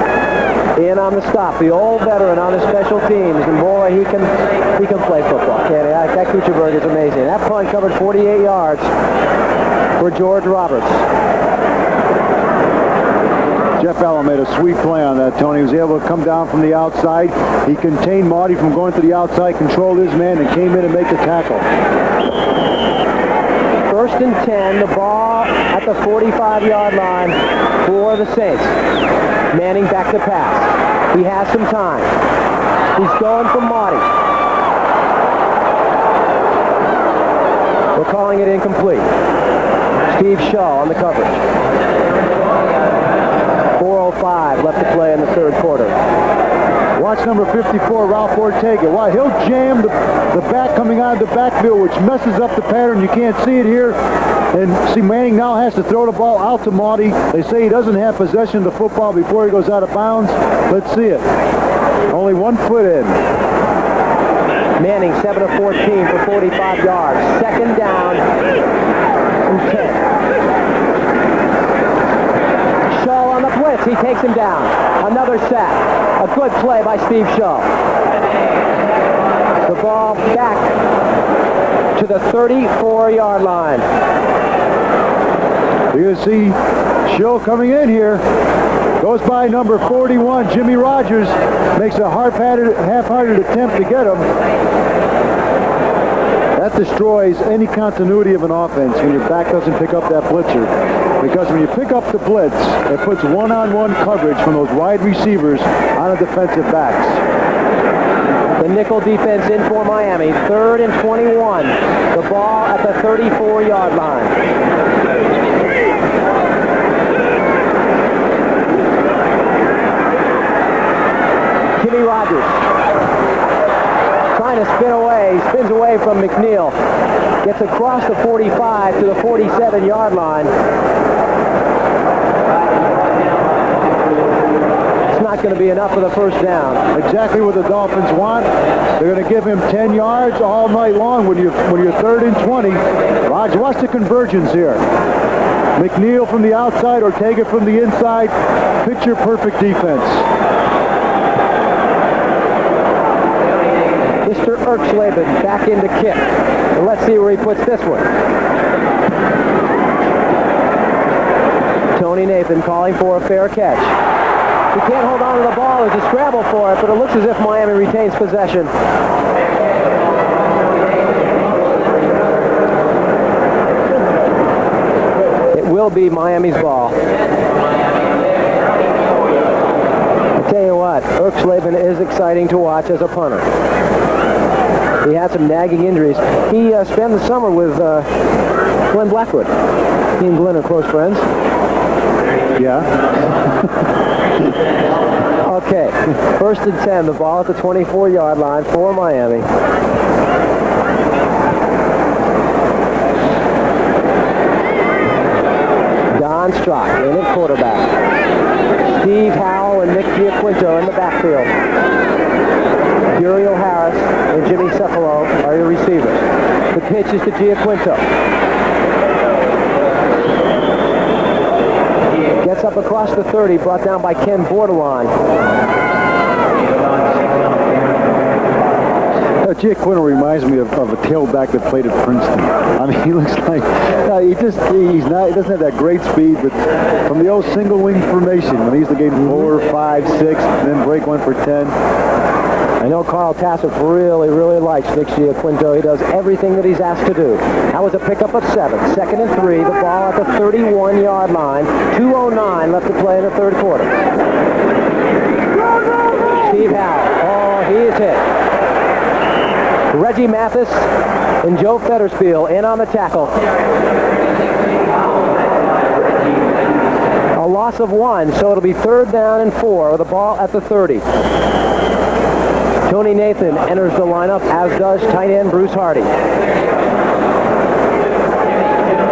Speaker 1: in on the stop. The old veteran on the special teams, and boy, he can play football, can't he? That Kuchenberg is amazing. That punt covered 48 yards for George Roberts.
Speaker 2: Jeff Allen made a sweet play on that, Tony. He was able to come down from the outside. He contained Marty from going to the outside, controlled his man, and came in and make the tackle.
Speaker 1: 1st and 10, the ball at the 45-yard line for the Saints. Manning back to pass. He has some time. He's going for Marty. We're calling it incomplete. Steve Shaw on the coverage. 4:05 left to play in the 3rd quarter.
Speaker 2: Watch number 54, Ralph Ortega. Wow, he'll jam the back coming out of the backfield, which messes up the pattern. You can't see it here. And see, Manning now has to throw the ball out to Marty. They say he doesn't have possession of the football before he goes out of bounds. Let's see it. Only 1 foot in.
Speaker 1: Manning 7 of 14 for 45 yards. 2nd down and 10. Shaw on the blitz. He takes him down. Another sack. A good play by Steve Shaw. The ball back to the 34-yard line.
Speaker 2: You're going to see Shaw coming in here. Goes by number 41, Jimmy Rogers. Makes a half-hearted attempt to get him. That destroys any continuity of an offense when your back doesn't pick up that blitzer. Because when you pick up the blitz, it puts one-on-one coverage from those wide receivers on the defensive backs.
Speaker 1: The nickel defense in for Miami. 3rd and 21. The ball at the 34-yard line. Jimmy Rogers trying to spin away. He spins away from McNeil. Gets across the 45 to the 47-yard line. It's not going to be enough for the 1st down.
Speaker 2: Exactly what the Dolphins want. They're going to give him 10 yards all night long when you're 3rd and 20. Rogers, watch the conversions here. McNeil from the outside, Ortega from the inside. Picture perfect defense.
Speaker 1: Mr. Erxleben back in to kick. And let's see where he puts this one. Tony Nathan calling for a fair catch. He can't hold on to the ball. There's a scramble for it, but it looks as if Miami retains possession. It will be Miami's ball. I tell you what, Erxleben is exciting to watch as a punter. He had some nagging injuries. He spent the summer with Glenn Blackwood. He and Glenn are close friends.
Speaker 2: Yeah.
Speaker 1: Okay, 1st and 10. The ball at the 24-yard line for Miami. Don Strock in at quarterback. Steve Howell and Nick Giaquinto in the backfield. Uriel Harris and Jimmy Cephalo are your receivers. The pitch is to Giaquinto. Gets up across the 30, brought down by Ken Bordelon.
Speaker 2: Giaquinto reminds me of a tailback that played at Princeton. I mean, he looks like he doesn't have that great speed, but from the old single wing formation, when he used to gain 4, 5, 6, and then break one for 10.
Speaker 1: I know Carl Tassif really, really likes Nick Giaquinto. He does everything that he's asked to do. That was a pickup of 7. 2nd and 3. The ball at the 31-yard line. 2:09 left to play in the 3rd quarter. Steve Howell. Oh, he is hit. Reggie Mathis and Joe Fetterspiel in on the tackle. A loss of 1, so it'll be 3rd down and 4 with the ball at the 30. Tony Nathan enters the lineup, as does tight end Bruce Hardy.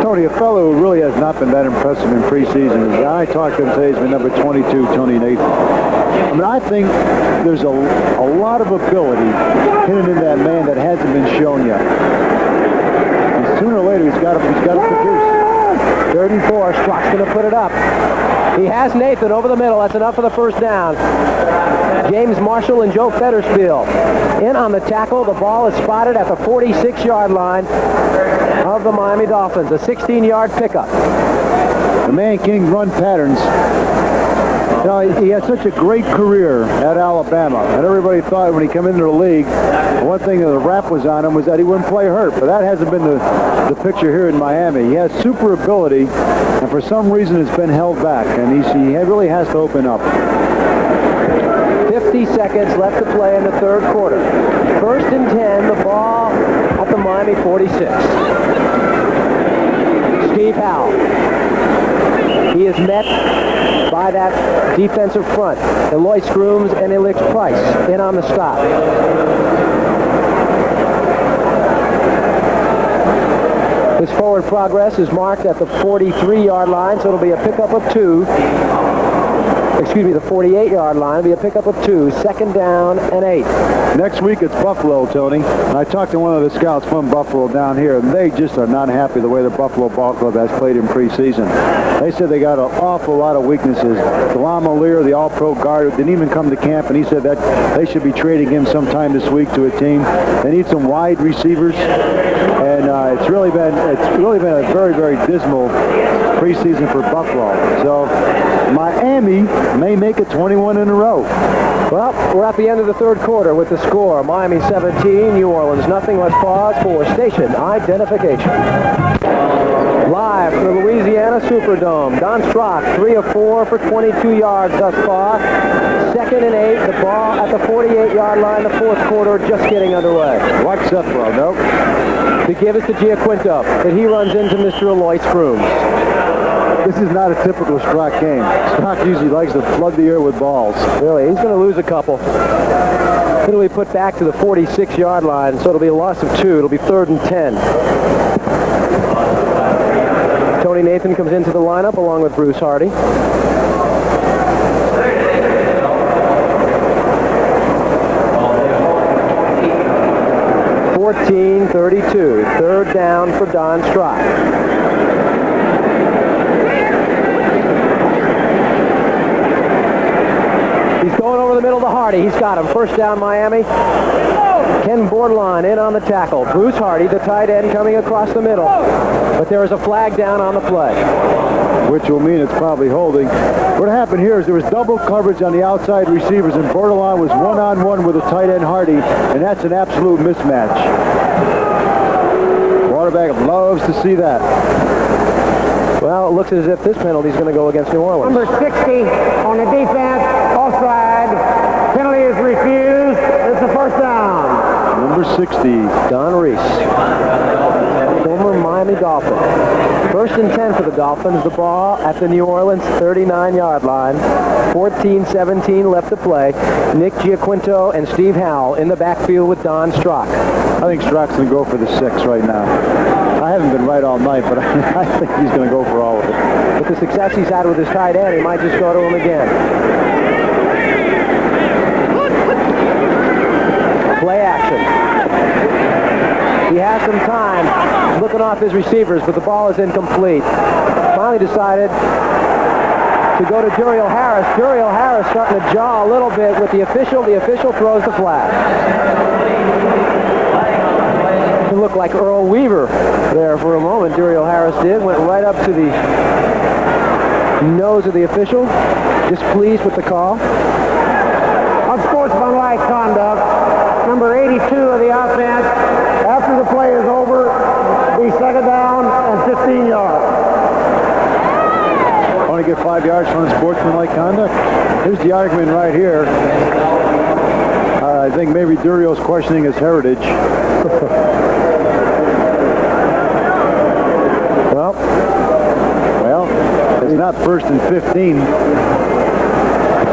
Speaker 2: Tony, a fellow who really has not been that impressive in preseason. I talked to him today, he's been number 22, Tony Nathan. I mean, I think there's a lot of ability hidden in that man that hasn't been shown yet. And sooner or later, he's got to produce.
Speaker 1: 3rd and 4, Strock's going to put it up. He has Nathan over the middle. That's enough for the first down. James Marshall and Joe Fettersfield in on the tackle. The ball is spotted at the 46-yard line of the Miami Dolphins. A 16-yard pickup.
Speaker 2: The man King run patterns. You know, he had such a great career at Alabama, and everybody thought when he came into the league, one thing that the rap was on him was that he wouldn't play hurt, but that hasn't been the picture here in Miami. He has super ability, and for some reason it's been held back, and he really has to open up.
Speaker 1: 50 seconds left to play in the 3rd quarter. 1st and 10, the ball at the Miami 46. Steve Howell. He is met by that defensive front. Eloy Scrooms and Elix Price in on the stop. His forward progress is marked at the 43-yard line, so it'll be a pickup of 2. Excuse me, the 48-yard line. It'll be a pickup of 2. 2nd down and 8.
Speaker 2: Next week it's Buffalo, Tony. And I talked to one of the scouts from Buffalo down here, and they just are not happy the way the Buffalo Ball Club has played in preseason. They said they got an awful lot of weaknesses. Delam Lear, the all-pro guard, didn't even come to camp, and he said that they should be trading him sometime this week to a team. They need some wide receivers, and it's really been a very, very dismal preseason for Buffalo. So Miami may make it 21 in a row.
Speaker 1: Well, we're at the end of the 3rd quarter with the score. Miami 17, New Orleans nothing. Let's pause for station identification. Live from the Louisiana Superdome, Don Strock, 3 of 4 for 22 yards thus far. 2nd and 8, the ball at the 48-yard line. The 4th quarter just getting underway.
Speaker 2: Watch Sethrow, nope.
Speaker 1: To give it to Giaquinto, but he runs into Mr. Eloy Scrooms.
Speaker 2: This is not a typical Strock game. Strock usually likes to flood the air with balls.
Speaker 1: Really, he's going to lose a couple. It'll be put back to the 46-yard line, so it'll be a loss of 2. It'll be 3rd and 10. Tony Nathan comes into the lineup along with Bruce Hardy. .32, 3rd down for Don Strock. He's going over the middle to Hardy. He's got him. 1st down, Miami. Ken Bordelon in on the tackle. Bruce Hardy, the tight end, coming across the middle. But there is a flag down on the play.
Speaker 2: Which will mean it's probably holding. What happened here is there was double coverage on the outside receivers, and Bordelon was one-on-one with the tight end Hardy, and that's an absolute mismatch. Quarterback loves to see that.
Speaker 1: Well, it looks as if this penalty is going to go against New Orleans.
Speaker 4: Number 60 on the defense, offside. Penalty is refused. It's a 1st down.
Speaker 2: Number 60.
Speaker 1: Don Reese, former Miami Dolphin. 1st and 10 for the Dolphins. The ball at the New Orleans 39-yard line. 14-17 left to play. Nick Giaquinto and Steve Howell in the backfield with Don Strock.
Speaker 2: I think Strock's going to go for the 6 right now. I haven't been right all night, but I think he's going to go for all of it.
Speaker 1: With the success he's had with his tight end, he might just go to him again. Play action. He has some time looking off his receivers, but the ball is incomplete. Finally decided to go to Juriel Harris. Juriel Harris starting to jaw a little bit with the official. The official throws the flag. It looked like Earl Weaver there for a moment. Juriel Harris did. Went right up to the nose of the official. Displeased with the call.
Speaker 4: Unsportsmanlike conduct. Number 82 of the offense. After the play is over, be 2nd down and 15 yards.
Speaker 2: Want to get 5 yards for unsportsmanlike conduct? Here's the argument right here. I think maybe Durio's questioning his heritage.
Speaker 1: Well,
Speaker 2: Well, It's not 1st and 15.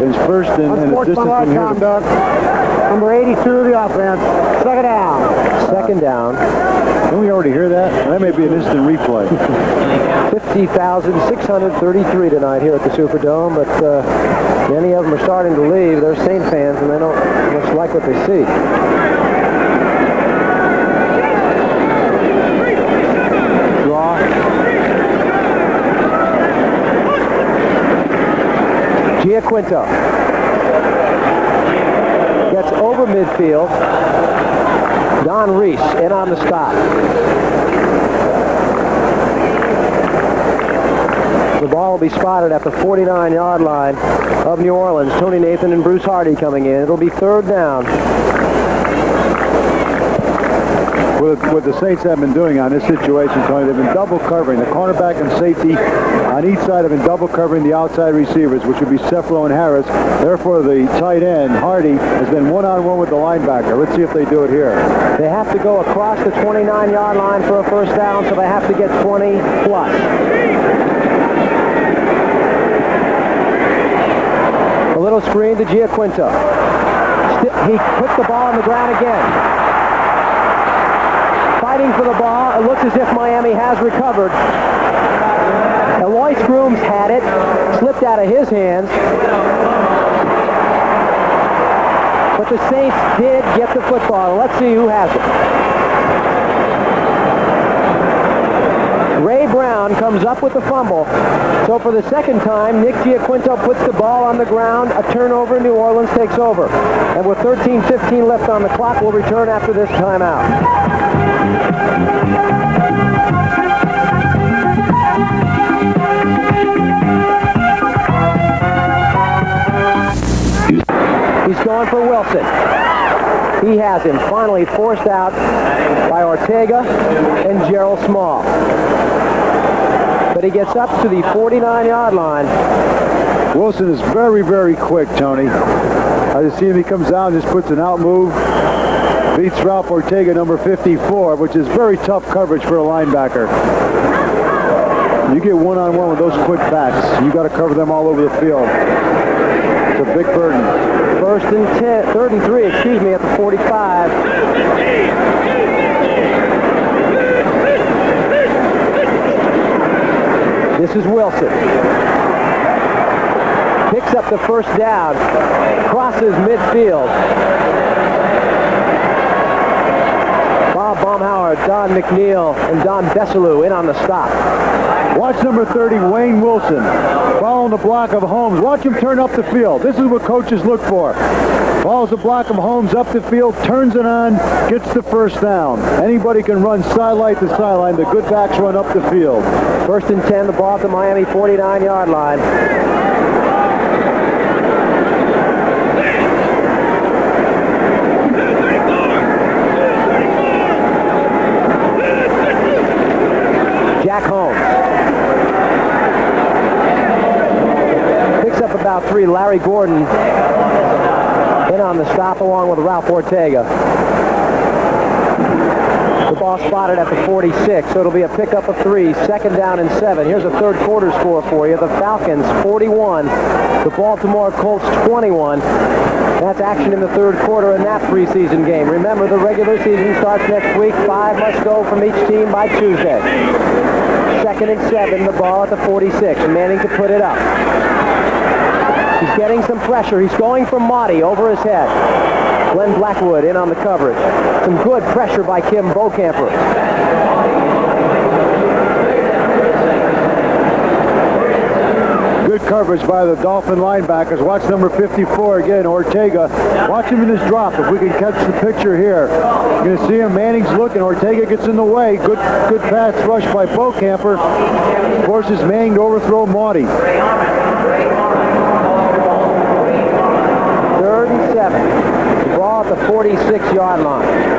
Speaker 2: It's 1st and a distance from here.
Speaker 4: Doug. Number 82 of the offense. Second down.
Speaker 1: Second down.
Speaker 2: Didn't we already hear that? That may be an instant replay.
Speaker 1: 50,633 tonight here at the Superdome, but many of them are starting to leave. They're Saint fans, and they don't much like what they see. Draw. Giaquinto gets over midfield. Don Reese in on the stop. The ball will be spotted at the 49-yard line of New Orleans. Tony Nathan and Bruce Hardy coming in. It'll be 3rd down.
Speaker 2: What the Saints have been doing on this situation, Tony, they've been double covering. The cornerback and safety on each side have been double covering the outside receivers, which would be Cefalo and Harris. Therefore, the tight end, Hardy, has been one-on-one with the linebacker. Let's see if they do it here.
Speaker 1: They have to go across the 29-yard line for a 1st down, so they have to get 20 plus. A little screen to Giaquinto. He puts the ball on the ground again. Fighting for the ball. It looks as if Miami has recovered. Eloy Scrooms had it. Slipped out of his hands. But the Saints did get the football. Let's see who has it. Ray Brown comes up with the fumble. So for the second time, Nick Giaquinto puts the ball on the ground. A turnover. New Orleans takes over. And with 13:15 left on the clock, we'll return after this timeout. He's going for Wilson. He has him finally forced out by Ortega and Gerald Small. But he gets up to the 49-yard line.
Speaker 2: Wilson is very, very quick, Tony. I just see him. He comes down, just puts an out move. Beats Ralph Ortega, number 54, which is very tough coverage for a linebacker. You get one-on-one with those quick backs, you got to cover them all over the field. It's a big burden.
Speaker 1: 1st and 10, 3rd and 3, excuse me, at the 45. This is Wilson. Picks up the 1st down, crosses midfield. Bob Baumhauer, Don McNeil, and Don Besselou in on the stop.
Speaker 2: Watch number 30, Wayne Wilson, following the block of Holmes. Watch him turn up the field. This is what coaches look for. Follows the block of Holmes up the field, turns it on, gets the 1st down. Anybody can run sideline to sideline. The good backs run up the field.
Speaker 1: 1st and 10, the ball at the Miami 49-yard line. Jack Holmes. Picks up about 3. Larry Gordon in on the stop along with Ralph Ortega. The ball spotted at the 46, so it'll be a pickup of 3. 2nd down and 7. Here's a 3rd quarter score for you. The Falcons 41, the Baltimore Colts 21. That's action in the 3rd quarter in that preseason game. Remember, the regular season starts next week. 5 must go from each team by Tuesday. 2nd and 7, the ball at the 46. Manning to put it up. He's getting some pressure. He's going for Motti over his head. Glenn Blackwood in on the coverage. Some good pressure by Kim Bocamper.
Speaker 2: Good coverage by the Dolphin linebackers. Watch number 54 again, Ortega. Watch him in his drop. If we can catch the picture here. You're going to see him. Manning's looking. Ortega gets in the way. Good pass rush by Bocamper. Forces Manning to overthrow Motti.
Speaker 1: 3rd and 7. The ball at the 46-yard line.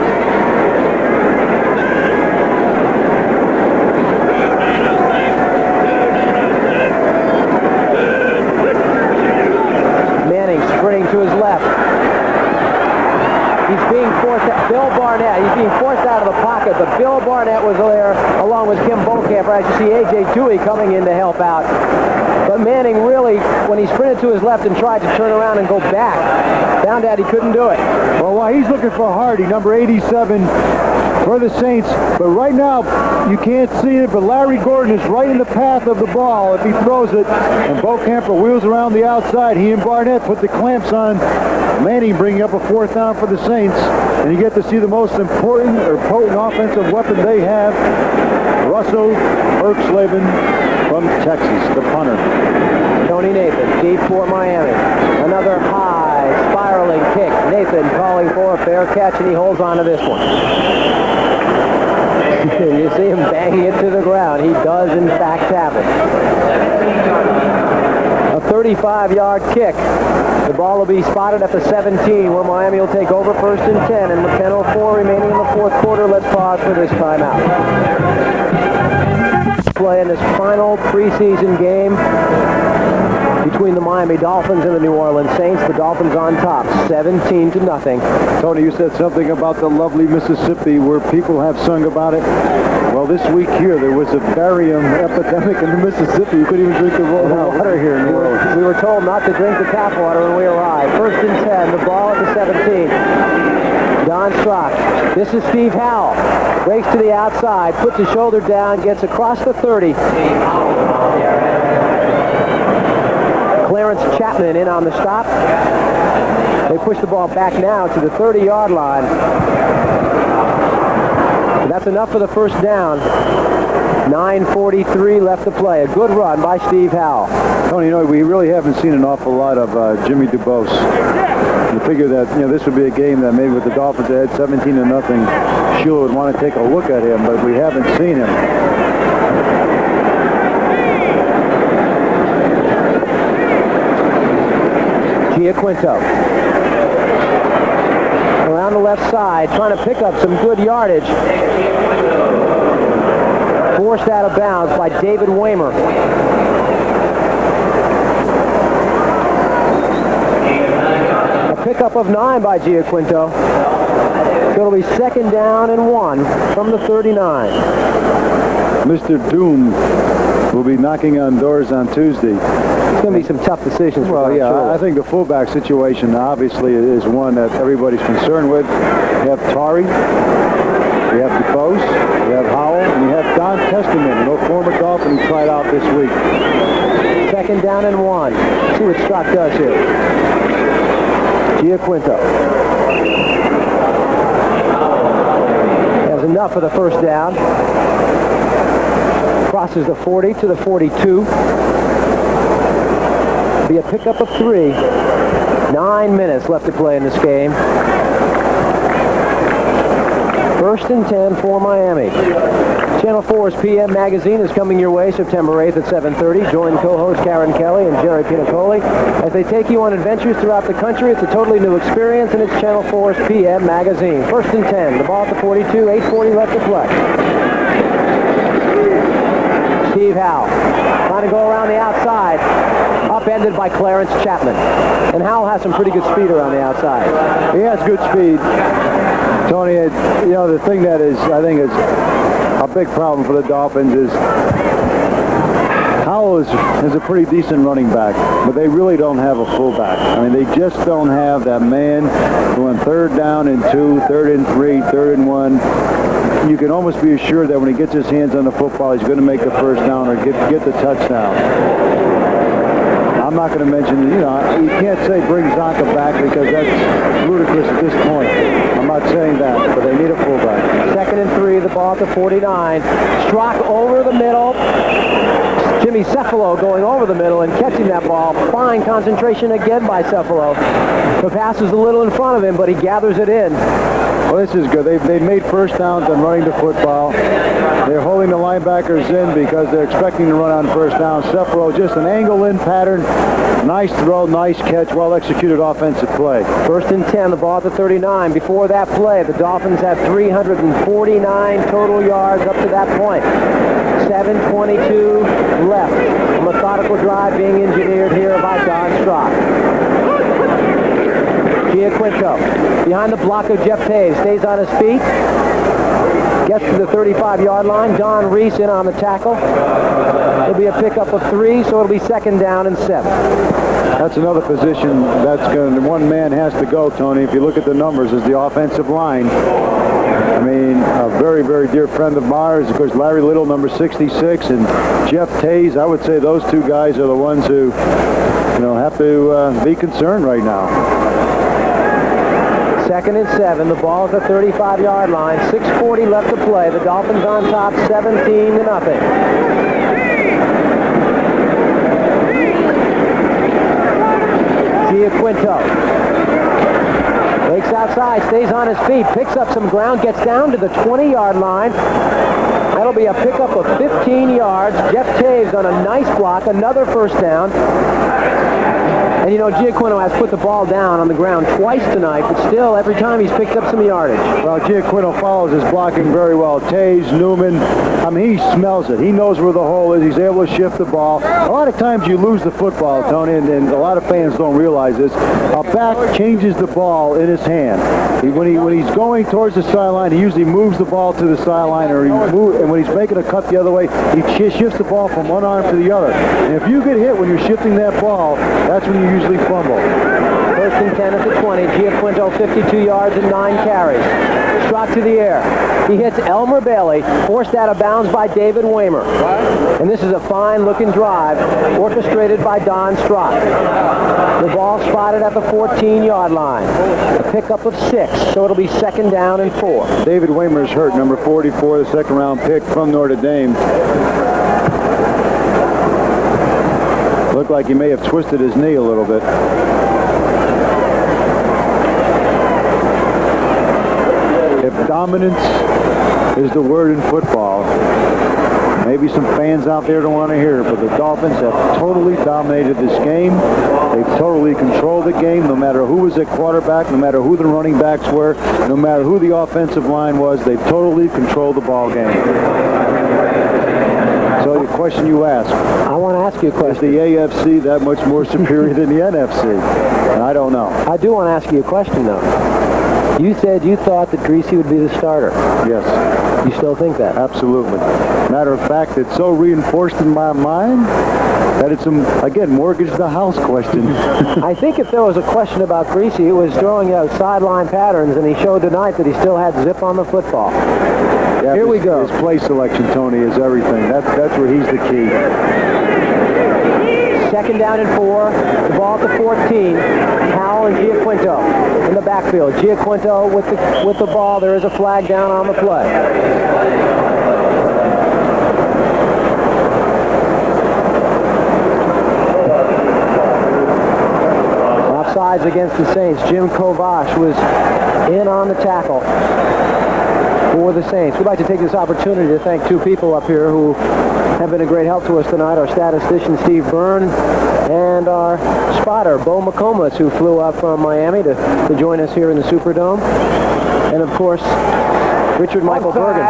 Speaker 1: Sprinting to his left. He's being forced out. Bill Barnett. He's being forced out of the pocket, but Bill Barnett was there along with Kim Bocamper. As you see A.J. Dewey coming in to help out. But Manning really, when he sprinted to his left and tried to turn around and go back, found out he couldn't do it.
Speaker 2: Well, while he's looking for Hardy, number 87 for the Saints. But right now, you can't see it, but Larry Gordon is right in the path of the ball if he throws it. And Bo Camper wheels around the outside. He and Barnett put the clamps on Manning, bringing up a 4th down for the Saints. And you get to see the most important or potent offensive weapon they have, Russell Erxleben from Texas, the punter.
Speaker 1: Tony Nathan, deep for Miami. Another high, spiraling kick. Nathan calling for a fair catch, and he holds on to this one. You see him banging it to the ground. He does, in fact, have it. A 35-yard kick. The ball will be spotted at the 17, where Miami will take over 1st and 10. And with 10:04 remaining in the 4th quarter, let's pause for this timeout. Play in this final preseason game between the Miami Dolphins and the New Orleans Saints. The Dolphins on top, 17-0.
Speaker 2: Tony, you said something about the lovely Mississippi where people have sung about it. Well, this week here, there was a barium epidemic in the Mississippi. You couldn't even drink the water here in New Orleans.
Speaker 1: We were told not to drink the tap water when we arrived. 1st and 10, the ball at the 17. Don Strock. This is Steve Howell. Breaks to the outside, puts his shoulder down, gets across the 30. Clarence Chapman in on the stop. They push the ball back now to the 30-yard line. That's enough for the 1st down. 9:43 left to play. A good run by Steve Howell.
Speaker 2: Tony, you know, we really haven't seen an awful lot of Jimmy DuBose. You figure that, you know, this would be a game that maybe with the Dolphins ahead 17-0, Shula would want to take a look at him, but we haven't seen him.
Speaker 1: Giaquinto. Around the left side, trying to pick up some good yardage. Forced out of bounds by David Waymer. A pickup of 9 by Giaquinto. So it'll be 2nd down and 1 from the 39.
Speaker 2: Mr. Doom will be knocking on doors on Tuesday.
Speaker 1: It's going to be some tough decisions.
Speaker 2: Well, yeah, I think the fullback situation obviously is one that everybody's concerned with. You have Tari, you have DuBose, you have Howell, and you have Don Testament, no former Dolphin who tried out this week.
Speaker 1: 2nd down and 1. See what Strock does here. Giaquinto. That's enough for the 1st down. Crosses the 40 to the 42. Be a pickup of 3. 9 minutes left to play in this game. 1st and 10 for Miami. Channel 4's PM Magazine is coming your way September 8th at 7:30. Join co-hosts Karen Kelly and Jerry Pinacoli as they take you on adventures throughout the country. It's a totally new experience, and it's Channel 4's PM Magazine. 1st and 10. The ball at the 42. 8:40 left to play. Steve Howell trying to go around the outside. Upended by Clarence Chapman. And Howell has some pretty good speed around the outside.
Speaker 2: He has good speed. Tony, you know, the thing that is, I think, is a big problem for the Dolphins is Howell is a pretty decent running back, but they really don't have a fullback. I mean, they just don't have that man who on 3rd down and 2, 3rd and 3, 3rd and 1, you can almost be assured that when he gets his hands on the football, he's going to make the 1st down or get the touchdown. I'm not going to mention, you know, you can't say bring Zonka back because that's ludicrous at this point. I'm not saying that, but they need a fullback.
Speaker 1: 2nd and 3, the ball at the 49. Strock over the middle. Jimmy Cephalo going over the middle and catching that ball. Fine concentration again by Cephalo. The pass is a little in front of him, but he gathers it in.
Speaker 2: Well, this is good. They've made 1st downs on running the football. They're holding the linebackers in because they're expecting to run on 1st down. Cephalo, just an angle-in pattern. Nice throw, nice catch, well-executed offensive play.
Speaker 1: 1st and 10, the ball at the 39. Before that play, the Dolphins had 349 total yards up to that point. 7:22 left. A methodical drive being engineered here by Don Strock. Giaquinto behind the block of Jeff Taves, stays on his feet. Gets to the 35-yard line. Don Reese in on the tackle. It'll be a pickup of 3, so it'll be 2nd down and 7.
Speaker 2: That's another position that's going to, one man has to go, Tony. If you look at the numbers, is the offensive line. I mean, a very, very dear friend of ours, of course, Larry Little, number 66, and Jeff Tays. I would say those two guys are the ones who, you know, have to be concerned right now.
Speaker 1: 2nd and 7. The ball at the 35-yard line. 6:40 left to play. The Dolphins on top, 17-0. Giaquinto breaks outside, stays on his feet, picks up some ground, gets down to the 20-yard line. That'll be a pickup of 15 yards. Jeff Taves on a nice block, another 1st down. And you know, Giaquinto has put the ball down on the ground twice tonight, but still, every time he's picked up some yardage.
Speaker 2: Well, Giaquinto follows his blocking very well. Tays, Newman, I mean, he smells it. He knows where the hole is. He's able to shift the ball. A lot of times you lose the football, Tony, and a lot of fans don't realize this. A back changes the ball in his hand. When he's going towards the sideline, he usually moves the ball to the sideline, and when he's making a cut the other way, he shifts the ball from one arm to the other. And if you get hit when you're shifting that ball, that's when you usually fumble.
Speaker 1: 1st and 10 at the 20. Giaquinto 52 yards and 9 carries. Shot to the air. He hits Elmer Bailey, forced out of bounds by David Waymer. And this is a fine-looking drive orchestrated by Don Strock. The ball spotted at the 14-yard line. A pickup of 6, so it'll be 2nd down and 4.
Speaker 2: David Waymer is hurt, number 44, the 2nd-round pick from Notre Dame. Looked like he may have twisted his knee a little bit. If dominance is the word in football, maybe some fans out there don't want to hear it, but the Dolphins have totally dominated this game. They've totally controlled the game, no matter who was at quarterback, no matter who the running backs were, no matter who the offensive line was. They've totally controlled the ball game. So the question you ask,
Speaker 1: I want to ask you a question.
Speaker 2: Is the AFC that much more superior than the NFC? I don't know.
Speaker 1: I do want to ask you a question, though. You said you thought that Greasy would be the starter.
Speaker 2: Yes.
Speaker 1: You still think that?
Speaker 2: Absolutely. Matter of fact, it's so reinforced in my mind that it's, again, mortgage the house question.
Speaker 1: I think if there was a question about Greasy, it was throwing out sideline patterns, and he showed tonight that he still had zip on the football.
Speaker 2: Yeah,
Speaker 1: Here we go.
Speaker 2: His play selection, Tony, is everything. That's where he's the key.
Speaker 1: 2nd down and 4. The ball at the 14. Howell and Giaquinto in the backfield. Giaquinto with the ball. There is a flag down on the play. Offsides against the Saints. Jim Kovash was in on the tackle for the Saints. We'd like to take this opportunity to thank 2 people up here who have been a great help to us tonight. Our statistician, Steve Byrne, and our spotter, Bo McComas, who flew up from Miami to join us here in the Superdome. And, of course, Richard Michael Bergen.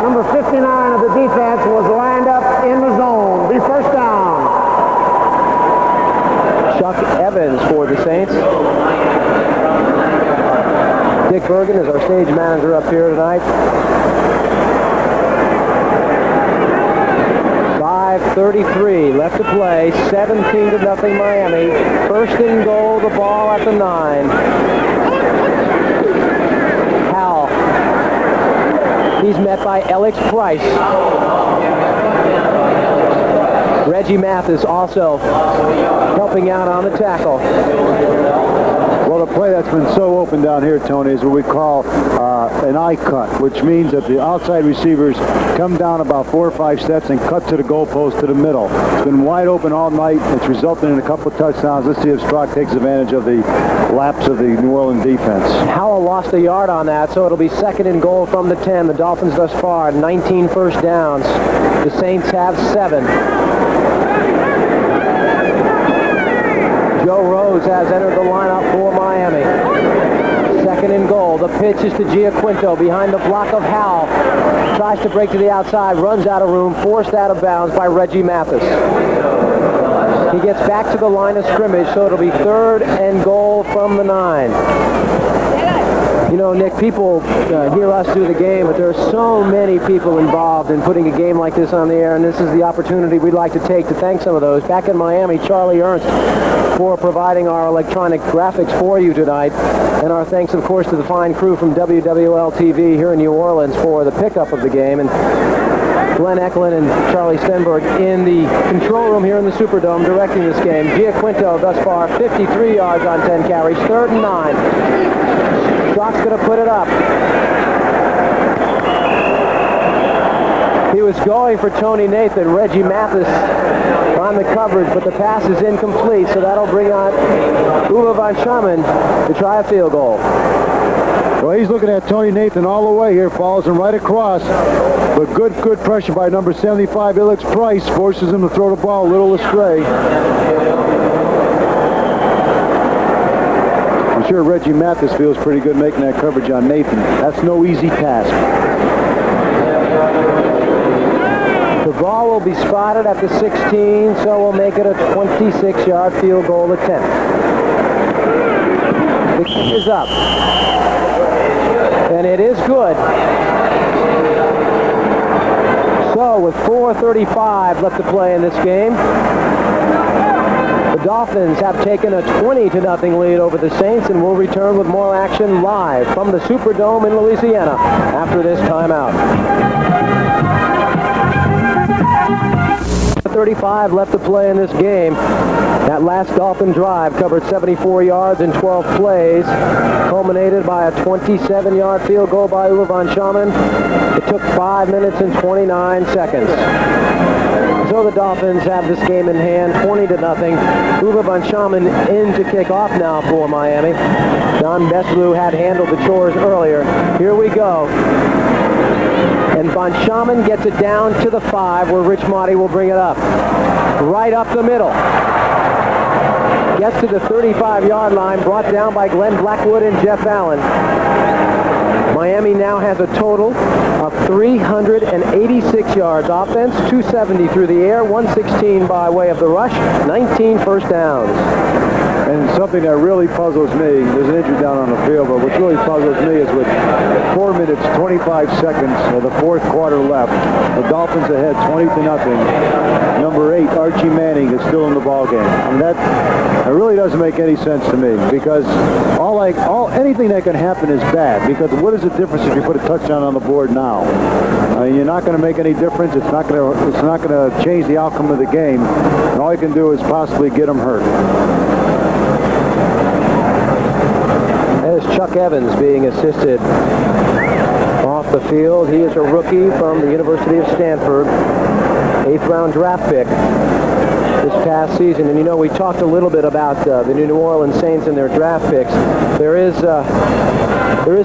Speaker 4: Number 59 of the defense was lined up in the zone. Be 1st down.
Speaker 1: Chuck Evans for the Saints. Dick Bergen is our stage manager up here tonight. 5:33 left to play. 17-0 Miami. 1st and goal. The ball at the 9. Howell. He's met by Alex Price. Reggie Mathis also helping out on the tackle.
Speaker 2: Well, the play that's been so open down here, Tony, is what we call an eye cut, which means that the outside receivers come down about 4 or 5 steps and cut to the goalpost to the middle. It's been wide open all night. It's resulted in a couple of touchdowns. Let's see if Strock takes advantage of the lapse of the New Orleans defense.
Speaker 1: Howell lost a yard on that, so it'll be 2nd and goal from the 10. The Dolphins thus far, 19 first downs. The Saints have 7. Joe Rose has entered the lineup for Miami. 2nd and goal. The pitch is to Giaquinto behind the block of Howell. Tries to break to the outside, runs out of room, forced out of bounds by Reggie Mathis. He gets back to the line of scrimmage, so it'll be 3rd and goal from the 9. You know, Nick, people hear us do the game, but there are so many people involved in putting a game like this on the air, and this is the opportunity we'd like to take to thank some of those. Back in Miami, Charlie Ernst for providing our electronic graphics for you tonight, and our thanks, of course, to the fine crew from WWL-TV here in New Orleans for the pickup of the game, and Glenn Eklund and Charlie Stenberg in the control room here in the Superdome directing this game. Giaquinto thus far 53 yards on 10 carries, 3rd and 9. Strock's going to put it up. He was going for Tony Nathan. Reggie Mathis on the coverage, but the pass is incomplete, so that'll bring on Uwe von Schamann to try a field goal.
Speaker 2: Well, he's looking at Tony Nathan all the way here, follows him right across, but good pressure by number 75, Alex Price, forces him to throw the ball a little astray. I'm sure Reggie Mathis feels pretty good making that coverage on Nathan. That's no easy task.
Speaker 1: The ball will be spotted at the 16, so we'll make it a 26-yard field goal attempt. The kick is up. And it is good. So with 4:35 left to play in this game, the Dolphins have taken a 20-0 lead over the Saints, and will return with more action live from the Superdome in Louisiana after this timeout. 35 left to play in this game. That last Dolphin drive covered 74 yards in 12 plays, culminated by a 27-yard field goal by Uwe von Schamann. It took 5 minutes and 29 seconds. So the Dolphins have this game in hand, 20-0. Uwe von Schamann in to kick off now for Miami. Don Beslew had handled the chores earlier. Here we go. And von Schamann gets it down to the 5, where Rich Motti will bring it up. Right up the middle. Gets to the 35-yard line, brought down by Glenn Blackwood and Jeff Allen. Miami now has a total of 386 yards offense, 270 through the air, 116 by way of the rush, 19 first downs.
Speaker 2: And something that really puzzles me, there's an injury down on the field, but what really puzzles me is with 4 minutes, 25 seconds of the fourth quarter left, the Dolphins ahead 20-0. Number 8, Archie Manning, is still in the ballgame. I mean, that really doesn't make any sense to me, because anything that can happen is bad, because what is the difference if you put a touchdown on the board now? I mean, you're not going to make any difference. It's not going to change the outcome of the game, and all you can do is possibly get them hurt.
Speaker 1: There's Chuck Evans being assisted off the field. He is a rookie from the University of Stanford, 8th round draft pick this past season. And you know, we talked a little bit about the New Orleans Saints and their draft picks. There is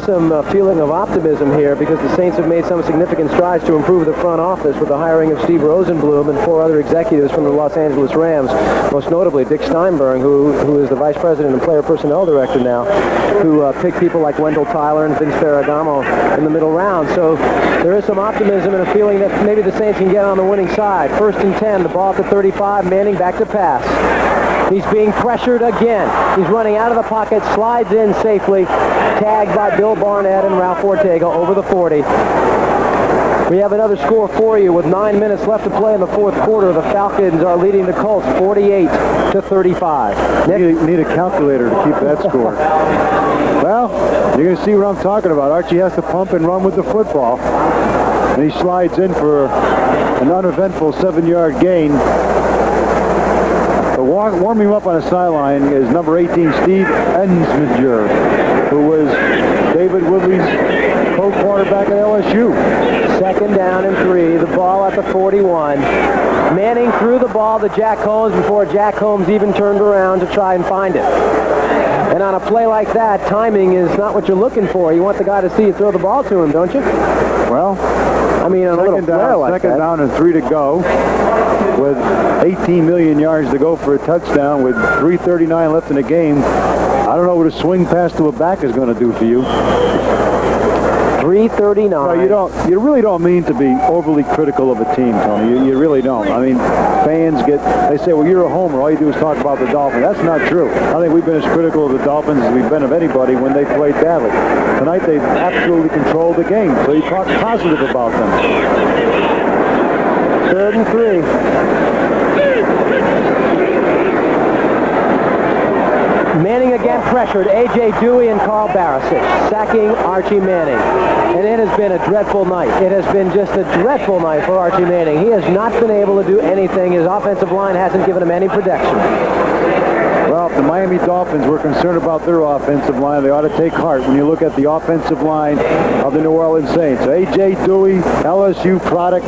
Speaker 1: some feeling of optimism here, because the Saints have made some significant strides to improve the front office with the hiring of Steve Rosenblum and 4 other executives from the Los Angeles Rams, most notably Dick Steinberg, who is the vice president and player personnel director now, who picked people like Wendell Tyler and Vince Ferragamo in the middle round. So there is some optimism and a feeling that maybe the Saints can get on the winning side. 1st and 10, the ball at the 35, Manning back to pass. He's being pressured again. He's running out of the pocket, slides in safely, tagged by Bill Barnett and Ralph Ortega over the 40. We have another score for you with 9 minutes left to play in the fourth quarter. The Falcons are leading the Colts 48-35.
Speaker 2: You need a calculator to keep that score. Well, you're going to see what I'm talking about. Archie has to pump and run with the football. And he slides in for an uneventful 7-yard gain. Warming up on the sideline is number 18, Steve Ensminger, who was David Woodley's co-quarterback at LSU. 2nd down and 3. The ball at the 41. Manning threw the ball to Jack Holmes before Jack Holmes even turned around to try and find it. And on a play like that, timing is not what you're looking for. You want the guy to see you throw the ball to him, don't you? Well,
Speaker 1: I mean, on a little flare like that.
Speaker 2: Second down and 3 to go, with 18 million yards to go for a touchdown, with 3:39 left in the game. I don't know what a swing pass to a back is going to do for you.
Speaker 1: 3:39.
Speaker 2: No, you really don't mean to be overly critical of a team, Tony. You really don't. I mean, fans they say, well, you're a homer. All you do is talk about the Dolphins. That's not true. I think we've been as critical of the Dolphins as we've been of anybody when they played badly. Tonight, they've absolutely controlled the game, so you talk positive about them.
Speaker 1: 3rd and 3. Manning again pressured. A.J. Dewey and Carl Barisic sacking Archie Manning. And it has been a dreadful night. It has been just a dreadful night for Archie Manning. He has not been able to do anything. His offensive line hasn't given him any protection.
Speaker 2: Well, if the Miami Dolphins were concerned about their offensive line, they ought to take heart when you look at the offensive line of the New Orleans Saints. A.J. Dewey, LSU product,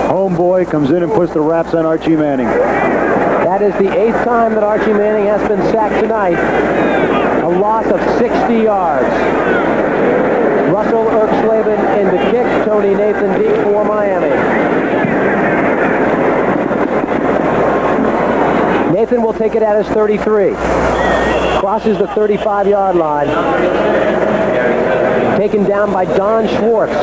Speaker 2: homeboy, comes in and puts the wraps on Archie Manning.
Speaker 1: That is the 8th time that Archie Manning has been sacked tonight. A loss of 60 yards. Russell Erxleben in the kick. Tony Nathan deep for Miami. Nathan will take it at his 33. Crosses the 35-yard line. Taken down by Don Schwartz.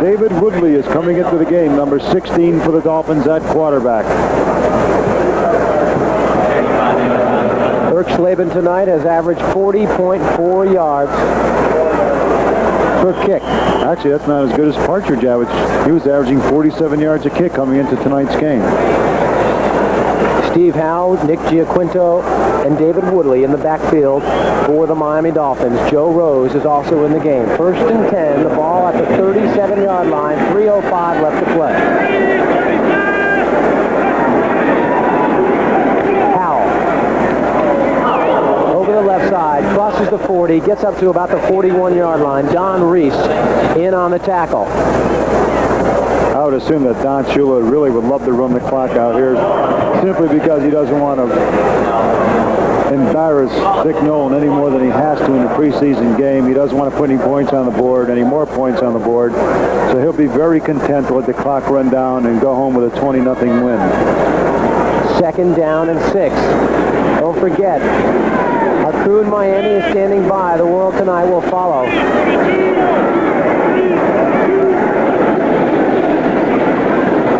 Speaker 2: David Woodley is coming into the game, number 16 for the Dolphins at quarterback.
Speaker 1: Erxleben tonight has averaged 40.4 yards per kick.
Speaker 2: Actually, that's not as good as Partridge average. He was averaging 47 yards a kick coming into tonight's game.
Speaker 1: Steve Howe, Nick Giaquinto, and David Woodley in the backfield for the Miami Dolphins. Joe Rose is also in the game. 1st and 10, the ball at the 37-yard line, 3:05 left to play. Howe, over the left side, crosses the 40, gets up to about the 41-yard line. Don Reese in on the tackle.
Speaker 2: I would assume that Don Shula really would love to run the clock out here simply because he doesn't want to embarrass Dick Nolan any more than he has to in the preseason game. He doesn't want to put any points on the board, any more points on the board. So he'll be very content to let the clock run down and go home with a 20-0 win.
Speaker 1: 2nd down and 6. Don't forget, our crew in Miami is standing by. The world tonight will follow.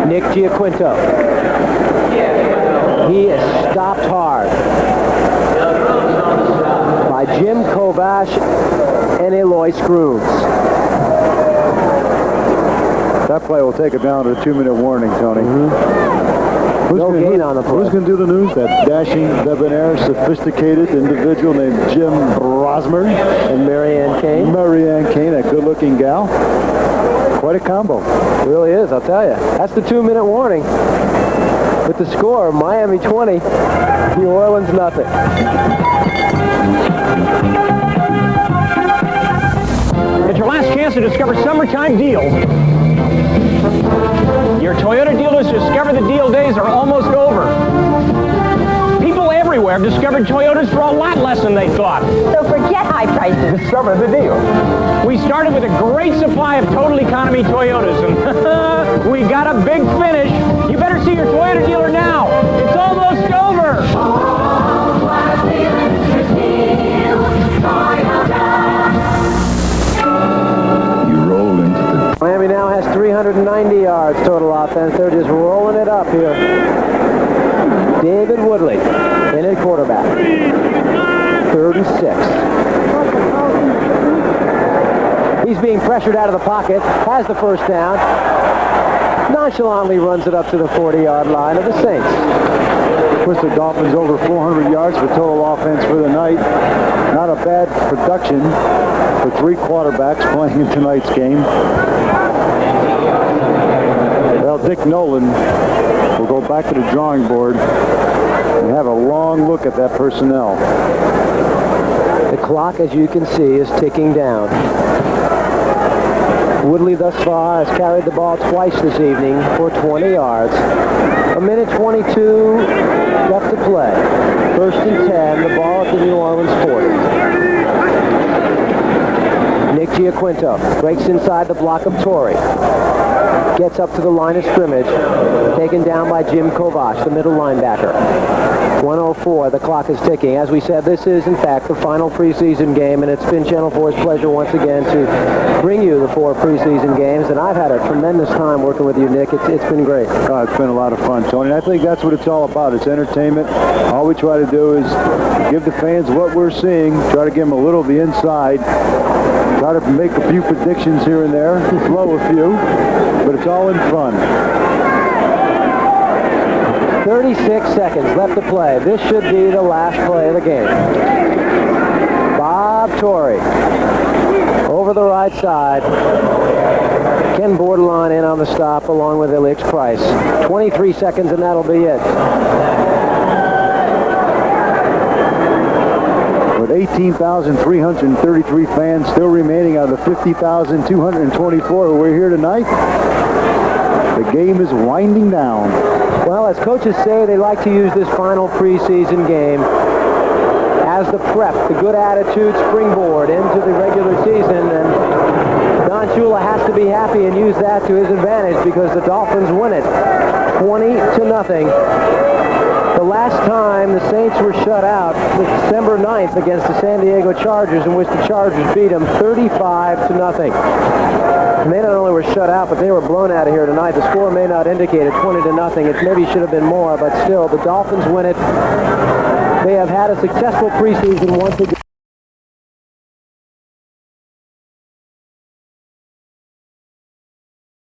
Speaker 1: Nick Giaquinto. He is stopped hard by Jim Kovash and Eloy Scrooge.
Speaker 2: That play will take it down to a 2-minute warning, Tony.
Speaker 1: No gain on the play.
Speaker 2: Who's going to do the news? That dashing, debonair, sophisticated individual named Jim Brosmer.
Speaker 1: And Marianne Kane.
Speaker 2: Marianne Kane, that good-looking gal. Quite a combo.
Speaker 1: It really is, I'll tell you. That's the 2-minute warning. With the score, Miami 20, New Orleans nothing.
Speaker 7: It's your last chance to discover summertime deals. Your Toyota dealers discover the deal days are almost over. People everywhere have discovered Toyotas for a lot less than they thought.
Speaker 8: So forget high prices.
Speaker 7: Discover the deal. We started with a great supply of total economy Toyotas, and we got a big finish. You better see your Toyota dealer now. It's almost over.
Speaker 3: You roll into the...
Speaker 1: Miami now has 390 yards total offense. They're just rolling it up here. David Woodley in at quarterback. 3rd and 6. He's being pressured out of the pocket, has the 1st down, nonchalantly runs it up to the 40-yard line of the Saints.
Speaker 2: Puts the Dolphins over 400 yards for total offense for the night. Not a bad production for 3 quarterbacks playing in tonight's game. Well, Dick Nolan will go back to the drawing board and have a long look at that personnel.
Speaker 1: The clock, as you can see, is ticking down. Woodley thus far has carried the ball twice this evening for 20 yards. 1:22 left to play. 1st and 10, the ball at the New Orleans 40. Nick Giaquinto breaks inside the block of Torrey. Gets up to the line of scrimmage. taken down by Jim Kovac, the middle linebacker. 1:04, the clock is ticking. As we said, this is, in fact, the final preseason game, and it's been Channel 4's pleasure once again to bring you the 4 preseason games, and I've had a tremendous time working with you, Nick. It's been great.
Speaker 2: Oh, it's been a lot of fun, Tony. I think that's what it's all about. It's entertainment. All we try to do is give the fans what we're seeing, try to give them a little of the inside, try to make a few predictions here and there, blow a few, but it's all in fun.
Speaker 1: 36 seconds left to play. This should be the last play of the game. Bob Torrey over the right side. Ken Bordelon in on the stop along with Ilix Price. 23 seconds and that'll be it.
Speaker 2: With 18,333 fans still remaining out of the 50,224 who were here tonight, the game is winding down.
Speaker 1: Well, as coaches say, they like to use this final preseason game as the prep, the good attitude springboard into the regular season, and Don Shula has to be happy and use that to his advantage because the Dolphins win it 20-0. The last time the Saints were shut out was December 9th against the San Diego Chargers, in which the Chargers beat them 35-0. And they not only were shut out, but they were blown out of here tonight. The score may not indicate it, 20-0. It maybe should have been more, but still, the Dolphins win it. They have had a successful preseason once again.